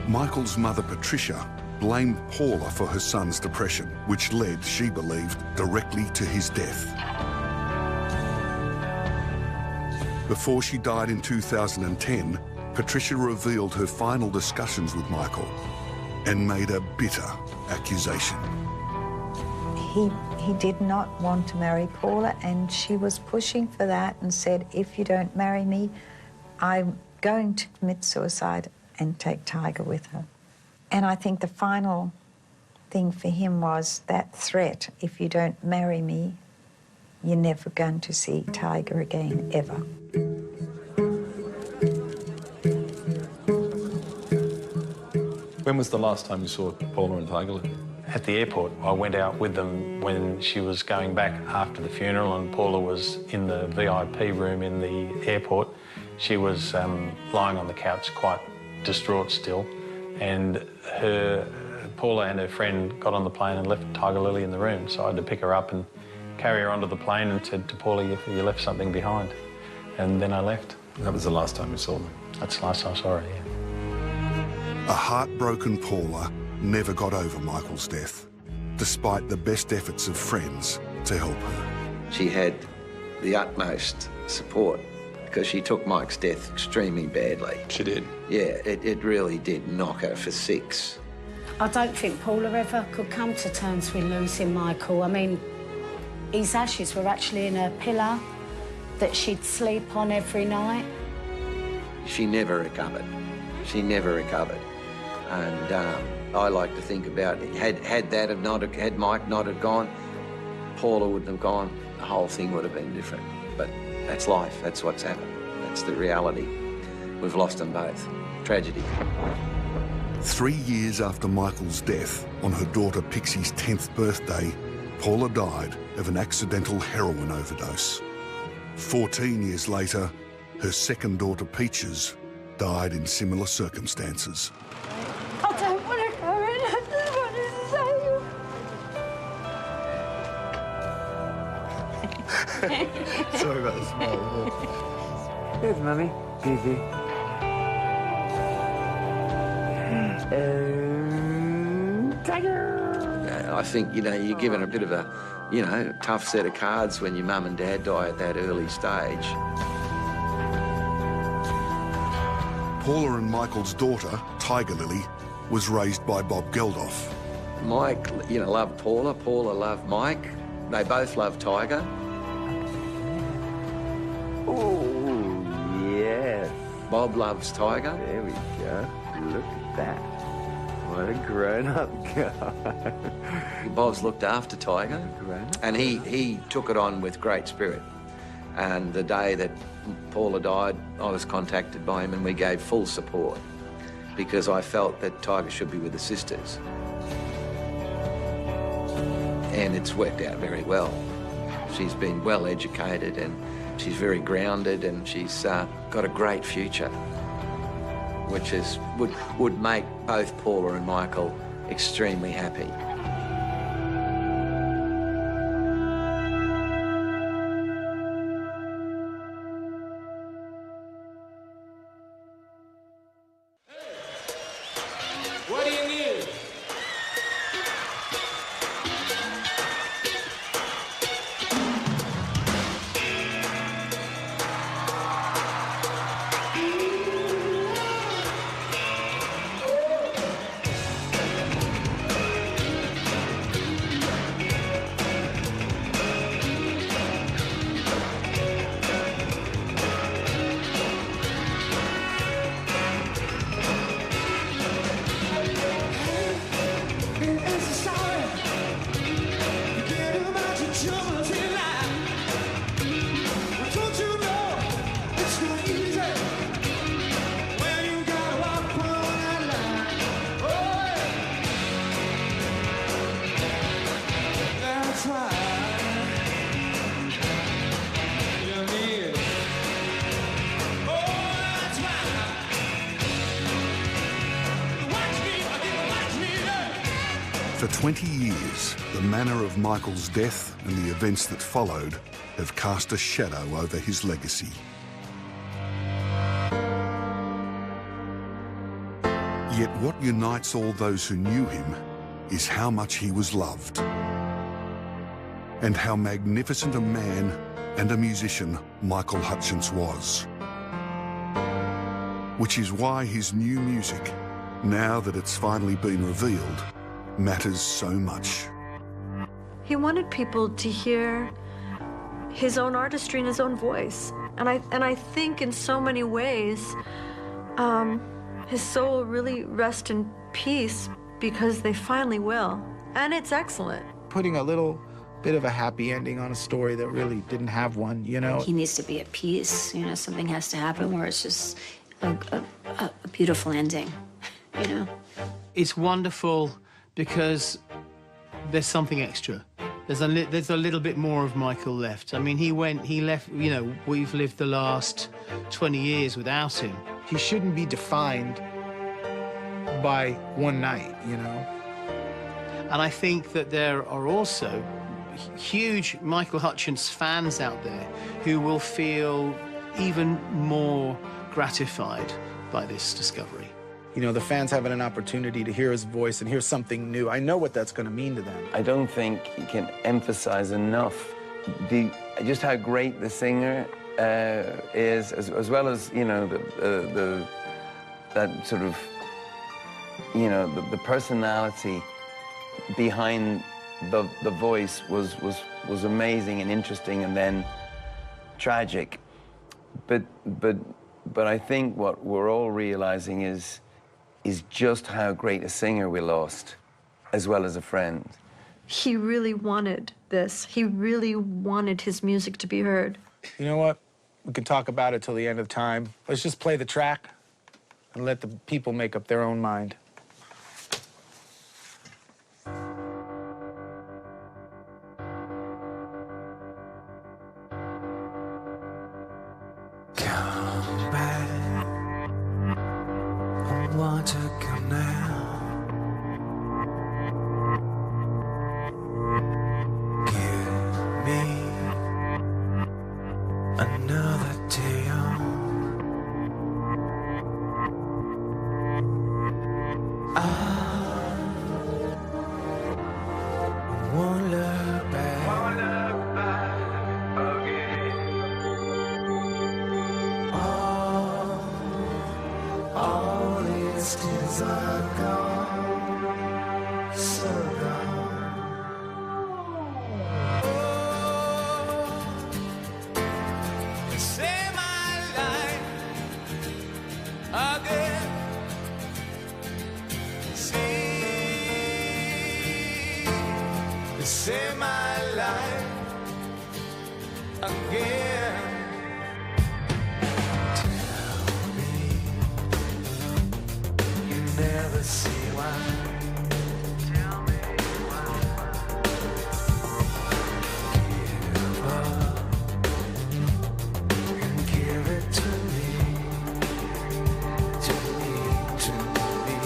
S4: Michael's mother, Patricia, blamed Paula for her son's depression, which led, she believed, directly to his death. Before she died in 2010, Patricia revealed her final discussions with Michael and made a bitter accusation.
S17: He did not want to marry Paula, and she was pushing for that and said, if you don't marry me, I'm going to commit suicide and take Tiger with her. And I think the final thing for him was that threat, if you don't marry me, you're never going to see Tiger again, ever.
S11: When was the last time you saw Paula and Tiger?
S25: At the airport. I went out with them when she was going back after the funeral, and Paula was in the VIP room in the airport. She was lying on the couch, quite distraught still, and Paula and her friend got on the plane and left Tiger Lily in the room, so I had to pick her up and carry her onto the plane and said to Paula, you left something behind. And then I left.
S11: That was the last time you saw them?
S25: That's the last time I saw her, yeah.
S4: A heartbroken Paula never got over Michael's death, despite the best efforts of friends to help her.
S19: She had the utmost support because she took Mike's death extremely badly.
S11: She did?
S19: Yeah, it really did knock her for 6.
S22: I don't think Paula ever could come to terms with losing Michael. I mean, his ashes were actually in a pillow that she'd sleep on every night.
S19: She never recovered. She never recovered. And I like to think about it. Had Mike not have gone, Paula wouldn't have gone, the whole thing would have been different. But that's life, that's what's happened. That's the reality. We've lost them both. Tragedy. 3
S4: years after Michael's death, on her daughter Pixie's 10th birthday, Paula died of an accidental heroin overdose. 14 years later, her second daughter, Peaches, died in similar circumstances.
S9: I don't want to go in. I just want to say you.
S12: Sorry about the smile. Here's Mummy. Gigi.
S19: I think, you're given a bit of a, tough set of cards when your mum and dad die at that early stage.
S4: Paula and Michael's daughter, Tiger Lily, was raised by Bob Geldof.
S19: Mike, loved Paula. Paula loved Mike. They both loved Tiger.
S12: Oh, yes.
S19: Bob loves Tiger.
S12: There we go. Look at that. What a grown-up guy.
S19: Bob's looked after Tiger, and he took it on with great spirit. And the day that Paula died, I was contacted by him and we gave full support because I felt that Tiger should be with the sisters. And it's worked out very well. She's been well educated and she's very grounded and she's got a great future, which would make both Paula and Michael extremely happy.
S9: What do you need?
S4: For 20 years, the manner of Michael's death and the events that followed have cast a shadow over his legacy. Yet what unites all those who knew him is how much he was loved and how magnificent a man and a musician Michael Hutchence was. Which is why his new music, now that it's finally been revealed, matters so much.
S1: He wanted people to hear his own artistry and his own voice. And I think in so many ways, his soul will really rest in peace because they finally will. And it's excellent.
S2: Putting a little bit of a happy ending on a story that really didn't have one, you know?
S5: He needs to be at peace, you know, something has to happen where it's just a beautiful ending, you know?
S8: It's wonderful because there's something extra. There's a little bit more of Michael left. I mean, he left, you know, we've lived the last 20 years without him.
S2: He shouldn't be defined by one night, you know?
S8: And I think that there are also huge Michael Hutchence fans out there who will feel even more gratified by this discovery.
S2: You know, the fans having an opportunity to hear his voice and hear something new. I know what that's going to mean to them.
S21: I don't think you can emphasize enough just how great the singer is, as well as, you know, that sort of, you know, the personality behind the voice was amazing and interesting and then tragic. But I think what we're all realizing is just how great a singer we lost, as well as a friend.
S1: He really wanted this. He really wanted his music to be heard.
S2: You know what? We can talk about it till the end of time. Let's just play the track and let the people make up their own mind.
S3: save my life again. Tell me you never see why. Tell me why. Give up and give it to me. To me, to me.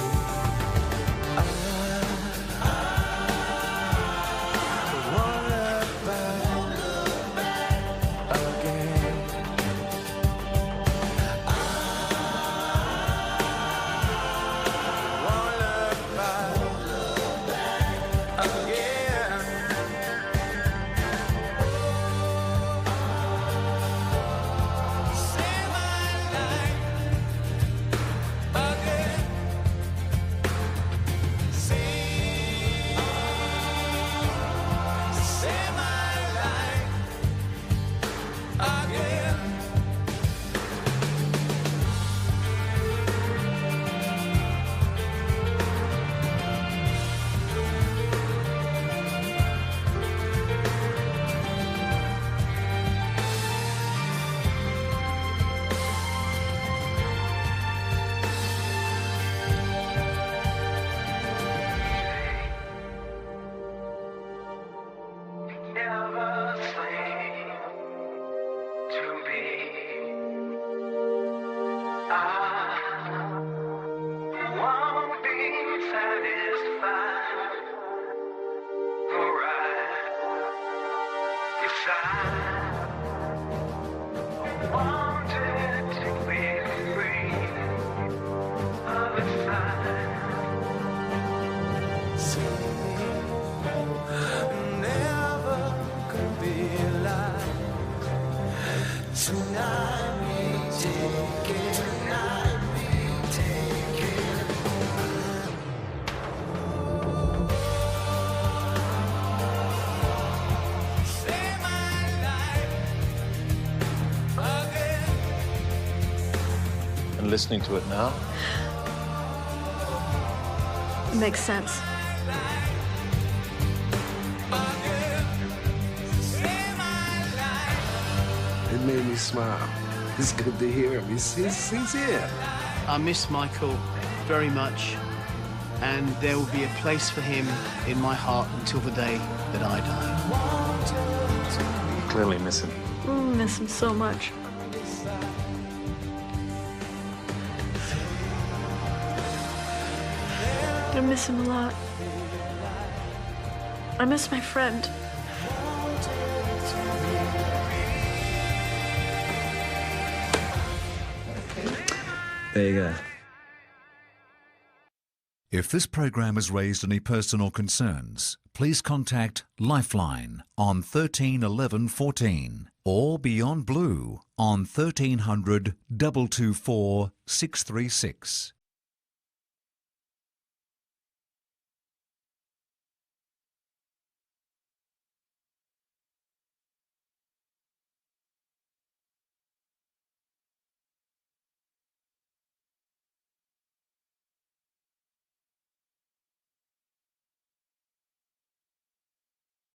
S11: And listening to it now,
S1: It makes sense.
S3: It made me smile. It's good to hear him. He's here.
S8: I miss Michael very much, and there will be a place for him in my heart until the day that I die.
S11: you clearly miss him.
S1: Miss him so much. I miss him a lot. I miss my friend.
S10: There you go.
S13: If this program has raised any personal concerns, please contact Lifeline on 13 11 14 or Beyond Blue on 1300 224 636.